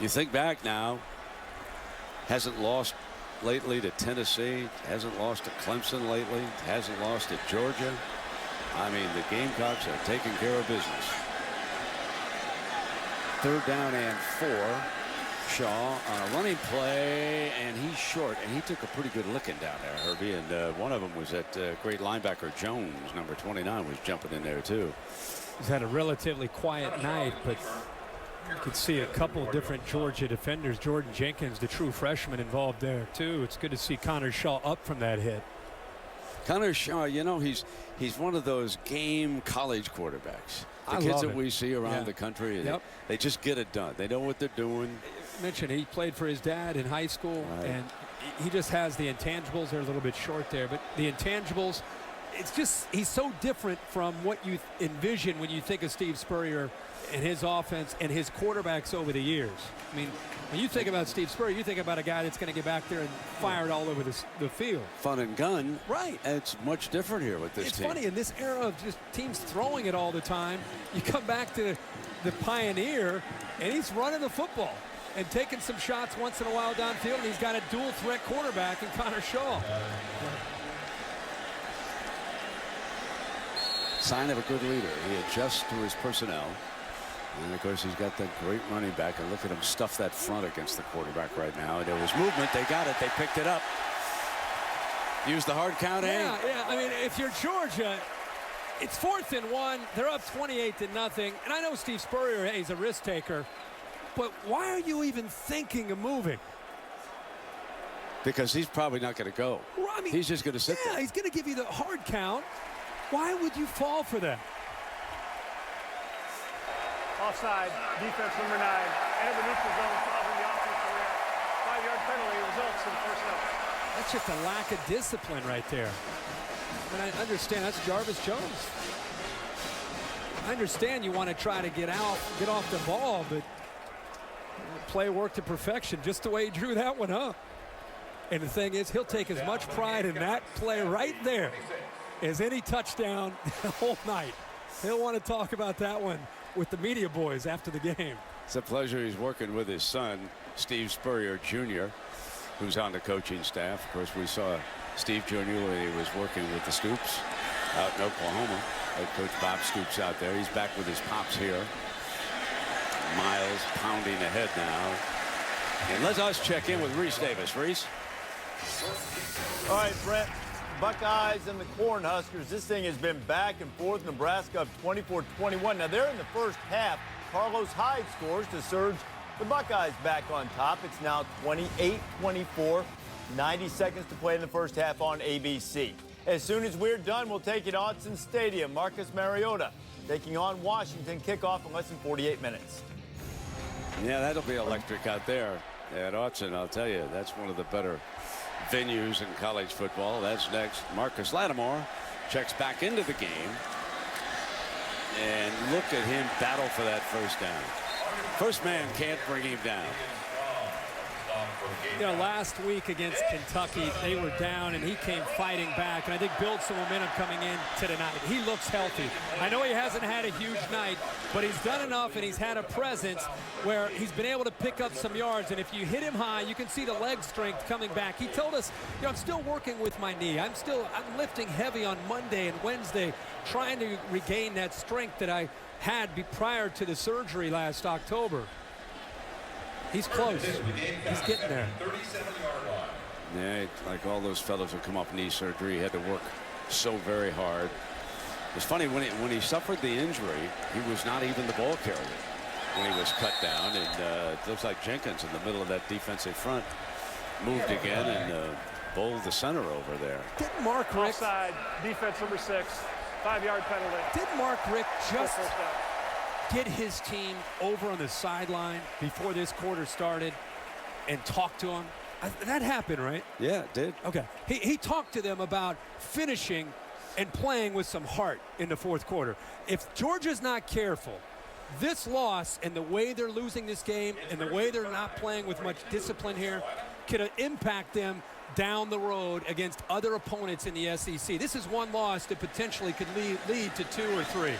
You think back now, hasn't lost lately to Tennessee. Hasn't lost to Clemson lately. Hasn't lost to Georgia. I mean, the Gamecocks are taking care of business. 3rd down and 4. Shaw on a running play, and he's short, and he took a pretty good licking down there, Herbie. And one of them was that great linebacker Jones, number 29, was jumping in there too. He's had a relatively quiet night, but you could see a couple different Georgia defenders. Jordan Jenkins, the true freshman, involved there too. It's good to see Connor Shaw up from that hit. Connor Shaw, you know, he's one of those game college quarterbacks. The kids that we see around the country, they just get it done. They know what they're doing. Mentioned he played for his dad in high school, and he just has the intangibles. They're a little bit short there, but the intangibles, it's just, he's so different from what you envision when you think of Steve Spurrier and his offense and his quarterbacks over the years. I mean, when you think about Steve Spurrier, you think about a guy that's going to get back there and fire it all over the field. Fun and gun. Right. It's much different here with this team. It's funny, in this era of just teams throwing it all the time, you come back to the Pioneer, and he's running the football and taking some shots once in a while downfield, and he's got a dual threat quarterback in Connor Shaw. Sign of a good leader. He adjusts to his personnel. And of course, he's got that great running back, and look at him stuff that front against the quarterback right now. There was movement. They got it. They picked it up. Use the hard count, Yeah. I mean, if you're Georgia, it's 4th and 1. They're up 28-0. And I know Steve Spurrier, hey, he's a risk taker. But why are you even thinking of moving? Because he's probably not going to go. Well, I mean, he's just going to sit there. Yeah, he's going to give you the hard count. Why would you fall for that? Offside, defense number 9. Entered the neutral zone, causing the offensive career. 5-yard penalty results in the first down. That's just a lack of discipline right there. And I understand that's Jarvis Jones. I understand you want to try to get off the ball, but play worked to perfection, just the way he drew that one up. And the thing is, he'll take as much pride in that play right there as any touchdown the whole night. He'll want to talk about that one with the media boys after the game. It's a pleasure. He's working with his son, Steve Spurrier Jr., who's on the coaching staff. Of course, we saw Steve Jr. when he was working with the Stoops out in Oklahoma. Head coach Bob Stoops out there. He's back with his pops here. Miles pounding ahead now. And let us check in with Reese Davis. Reese? All right, Brent. Buckeyes and the Cornhuskers. This thing has been back and forth. Nebraska up 24-21. Now, they're in the first half. Carlos Hyde scores to surge the Buckeyes back on top. It's now 28-24. 90 seconds to play in the first half on ABC. As soon as we're done, we'll take it to Autzen Stadium. Marcus Mariota taking on Washington. Kickoff in less than 48 minutes. Yeah, that'll be electric out there at Autzen. I'll tell you, that's one of the better venues in college football. That's next. Marcus Lattimore checks back into the game. And look at him battle for that first down. First man can't bring him down. You know, last week against Kentucky, they were down, and he came fighting back, and I think built some momentum coming in to tonight. He looks healthy. I know he hasn't had a huge night, but he's done enough, and he's had a presence where he's been able to pick up some yards, and if you hit him high, you can see the leg strength coming back. He told us, you know, I'm still working with my knee. I'm lifting heavy on Monday and Wednesday, trying to regain that strength that I had prior to the surgery last October. He's close. He's getting there. Yeah, like all those fellows who come off knee surgery, he had to work so very hard. It's funny, when he suffered the injury, he was not even the ball carrier when he was cut down. And it looks like Jenkins in the middle of that defensive front moved again and bowled the center over there. Didn't Mark Richt... Offside, defense number 6, 5-yard penalty. Didn't Mark Richt just get his team over on the sideline before this quarter started and talk to him? That happened, right? Yeah, it did. Okay. He talked to them about finishing and playing with some heart in the fourth quarter. If Georgia's not careful, this loss and the way they're losing this game and the way they're not playing with much discipline here could impact them down the road against other opponents in the SEC. This is one loss that potentially could lead to 2 or 3.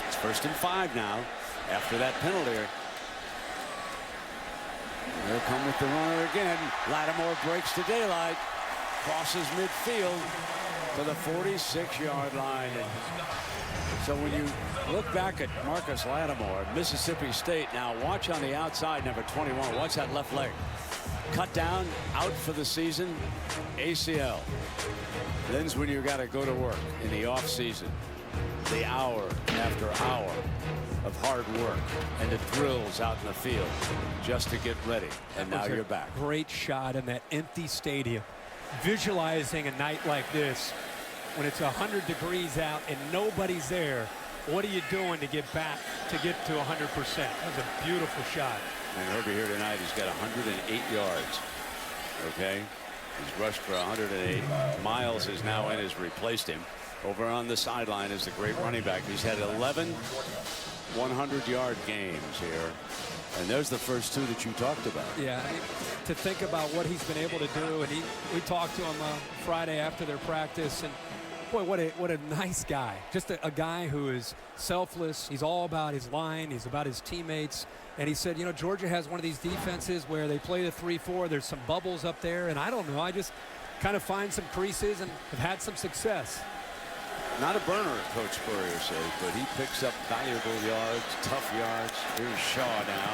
It's 1st and 5 now after that penalty. They'll come with the runner again. Lattimore breaks to daylight, crosses midfield to the 46-yard line. And so when you look back at Marcus Lattimore, Mississippi State, now watch on the outside, number 21. Watch that left leg. Cut down, out for the season, ACL. Then's when you got to go to work in the off season. The hour after hour of hard work and the drills out in the field just to get ready. And now you're back. Great shot in that empty stadium. Visualizing a night like this when it's 100 degrees out and nobody's there. What are you doing to get back to get to 100%? That was a beautiful shot. And Herbie here tonight, he's got 108 yards. Okay. He's rushed for 108. Miles is now in, has replaced him. Over on the sideline is the great running back. He's had 11 100-yard games here. And there's the first two that you talked about. Yeah, to think about what he's been able to do. And we talked to him Friday after their practice. And boy, what a nice guy. Just a guy who is selfless. He's all about his line. He's about his teammates. And he said, you know, Georgia has one of these defenses where they play the 3-4. There's some bubbles up there. And I don't know. I just kind of find some creases and have had some success. Not a burner, Coach Spurrier says, but he picks up valuable yards, tough yards. Here's Shaw now.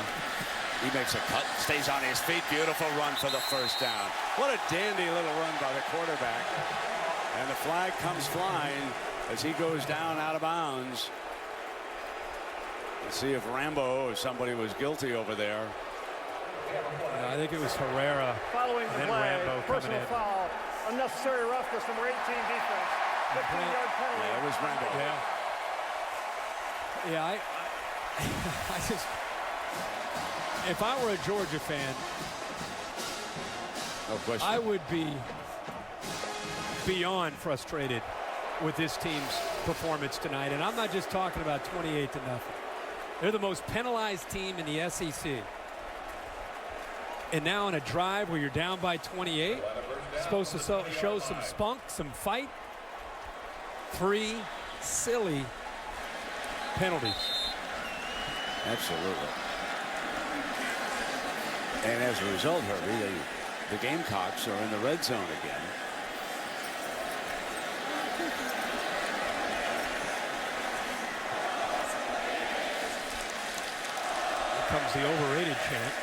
He makes a cut, stays on his feet. Beautiful run for the first down. What a dandy little run by the quarterback. And the flag comes flying as he goes down out of bounds. Let's see if Rambo or somebody was guilty over there. I think it was Herrera. Following the play, Rambo personal foul, unnecessary roughness, number 18 defense. 15-yard penalty. Yeah, it was Rambo. Yeah, I just, if I were a Georgia fan, no question, I would be beyond frustrated with this team's performance tonight. And I'm not just talking about 28-0. They're the most penalized team in the SEC. And now on a drive where you're down by 28, supposed to show some spunk, some fight. 3 silly penalties. Absolutely. And as a result, Herbie, the Gamecocks are in the red zone again. Here comes the overrated chant.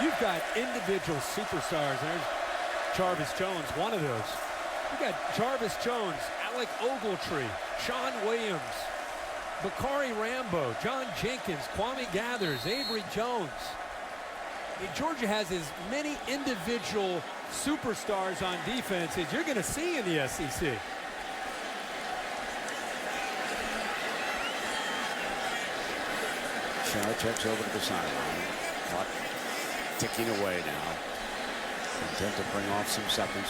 You've got individual superstars. There's Jarvis Jones, one of those. You got Jarvis Jones, Alec Ogletree, Sean Williams, Bakari Rambo, John Jenkins, Kwame Gathers, Avery Jones. I mean, Georgia has as many individual superstars on defense as you're going to see in the SEC. Shaw checks over to the sideline. Clock ticking away now. Intent to bring off some seconds.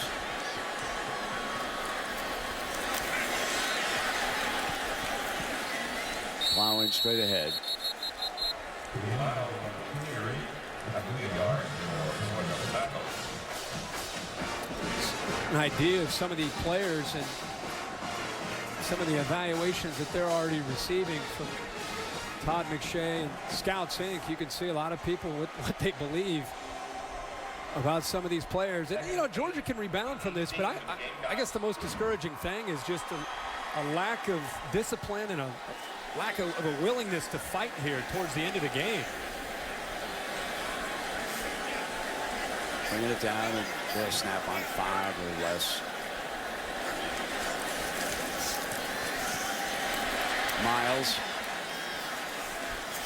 Plowing straight ahead. An idea of some of the players and some of the evaluations that they're already receiving from Todd McShay and Scouts Inc. You can see a lot of people with what they believe about some of these players. And, you know, Georgia can rebound from this, but I guess the most discouraging thing is just a lack of discipline and a lack of a willingness to fight here towards the end of the game. Bringing it down and they'll snap on 5 or less. Miles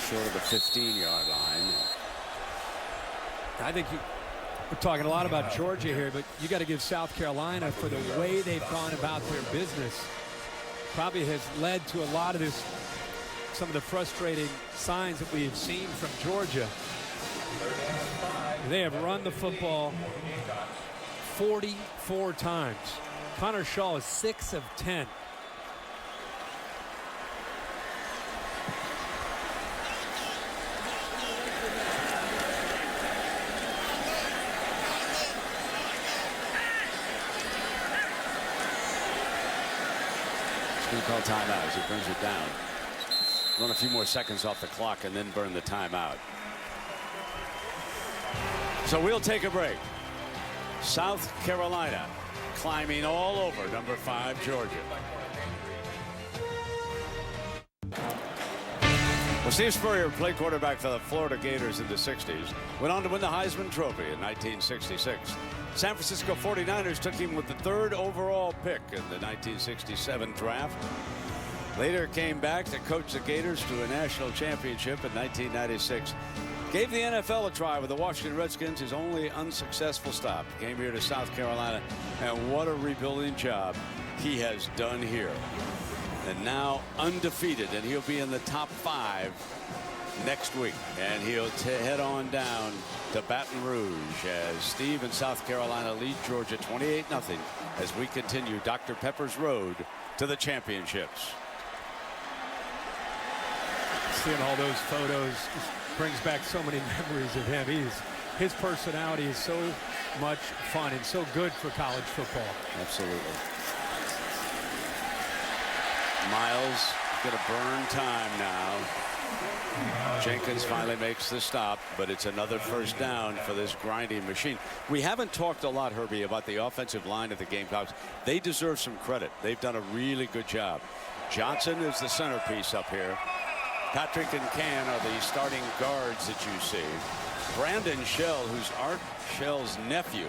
short of the 15-yard line. I think we're talking a lot about Georgia here, but you got to give South Carolina for the way they've gone about their business. Probably has led to a lot of this, some of the frustrating signs that we have seen from Georgia. They have run the football 44 times. Connor Shaw is 6 of 10. He's going to call timeout as he brings it down. run a few more seconds off the clock and then burn the timeout. So we'll take a break. South Carolina climbing all over number 5 Georgia. Well, Steve Spurrier played quarterback for the Florida Gators in the 60s. Went on to win the Heisman Trophy in 1966. San Francisco 49ers took him with the 3rd overall pick in the 1967 draft. Later came back to coach the Gators to a national championship in 1996. Gave the NFL a try with the Washington Redskins, his only unsuccessful stop. Came here to South Carolina, and what a rebuilding job he has done here. And now undefeated, and he'll be in the top 5 next week. And he'll head on down to Baton Rouge as Steve and South Carolina lead Georgia 28-0 as we continue Dr. Pepper's road to the championships. Seeing all those photos brings back so many memories of him. His personality is so much fun and so good for college football. Absolutely. Miles going to burn time now. Jenkins finally makes the stop, but it's another first down for this grinding machine. We haven't talked a lot, Herbie, about the offensive line of the Gamecocks. They deserve some credit. They've done a really good job. Johnson is the centerpiece up here. Patrick and Can are the starting guards that you see. Brandon Shell, who's Art Shell's nephew,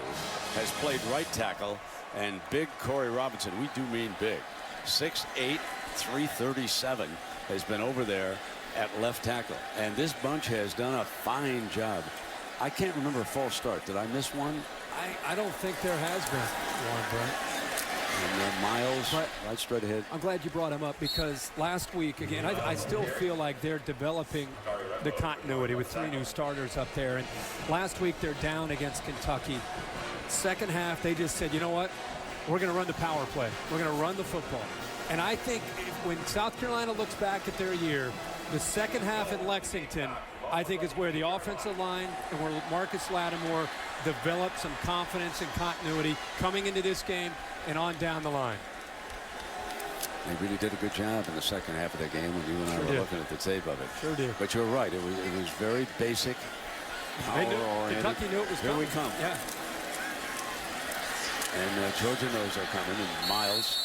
has played right tackle, and big Corey Robinson, we do mean big, 6'8", 337, has been over there at left tackle. And this bunch has done a fine job. I can't remember a false start. Did I miss one? I don't think there has been one, Brent. And then Miles right straight ahead. I'm glad you brought him up because last week, again, I still feel like they're developing the continuity with 3 new starters up there. And last week they're down against Kentucky. Second half, they just said, you know what? We're going to run the power play. We're going to run the football. And I think when South Carolina looks back at their year, the second half in Lexington, I think is where the offensive line and where Marcus Lattimore developed some confidence and continuity coming into this game and on down the line. They really did a good job in the second half of the game when you and I were looking at the tape of it. Sure did. But you're right. It was very basic, power-oriented. Kentucky knew it was coming. Here we come. Yeah. And Georgia knows they're coming. And Miles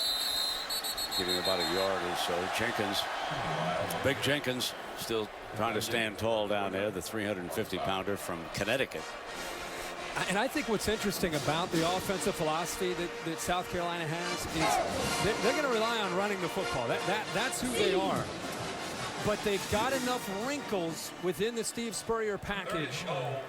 getting about a yard or so. Jenkins, big Jenkins, still trying to stand tall down there, the 350-pounder from Connecticut. And I think what's interesting about the offensive philosophy that South Carolina has is they're going to rely on running the football. That's who they are. But they've got enough wrinkles within the Steve Spurrier package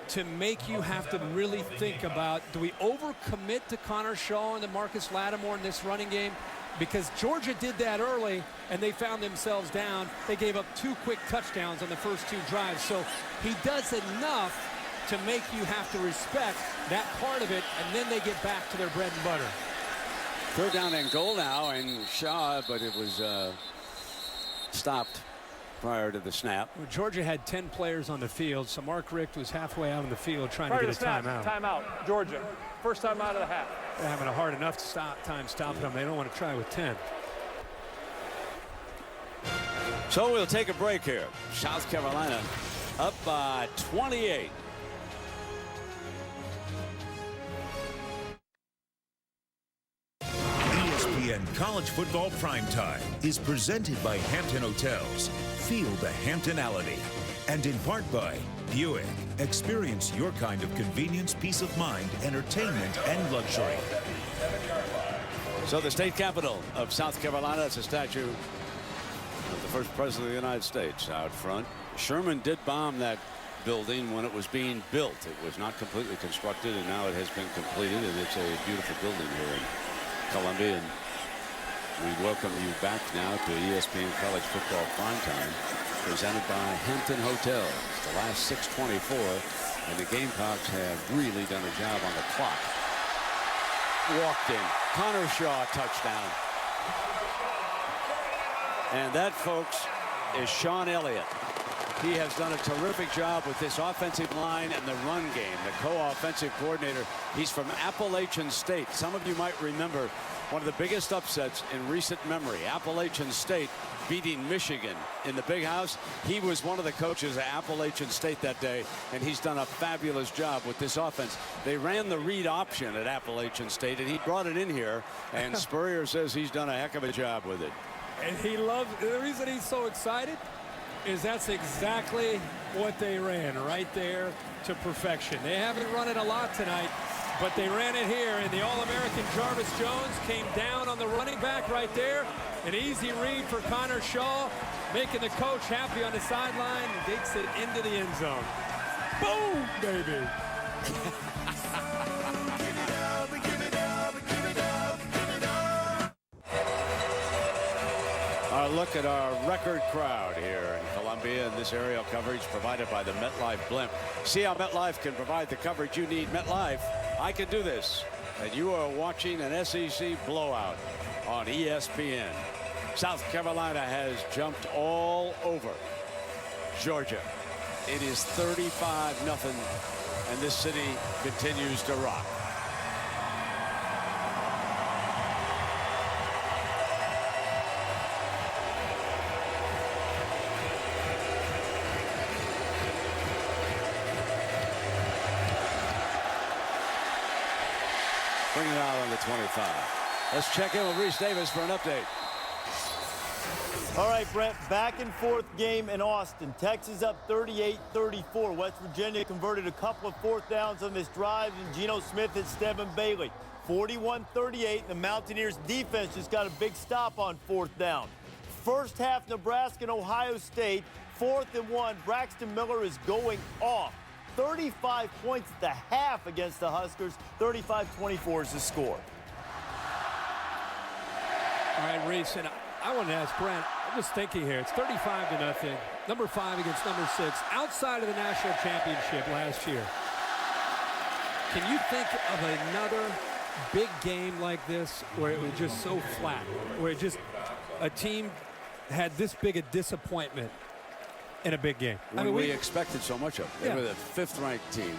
to make you have to really think about, do we overcommit to Connor Shaw and to Marcus Lattimore in this running game? Because Georgia did that early, and they found themselves down. They gave up 2 quick touchdowns on the first 2 drives. So he does enough to make you have to respect that part of it, and then they get back to their bread and butter. 3rd down and goal now, and Shaw, but it was stopped prior to the snap. Well, Georgia had 10 players on the field, so Mark Richt was halfway out on the field trying to get a timeout. Timeout, Georgia. First time out of the half. They're having a hard enough time stopping them. They don't want to try with 10. So we'll take a break here. South Carolina up by 28. ESPN College Football Primetime is presented by Hampton Hotels. Feel the Hamptonality. And in part by Buick. Experience your kind of convenience, peace of mind, entertainment, and luxury. So the state capital of South Carolina, it's a statue of the first president of the United States out front. Sherman did bomb that building when it was being built. It was not completely constructed, and now it has been completed, and it's a beautiful building here in Columbia. And we welcome you back now to ESPN College Football Primetime, presented by Hampton Hotels. The last 6:24, and the Gamecocks have really done a job on the clock. Walked in. Connor Shaw, touchdown. And that, folks, is Sean Elliott. He has done a terrific job with this offensive line and the run game. The co-offensive coordinator. He's from Appalachian State. Some of you might remember one of the biggest upsets in recent memory. Appalachian State beating Michigan in the Big House. He was one of the coaches at Appalachian State that day, and he's done a fabulous job with this offense. They ran the read option at Appalachian State, and he brought it in here, and Spurrier says he's done a heck of a job with it. And he loves, the reason he's so excited is that's exactly what they ran right there to perfection. They haven't run it a lot tonight, but they ran it here, and the All-American Jarvis Jones came down on the running back right there. An easy read for Connor Shaw, making the coach happy on the sideline, and takes it into the end zone. Boom, baby. Our look at our record crowd here in Columbia, and this aerial coverage provided by the MetLife Blimp. See how MetLife can provide the coverage you need. MetLife, I can do this. And you are watching an SEC blowout on ESPN. South Carolina has jumped all over Georgia. It is 35-0, and this city continues to rock. Bring it out on the 25. Let's check in with Reese Davis for an update. All right, Brent, back and forth game in Austin. Texas up 38-34. West Virginia converted a couple of fourth downs on this drive, and Geno Smith hit Stephen Bailey. 41-38. The Mountaineers defense just got a big stop on fourth down. First half, Nebraska and Ohio State. 4th and 1. Braxton Miller is going off. 35 points at the half against the Huskers. 35-24 is the score. All right, Reese, and I want to ask Brent, I'm just thinking here, it's 35-0, number 5 against number 6, outside of the national championship last year. Can you think of another big game like this where it was just so flat, where it just a team had this big a disappointment in a big game? I mean, we expected so much of them. They were the 5th-ranked team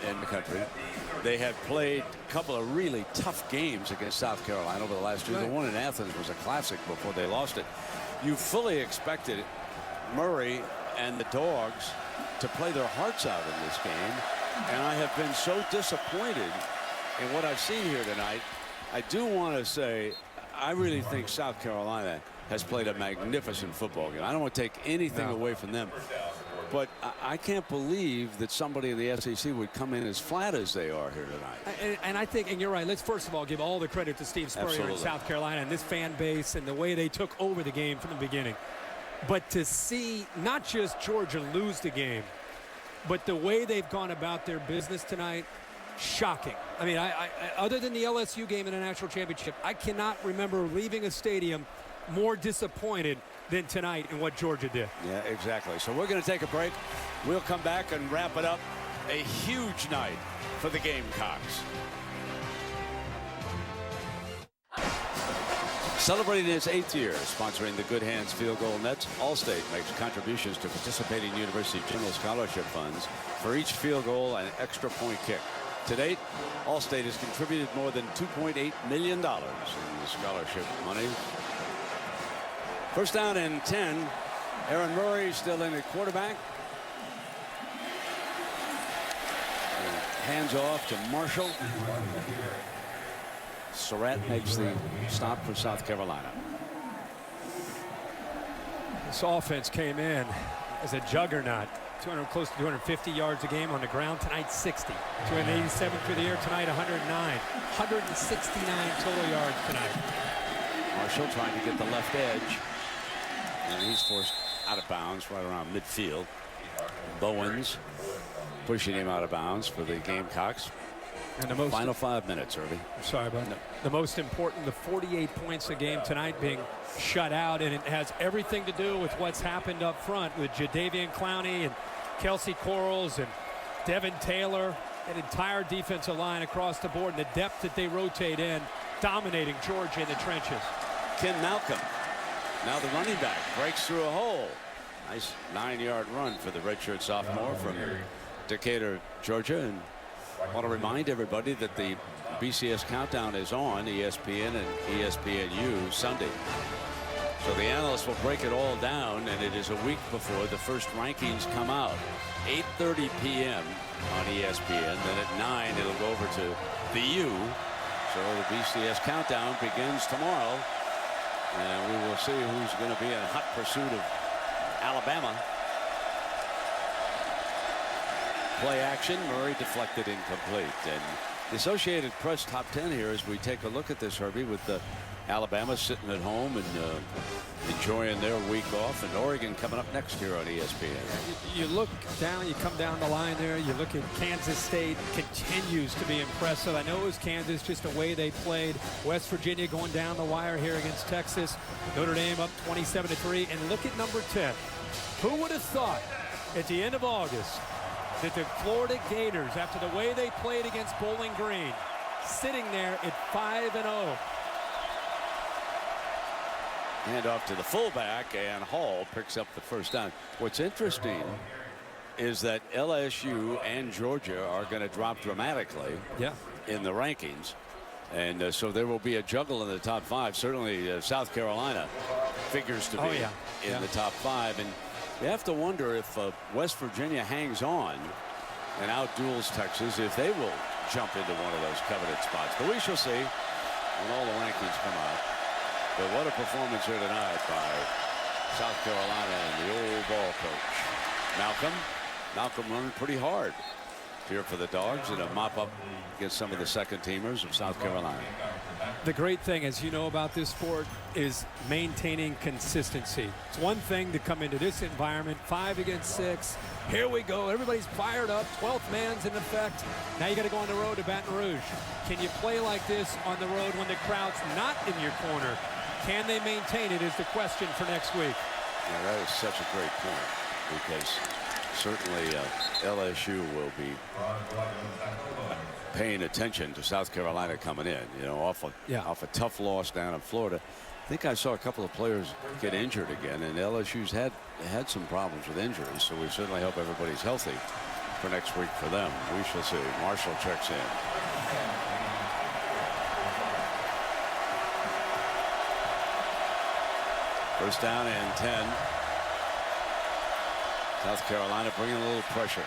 in the country. They had played a couple of really tough games against South Carolina over the last year. The one in Athens was a classic before they lost it. You fully expected Murray and the Dogs to play their hearts out in this game, and I have been so disappointed in what I've seen here tonight. I do want to say I really think South Carolina has played a magnificent football game. I don't want to take anything away from them, but I can't believe that somebody in the SEC would come in as flat as they are here tonight. And I think, and you're right, let's first of all give all the credit to Steve Spurrier in South Carolina and this fan base and the way they took over the game from the beginning. But to see not just Georgia lose the game, but the way they've gone about their business tonight, shocking. I mean, I other than the LSU game in the national championship, I cannot remember leaving a stadium more disappointed than tonight in what Georgia did. Yeah, exactly. So we're going to take a break. We'll come back and wrap it up. A huge night for the Gamecocks. Celebrating its 8th year, sponsoring the Good Hands Field Goal Nets, Allstate makes contributions to participating university general scholarship funds for each field goal and extra point kick. To date, Allstate has contributed more than $2.8 million in the scholarship money. First down and 10. Aaron Murray still in at quarterback. And hands off to Marshall. Surratt makes the stop for South Carolina. This offense came in as a juggernaut. Close to 250 yards a game on the ground. Tonight, 60. 287 for the air tonight, 109. 169 total yards tonight. Marshall trying to get the left edge. And he's forced out of bounds right around midfield. Bowens pushing him out of bounds for the Gamecocks. And the final 5 minutes, Irby. Sorry about that. The most important, the 48 points a game tonight being shut out, and it has everything to do with what's happened up front with Jadeveon Clowney and Kelsey Quarles and Devin Taylor, an entire defensive line across the board, and the depth that they rotate in, dominating Georgia in the trenches. Ken Malcolm, now the running back, breaks through a hole. Nice 9-yard run for the redshirt sophomore from Decatur, Georgia. And I want to remind everybody that the BCS Countdown is on ESPN and ESPNU Sunday. So the analysts will break it all down, and it is a week before the first rankings come out. 8:30 p.m. on ESPN. Then at 9 it'll go over to the U. So the BCS Countdown begins tomorrow, and we will see who's going to be in hot pursuit of Alabama. Play action. Murray deflected, incomplete. And the Associated Press top 10 here as we take a look at this, Herbie, with the Alabama sitting at home and enjoying their week off, and Oregon coming up next year on ESPN. You look down, you come down the line there, you look at Kansas State continues to be impressive. I know it was Kansas, just the way they played. West Virginia going down the wire here against Texas. Notre Dame up 27-3. And look at number 10. Who would have thought at the end of August that the Florida Gators, after the way they played against Bowling Green, sitting there at 5-0. Hand off to the fullback, and Hall picks up the first down. What's interesting is that LSU and Georgia are going to drop dramatically in the rankings. And so there will be a juggle in the top 5. Certainly South Carolina figures to be in the top 5. And you have to wonder if West Virginia hangs on and outduels Texas, if they will jump into one of those coveted spots. But we shall see when all the rankings come out. But what a performance here tonight by South Carolina and the old ball coach. Malcolm running pretty hard here for the Dogs in a mop-up against some of the second-teamers of South Carolina. The great thing, as you know about this sport, is maintaining consistency. It's one thing to come into this environment, 5 against 6. Here we go. Everybody's fired up. 12th man's in effect. Now you got to go on the road to Baton Rouge. Can you play like this on the road when the crowd's not in your corner? Can they maintain it is the question for next week. Yeah, that is such a great point, because certainly LSU will be paying attention to South Carolina coming in, you know, off a tough loss down in Florida. I think I saw a couple of players get injured again, and LSU's had some problems with injuries, so we certainly hope everybody's healthy for next week for them. We shall see. Marshall checks in. First down and 10. South Carolina bringing a little pressure.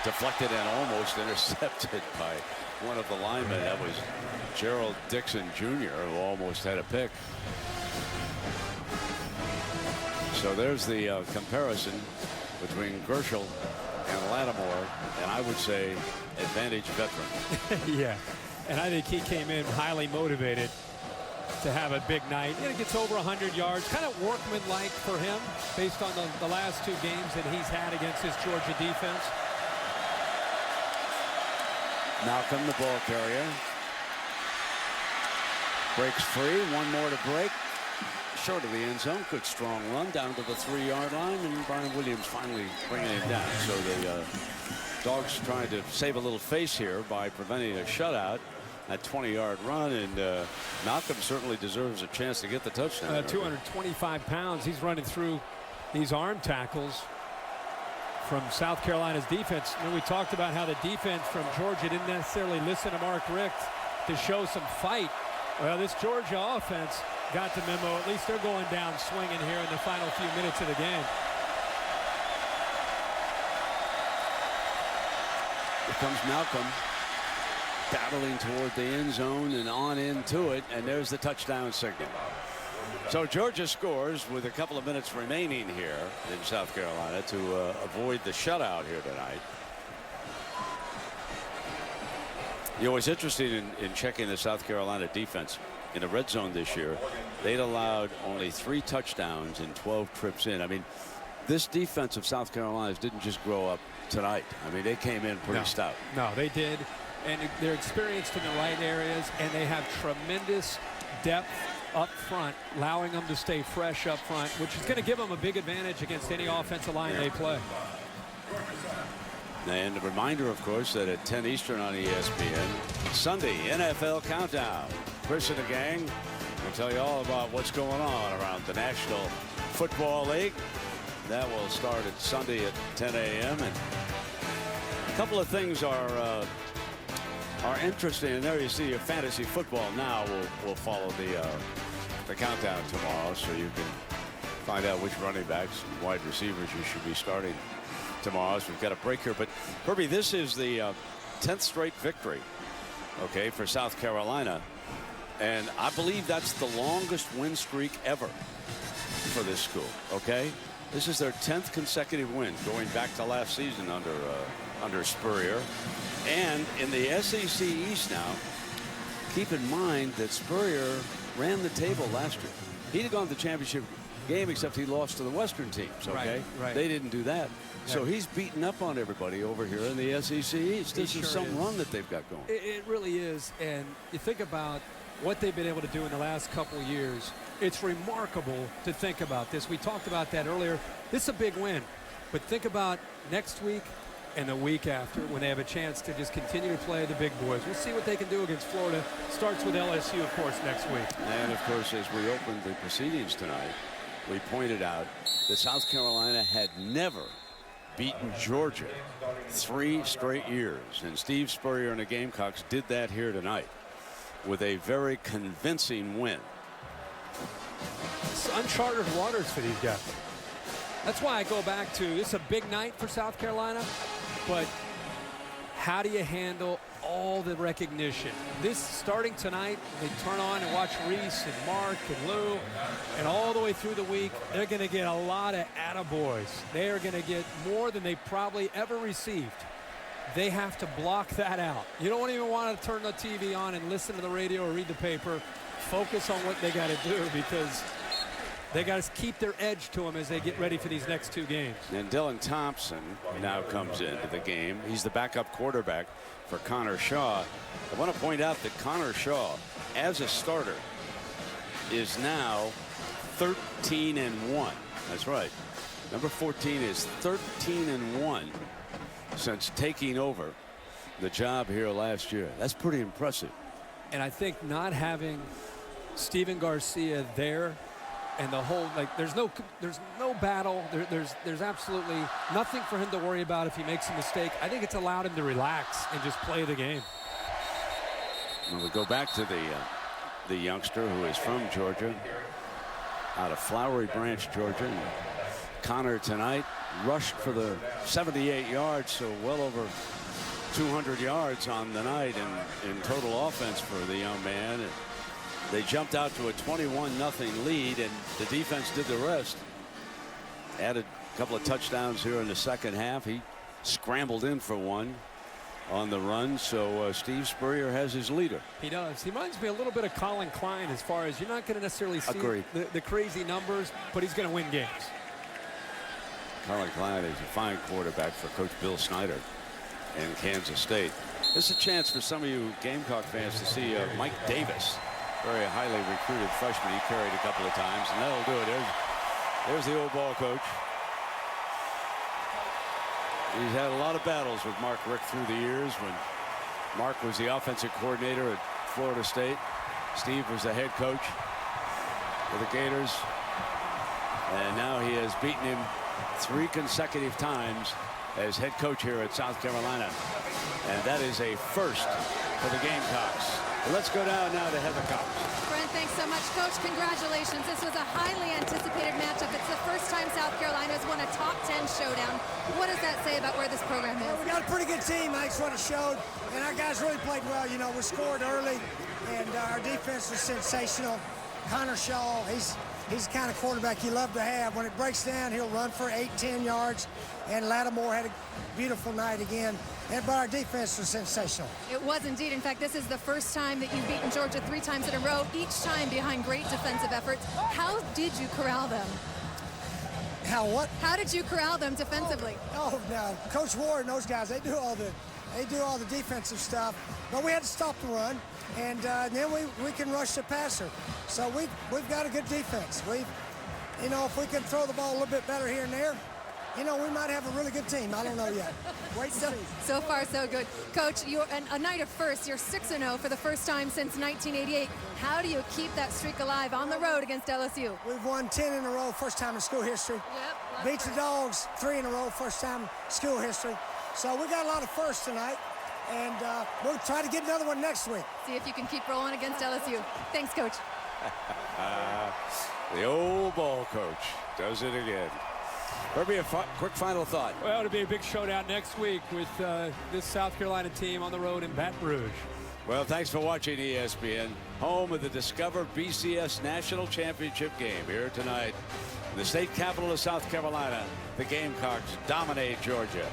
Deflected and almost intercepted by one of the linemen. That was Gerald Dixon Jr., who almost had a pick. So there's the comparison between Gershel and Lattimore, and I would say advantage veteran. Yeah, and I think he came in highly motivated to have a big night. He gets over 100 yards, kind of workmanlike for him based on the last 2 games that he's had against this Georgia defense. Malcolm, the ball carrier, breaks free. One more to break. Short of the end zone. Good strong run down to the 3-yard line, and Brian Williams finally bringing him down. So the Dogs trying to save a little face here by preventing a shutout. That 20-yard run, and Malcolm certainly deserves a chance to get the touchdown. 225 pounds. He's running through these arm tackles from South Carolina's defense. And we talked about how the defense from Georgia didn't necessarily listen to Mark Richt to show some fight. Well, this Georgia offense got the memo. At least they're going down swinging here in the final few minutes of the game. Here comes Malcolm, battling toward the end zone and on into it, and there's the touchdown signal. So Georgia scores with a couple of minutes remaining here in South Carolina to avoid the shutout here tonight. You know, it's interesting in checking the South Carolina defense in the red zone this year. They'd allowed only 3 touchdowns in 12 trips in. I mean, this defense of South Carolina's didn't just grow up tonight. I mean, they came in pretty stout. No, they did. And they're experienced in the right areas, and they have tremendous depth up front, allowing them to stay fresh up front, which is going to give them a big advantage against any offensive line they play. And a reminder, of course, that at 10 Eastern on ESPN, Sunday NFL Countdown. Chris and the gang will tell you all about what's going on around the National Football League. That will start at Sunday at 10 a.m. And a couple of things are interesting. And there you see your fantasy football now will follow the countdown tomorrow, so you can find out which running backs and wide receivers you should be starting tomorrow. So we've got a break here, but Herbie, this is the 10th straight victory, okay, for South Carolina, and I believe that's the longest win streak ever for this school. Okay, this is their 10th consecutive win, going back to last season under Spurrier. And in the SEC East now, keep in mind that Spurrier ran the table last year. He'd have gone to the championship game, except he lost to the Western teams. Okay, right. They didn't do that. So he's beating up on everybody over here in the SEC East. This is some run that they've got going. It really is. And you think about what they've been able to do in the last couple of years. It's remarkable to think about this. We talked about that earlier. This is a big win. But think about next week and the week after when they have a chance to just continue to play the big boys. We'll see what they can do against Florida. Starts with LSU, of course, next week. And, of course, as we opened the proceedings tonight, we pointed out that South Carolina had never beaten Georgia 3 straight years. And Steve Spurrier and the Gamecocks did that here tonight with a very convincing win. It's uncharted waters for these guys. That's why I go back to, this is a big night for South Carolina, but how do you handle all the recognition? This starting tonight, they turn on and watch Reese and Mark and Lou, and all the way through the week, they're going to get a lot of attaboys. They are going to get more than they probably ever received. They have to block that out. You don't even want to turn the TV on and listen to the radio or read the paper. Focus on what they got to do, because they got to keep their edge to them as they get ready for these next 2 games. And Dylan Thompson now comes into the game. He's the backup quarterback for Connor Shaw. I want to point out that Connor Shaw, as a starter, is now 13-1. That's right. Number 14 is 13-1 since taking over the job here last year. That's pretty impressive. And I think not having Steven Garcia there, and the whole, like, there's no battle. There's absolutely nothing for him to worry about if he makes a mistake. I think it's allowed him to relax and just play the game. Well, we go back to the youngster who is from Georgia, out of Flowery Branch, Georgia. And Connor tonight rushed for the 78 yards, so well over 200 yards on the night in total offense for the young man. And they jumped out to a 21-0 lead, and the defense did the rest. Added a couple of touchdowns here in the second half. He scrambled in for one on the run, so Steve Spurrier has his leader. He does. He reminds me a little bit of Colin Klein as far as you're not going to necessarily see the crazy numbers, but he's going to win games. Colin Klein is a fine quarterback for Coach Bill Snyder in Kansas State. This is a chance for some of you Gamecock fans to see Mike Davis, very highly recruited freshman. He carried a couple of times, and that'll do it. There's the old ball coach. He's had a lot of battles with Mark Richt through the years. When Mark was the offensive coordinator at Florida State, Steve was the head coach for the Gators, and now he has beaten him 3 consecutive times as head coach here at South Carolina, and that is a first for the Gamecocks. Let's go down now to Heather Cox. Brent, thanks so much. Coach, congratulations. This was a highly anticipated matchup. It's the first time South Carolina has won a top 10 showdown. What does that say about where this program is? Well, we got a pretty good team. That's what it showed. And our guys really played well. You know, we scored early, and our defense was sensational. Connor Shaw, he's the kind of quarterback you love to have. When it breaks down, he'll run for 8-10 yards. And Lattimore had a beautiful night again. But our defense was sensational. It was indeed. In fact, this is the first time that you've beaten Georgia 3 times in a row, each time behind great defensive efforts. How did you corral them? How what? How did you corral them defensively? Oh no, Coach Ward and those guys, they do all the defensive stuff. But we had to stop the run, and then we can rush the passer. So we've got a good defense. You know, if we can throw the ball a little bit better here and there, you know, we might have a really good team. I don't know yet. Wait and see. So far, so good. Coach, you're a night of firsts. You're 6-0 for the first time since 1988. How do you keep that streak alive on the road against LSU? We've won 10 in a row, first time in school history. Yep. Beat the Dogs 3 in a row, first time in school history. So we got a lot of firsts tonight, and we'll try to get another one next week. See if you can keep rolling against LSU. Thanks, Coach. The old ball coach does it again. Herbie, a quick final thought. Well, it'll be a big showdown next week with this South Carolina team on the road in Baton Rouge. Well, thanks for watching ESPN, home of the Discover BCS National Championship game here tonight. In the state capital of South Carolina, the Gamecocks dominate Georgia.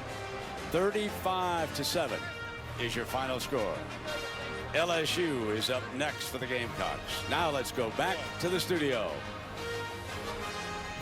35-7 is your final score. LSU is up next for the Gamecocks. Now let's go back to the studio.